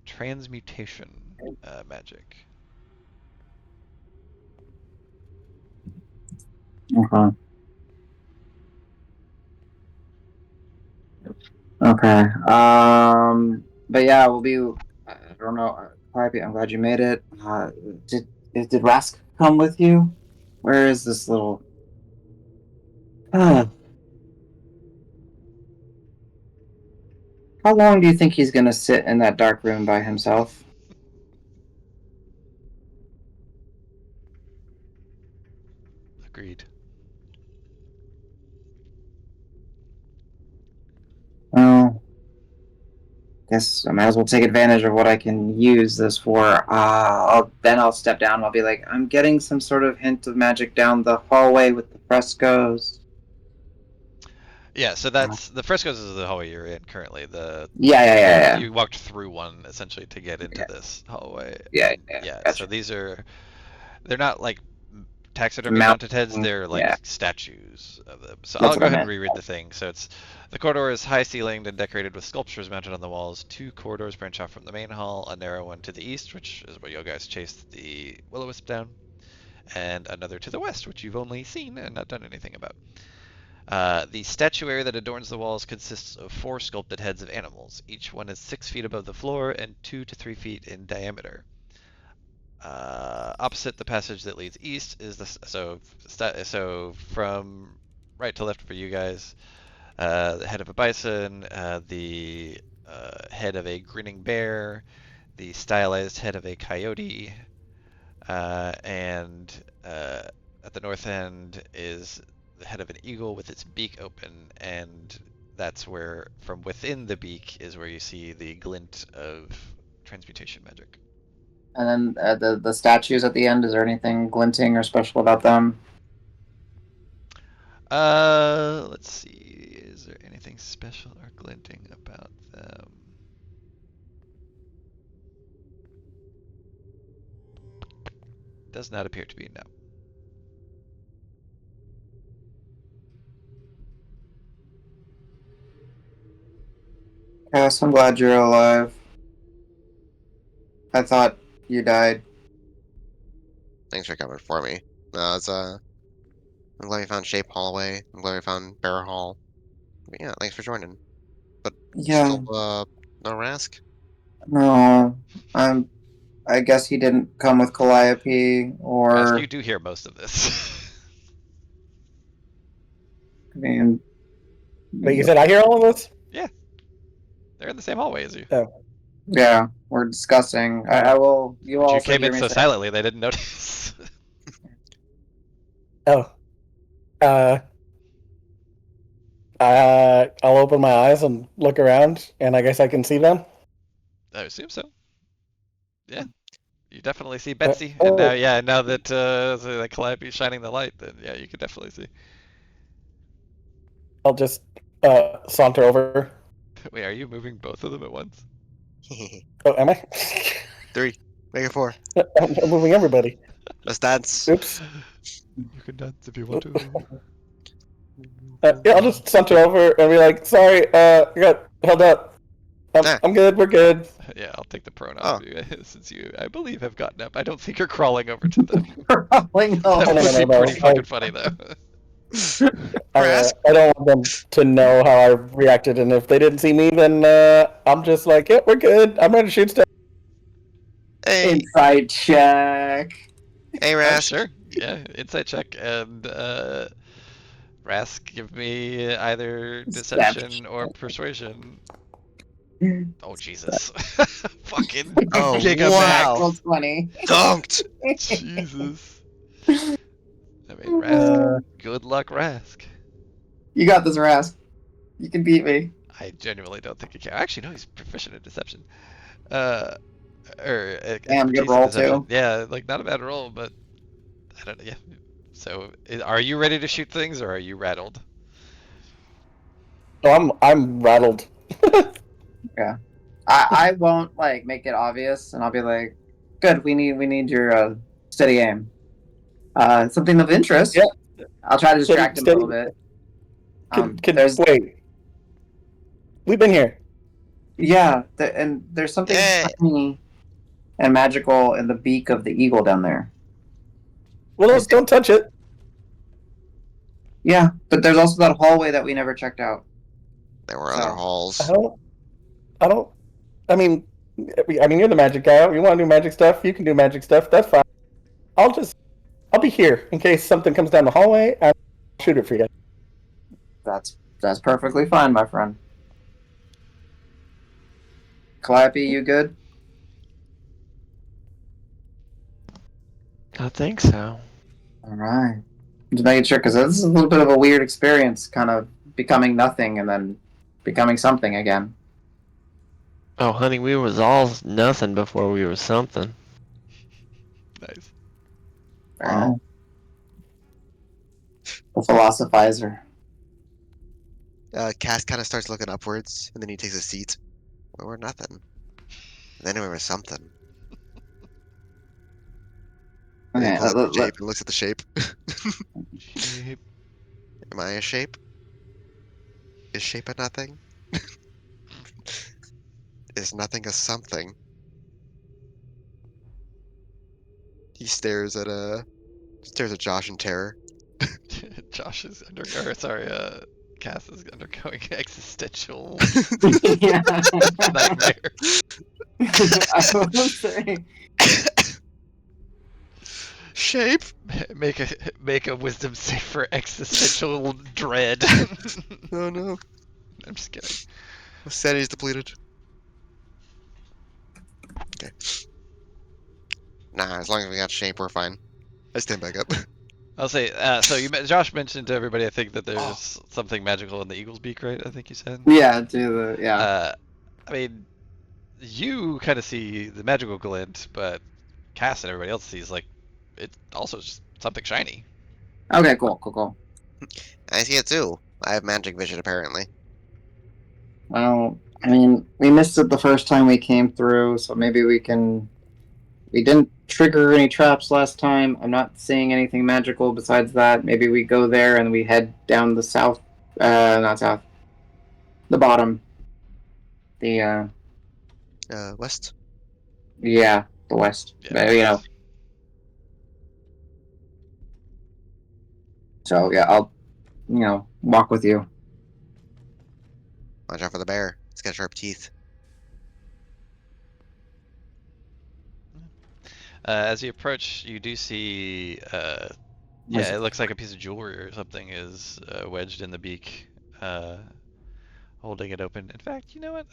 transmutation magic. Okay. Okay. But yeah, we'll be. I don't know. Calliope, I'm glad you made it. Did Rask come with you? Where is this little? How long do you think he's gonna sit in that dark room by himself? Agreed. Well, guess I might as well take advantage of what I can use this for. I'll step down. And I'll be like, I'm getting some sort of hint of magic down the hallway with the frescoes. Yeah, so that's the frescoes is the hallway you're in currently. Yeah. You walked through one essentially to get into this hallway. Yeah, And yeah, so gotcha. they're not like taxidermy Mount- mounted heads, they're like yeah. statues of them. So That's I'll what go I ahead and meant. reread the thing. So the corridor is high ceilinged and decorated with sculptures mounted on the walls. Two corridors branch off from the main hall, a narrow one to the east, which is where you guys chased the will-o-wisp down, and another to the west, which you've only seen and not done anything about. The statuary that adorns the walls consists of 4 sculpted heads of animals. Each one is 6 feet above the floor and 2 to 3 feet in diameter. Opposite the passage that leads east is so from right to left for you guys, the head of a bison, the head of a grinning bear, the stylized head of a coyote, and at the north end is the head of an eagle with its beak open, and that's where, from within the beak, is where you see the glint of transmutation magic. And then the statues at the end. Is there anything glinting or special about them? Let's see. Is there anything special or glinting about them? Does not appear to be, no. Cass, I'm glad you're alive. I thought you died. Thanks for coming for me. No, I'm glad we found Shape Hallway. I'm glad we found Bear Hall. But yeah, thanks for joining. But Yeah. still, no Rask? No. I guess he didn't come with Calliope, Rask, or you do hear most of this. I mean, But you said I hear all of this? Yeah. They're in the same hallway as you. yeah, we're discussing. I will. You But you also came hear in me so say, silently they didn't notice. Oh. I'll open my eyes and look around, and I guess I can see them. I assume so. Yeah. You definitely see Betsy, and now that the Calliope's shining the light, then yeah, you can definitely see. I'll just saunter over. Wait, are you moving both of them at once? Oh, am I? 3. Make it 4. I'm moving everybody. Let's dance. Oops. You can dance if you want to. Yeah, I'll just saunter over and be like, sorry, I got held up. Ah. I'm good, we're good. Yeah, I'll take the prone Oh. off you since you, I believe, have gotten up. I don't think you're crawling over to them. Crawling That over. would be no. pretty fucking funny though. Rask? I don't want them to know how I reacted, and if they didn't see me, then I'm just like, yep, we're good. I'm ready to shoot stuff. Hey, Insight check. hey, Oh, Rask. sure. Yeah, insight check and Rask, give me either deception or persuasion. Oh Jesus! Fucking Oh, Gigamax. wow. Roll 20. Dunked. Jesus. I mean, Rask. Good luck, Rask. You got this, Rask. You can beat me. I genuinely don't think he can. Actually, no, he's proficient in deception. Or Damn, good expertise in roll, deception. too. Yeah, like not a bad roll, but I don't. Yeah. So, are you ready to shoot things, or are you rattled? So I'm rattled. I won't like make it obvious, and I'll be like, "Good, we need your steady aim. Something of interest." Yeah. I'll try to distract him a Steady- little bit. Wait. We've been here. Yeah, and there's something Yeah. shiny and magical in the beak of the eagle down there. Well, don't touch it. Yeah, but there's also that hallway that we never checked out. There were other So, halls. I mean, you're the magic guy. You want to do magic stuff? You can do magic stuff. That's fine. I'll be here in case something comes down the hallway. I'll shoot it for you. That's perfectly fine, my friend. Clappy, you good? I think so. All right. Just making sure, because this is a little bit of a weird experience, kind of becoming nothing and then becoming something again. Oh, honey, we was all nothing before we were something. Nice. Wow. The philosophizer. Cass kind of starts looking upwards, and then he takes a seat. We were nothing. And then we were something. And Okay, he pulls up the shape and looks at the shape. Shape. Am I a shape? Is shape a nothing? Is nothing a something? He stares at Josh in terror. Josh is Cass is undergoing existential yeah. nightmare. I will say. Shape? Make a wisdom save for existential dread. Oh no. I'm just kidding. My sanity's depleted. Okay. Nah, as long as we got shape, we're fine. I stand back up. I'll say, so Josh mentioned to everybody, I think, that there's something magical in the eagle's beak, right? I think you said. Yeah, do the yeah. I mean, you kind of see the magical glint, but Cass and everybody else sees like it's also just something shiny. Okay, cool. I see it too. I have magic vision, apparently. Well, I mean, we missed it the first time we came through, so maybe we can. We didn't trigger any traps last time. I'm not seeing anything magical besides that. Maybe we go there and we head down the south. Not south. The bottom. The West? yeah, the west. Yeah. You know. So yeah, I'll, walk with you. Watch out for the bear. It's got sharp teeth. As you approach, you do see, it looks like a piece of jewelry or something is wedged in the beak, holding it open. In fact, you know what?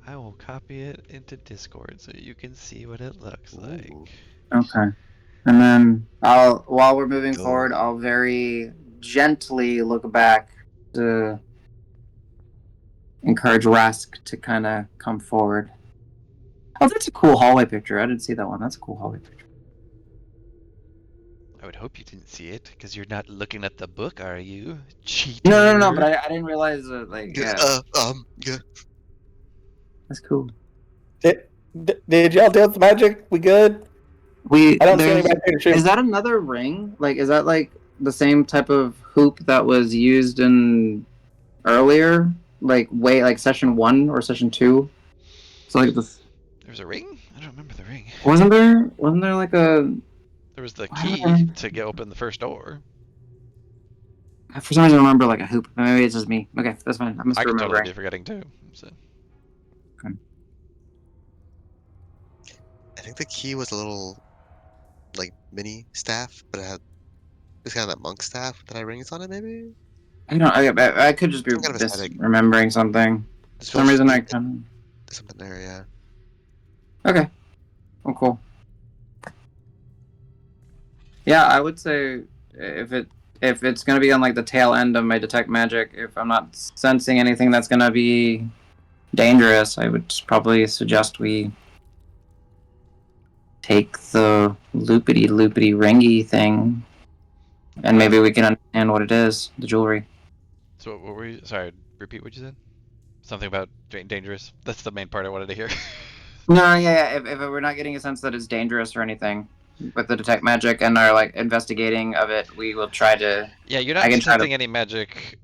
I will copy it into Discord so you can see what it looks like. Ooh. Okay. And then while we're moving forward, I'll very gently look back to encourage Rask to kind of come forward. Oh, that's a cool hallway picture. I didn't see that one. That's a cool hallway picture. I would hope you didn't see it, because you're not looking at the book, are you? Cheater. No, but I didn't realize that, like, yeah, Yeah. that's cool. Did y'all deal with the magic? We good? We I don't see any there's back there to shoot. is that another ring? Like, is that like the same type of hoop that was used in earlier? Like, like session 1 or session 2? So like this. There's a ring? I don't remember the ring. Wasn't there like a There was the Why key don't to get open the first door. for some reason I remember like a hoop. Maybe it's just me. Okay, that's fine. I must I be could totally remembering. be forgetting too. So. I think the key was a little like mini staff, but it had it's kind of that monk staff with that rings on it. Maybe I don't. I could just be some kind of aesthetic. remembering something. This For some feels reason I neat. can. There's something there, yeah. Okay. Oh, cool. Yeah, I would say if it's gonna be on like the tail end of my detect magic, if I'm not sensing anything that's gonna be dangerous, I would probably suggest we take the loopity ringy thing, and maybe we can understand what it is, the jewelry. So what were you? Sorry, repeat what you said. Something about dangerous. That's the main part I wanted to hear. No, yeah. If we're not getting a sense that it's dangerous or anything with the detect magic and our like investigating of it, we will try to. Yeah, you're not I can try to- detecting any magic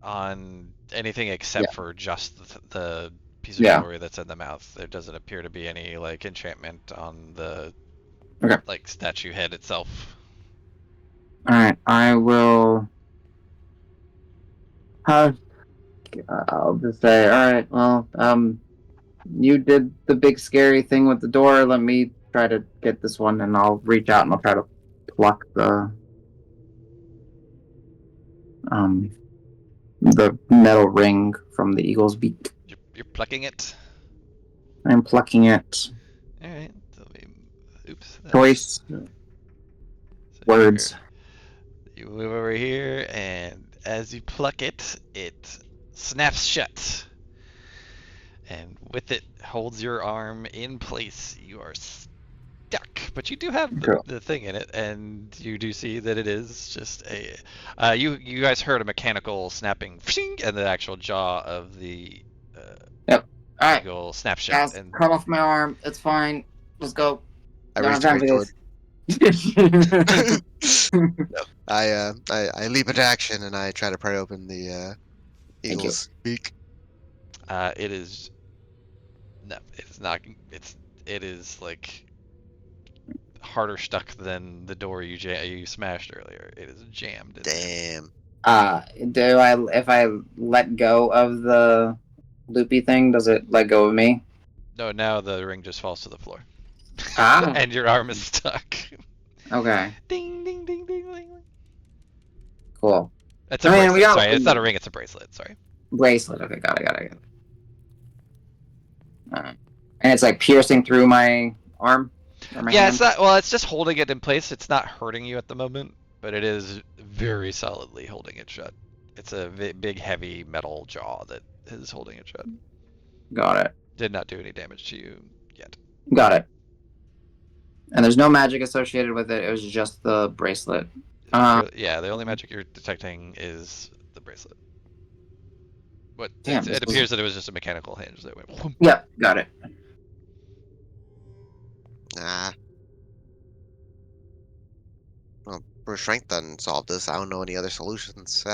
on anything except for just the piece of Yeah. jewelry that's in the mouth. There doesn't appear to be any like enchantment on the Okay. like statue head itself. All right, I will. I'll just say, all right. Well, you did the big scary thing with the door. Let me try to get this one, and I'll reach out and I'll try to pluck the metal ring from the eagle's beak. You're plucking it. I'm plucking it. All right. So oops. Choice So words. You move over here, and as you pluck it, it snaps shut. And with it, holds your arm in place. You are stuck, but you do have the thing in it, and you do see that it is just a. You guys heard a mechanical snapping, and the actual jaw of the All right, eagle snap shut. guys, And cut off my arm. It's fine. Let's go. I Don't raised have the time great for sword. this. I leap into action and I try to pry open the you. eagle's beak. it is. No, it's not. It is like harder stuck than the door you smashed earlier. It is jammed. Damn. If I let go of the loopy thing, does it let go of me? No, now the ring just falls to the floor. Ah. And your arm is stuck. Okay. Ding, ding, ding, ding, ding, ding. Cool. It's a I mean, bracelet. we got- Sorry, it's not a ring. It's a bracelet. Sorry. Bracelet. Okay, got it. And it's like piercing through my arm. Or my Yeah, hand? it's not. Well, it's just holding it in place. It's not hurting you at the moment, but it is very solidly holding it shut. It's a big, heavy metal jaw that is holding it shut. Got it. Did not do any damage to you yet. Got it. And there's no magic associated with it. It was just the bracelet. Yeah, the only magic you're detecting is the bracelet. But Damn, it this was- appears that it was just a mechanical hinge that went. Whoom. Yep, got it. Nah. Well, brute strength doesn't solve this. I don't know any other solutions.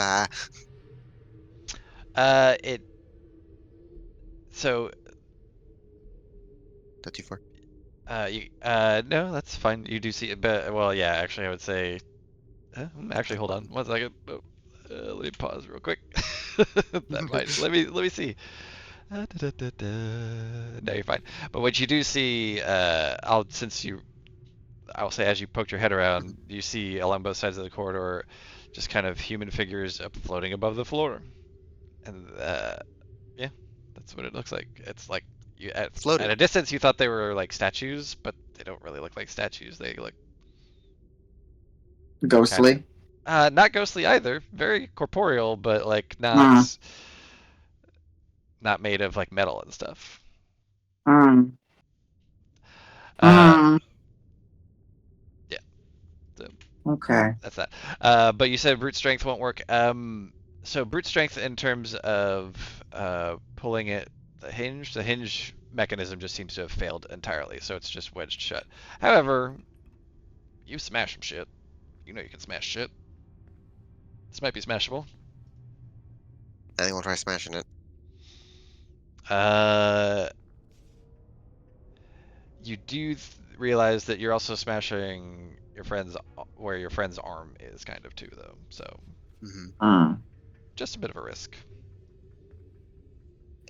It. So Not too far. no, that's fine. You do see it, but well, yeah. Actually, I would say. Actually, hold on 1 second. Oh, let me pause real quick. That might. Let me see. No, you're fine. But what you do see, I'll say as you poked your head around, you see along both sides of the corridor, just kind of human figures floating above the floor, and yeah, that's what it looks like. It's like at Floating. a distance you thought they were like statues, but they don't really look like statues. They look Ghostly. not ghostly either. Very corporeal, but like Hmm. not made of like metal and stuff. Mm. Yeah. So Okay. that's that. But you said brute strength won't work. So brute strength in terms of pulling it, the hinge mechanism just seems to have failed entirely, so it's just wedged shut. However, you smash some shit. You know you can smash shit. This might be smashable. I think we'll try smashing it. You do realize that you're also smashing your friend's where your friend's arm is, kind of too, though. So Mm-hmm. just a bit of a risk.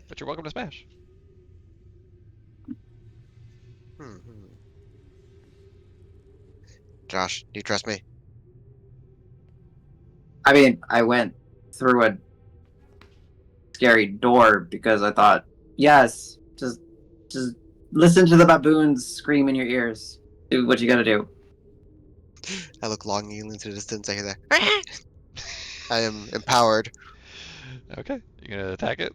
But you're welcome to smash. Hmm. Josh, do you trust me? I mean, I went through a scary door because I thought, yes, just listen to the baboons scream in your ears. Do what you gotta do. I look longingly into the distance. I hear that. I am empowered. Okay, you're gonna attack it.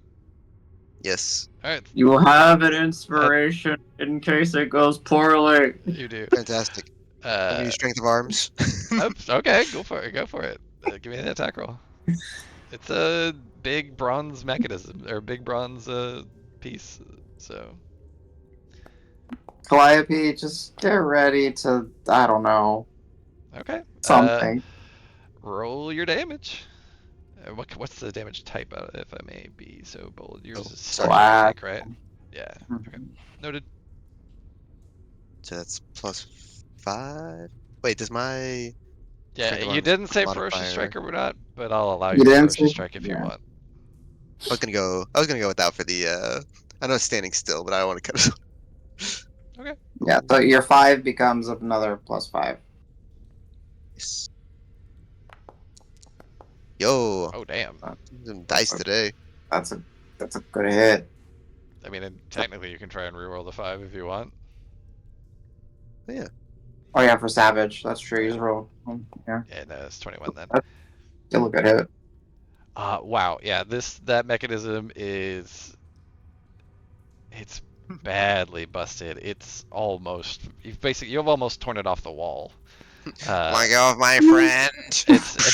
Yes. All right, You will have an inspiration in case it goes poorly. you do. Fantastic. I'm gonna Uh, use strength of arms. oops, okay, go for it. Go for it. Give me an attack roll. It's a big bronze mechanism or big bronze piece. So Calliope, just get ready to, I don't know, okay. something. Roll your damage. What's the damage type, if I may be so bold? Yours Oh, is sorry. psychic, right? Yeah. Okay. Noted. So that's +5. Wait, does my Yeah, Strength of you arms didn't say modifier. ferocious strike or not, but I'll allow You you didn't ferocious say- strike if you yeah. want. I was gonna go without for the I know it's standing still, but I don't want to cut it. Yeah, so your 5 becomes another +5. Yes. Yo, Oh damn. some dice today. That's a good hit. I mean, and technically you can try and reroll the 5 if you want. Yeah. Oh yeah, for Savage, that's true. He's roll. Yeah, Yeah, no, it's 21 then. still a good hit. Wow. Yeah, that mechanism it's badly busted. It's almost you've almost torn it off the wall. Let go of my friend.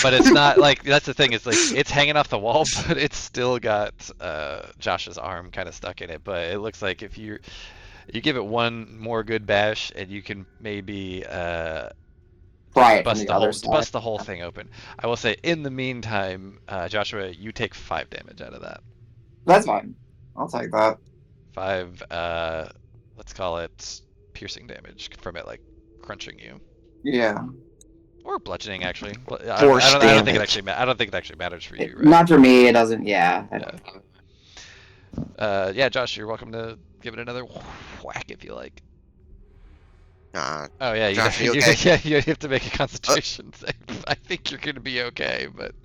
But it's not like that's the thing. It's like it's hanging off the wall, but it's still got Josh's arm kind of stuck in it. But it looks like if you give it one more good bash, and you can maybe Try it from bust the the other whole side. whole thing open. I will say, in the meantime, Joshua, you take 5 damage out of that. That's fine. I'll take that. 5, let's call it piercing damage from it, like crunching you, Yeah. or bludgeoning actually. Force I don't think it damage. actually. I don't think it actually matters for you, right? Not for me. It doesn't. Yeah. Yeah, Josh, you're welcome to give it another whack if you like. Oh yeah, Josh, are you okay? yeah, you have to make a concentration save. I think you're gonna be okay, but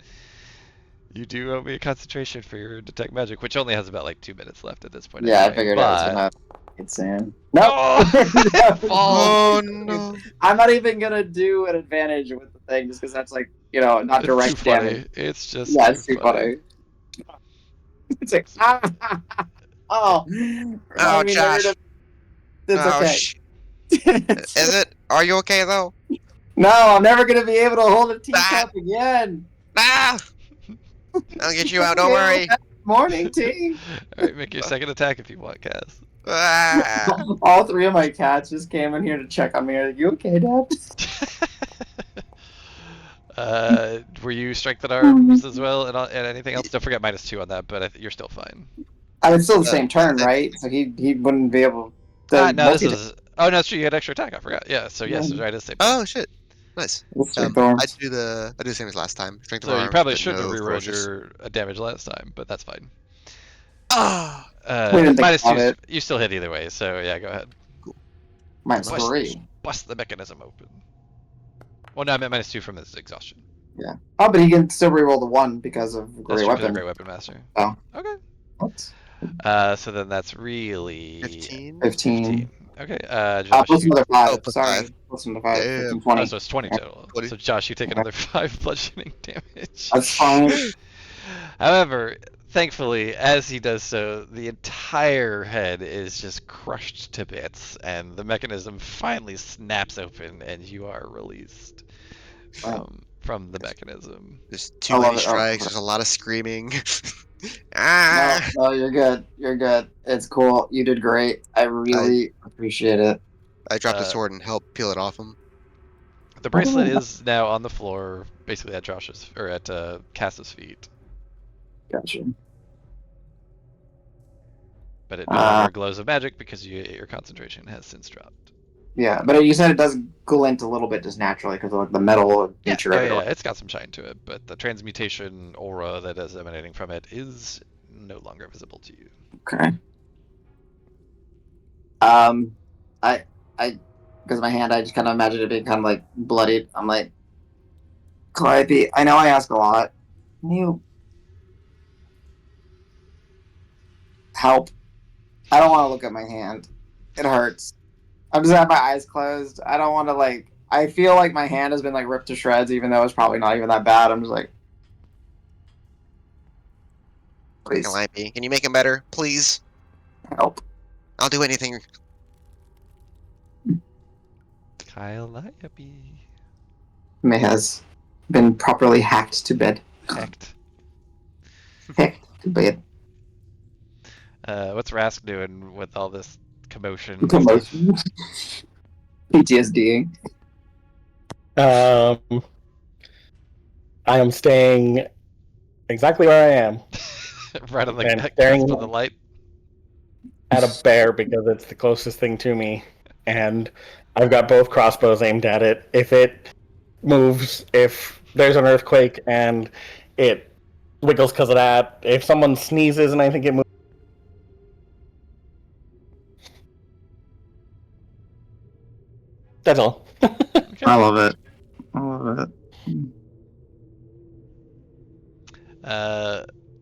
you do owe me a concentration for your detect magic, which only has about like 2 minutes left at this point. Yeah, I anyway, figured I was but... gonna have it soon. No. Oh! Oh no. I'm not even gonna do an advantage with the thing just because that's like not It's too direct funny. damage. It's just Yeah, it's too funny. It's like oh. Oh, Josh. It's Oh, okay. Is it? Are you okay though? No, I'm never gonna be able to hold a teacup again. Ah! I'll get you out. Don't worry. Morning tea. Alright, make your second attack if you want, Cass. Ah! All 3 of my cats just came in here to check on me. Are you okay, Dad? Were you strength at arms as well, and anything else? Don't forget -2 on that, but you're still fine. I mean, it's still the same turn, right? So he wouldn't be able. To No, this is. Oh no, it's true. You had extra attack. I forgot. Yeah. So yes, Yeah. right. It's same. Oh shit. Nice. Strength I arms. do the same as last time. Strength of So arms. you probably but shouldn't no have rerolled ferocious. your damage last time, but that's fine. Ah! We didn't think -2, about it. you still hit either way. So yeah, go ahead. Minus Bust- 3. Bust the mechanism open. Well, no, I meant -2 from his exhaustion. Oh, but he can still reroll the 1 because of That's Great true, 'cause of Weapon. Great Weapon Master. Oh. Okay. What? So then that's really 15. 15. Okay. Plus Josh. another 5. Oh, plus Sorry. 5. Plus another 5. Damn. 15, Oh, 20. so it's 20 total. 20. So Josh, you take another 5 bludgeoning damage. That's fine. However, thankfully, as he does so, the entire head is just crushed to bits, and the mechanism finally snaps open, and you are released from the mechanism. There's I too love many it. strikes. There's a lot of screaming. Ah! No, you're good. You're good. It's cool. You did great. I really appreciate it. I dropped a Uh, sword and helped peel it off him. The bracelet is now on the floor, basically at Josh's or at Cass's feet, Gotcha. but it no longer glows of magic because your concentration has since dropped. Yeah, but you said it does glint a little bit just naturally because of like, the metal nature of it. Yeah, it's got some shine to it, but the transmutation aura that is emanating from it is no longer visible to you. Okay. Because my hand, I just kind of imagine it being kind of like bloodied. I'm like, Calliope, I know I ask a lot. Can you help? I don't want to look at my hand. It hurts. I'm just have my eyes closed. I don't want to like. I feel like my hand has been like ripped to shreds, even though it's probably not even that bad. I'm just like, please Calliope, can you make him better, please? help. I'll do anything. Calliope. May has been properly hacked to bed. Hecked. Hacked to bed. What's Rask doing with all this commotion? and Commotion. PTSD. I am staying exactly where I am, stuff? Right on the And cusp staring- of the light. at a bear because it's the closest thing to me, and I've got both crossbows aimed at it. If it moves, if there's an earthquake and it wiggles because of that, if someone sneezes and I think it moves. That's all. Okay. I love it. I love it.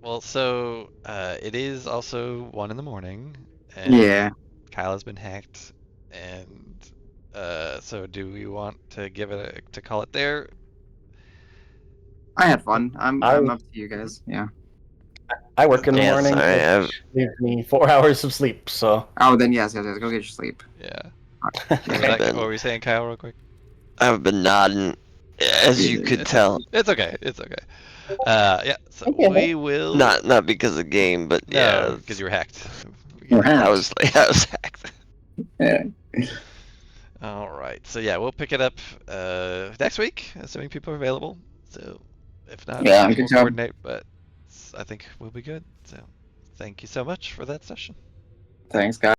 Well, so it is also 1 in the morning, and Yeah. Kyle has been hacked, and so do we want to to call it there? I had fun. I'm I- up to you guys. Yeah. I work in the Yeah, morning. sorry, which leaves me 4 hours of sleep. So Oh, then yes. Go get your sleep. Yeah. I've What been, were we saying, Kyle, real quick? I've been nodding, as you could tell. It's okay. It's okay. Yeah. So Okay. we will. Not because of game, but yeah, No, because you were hacked. I was hacked. Yeah. All right. So yeah, we'll pick it up next week, assuming people are available. So if not, Yeah, we'll good job. coordinate. But I think we'll be good. So thank you so much for that session. Thanks, guys.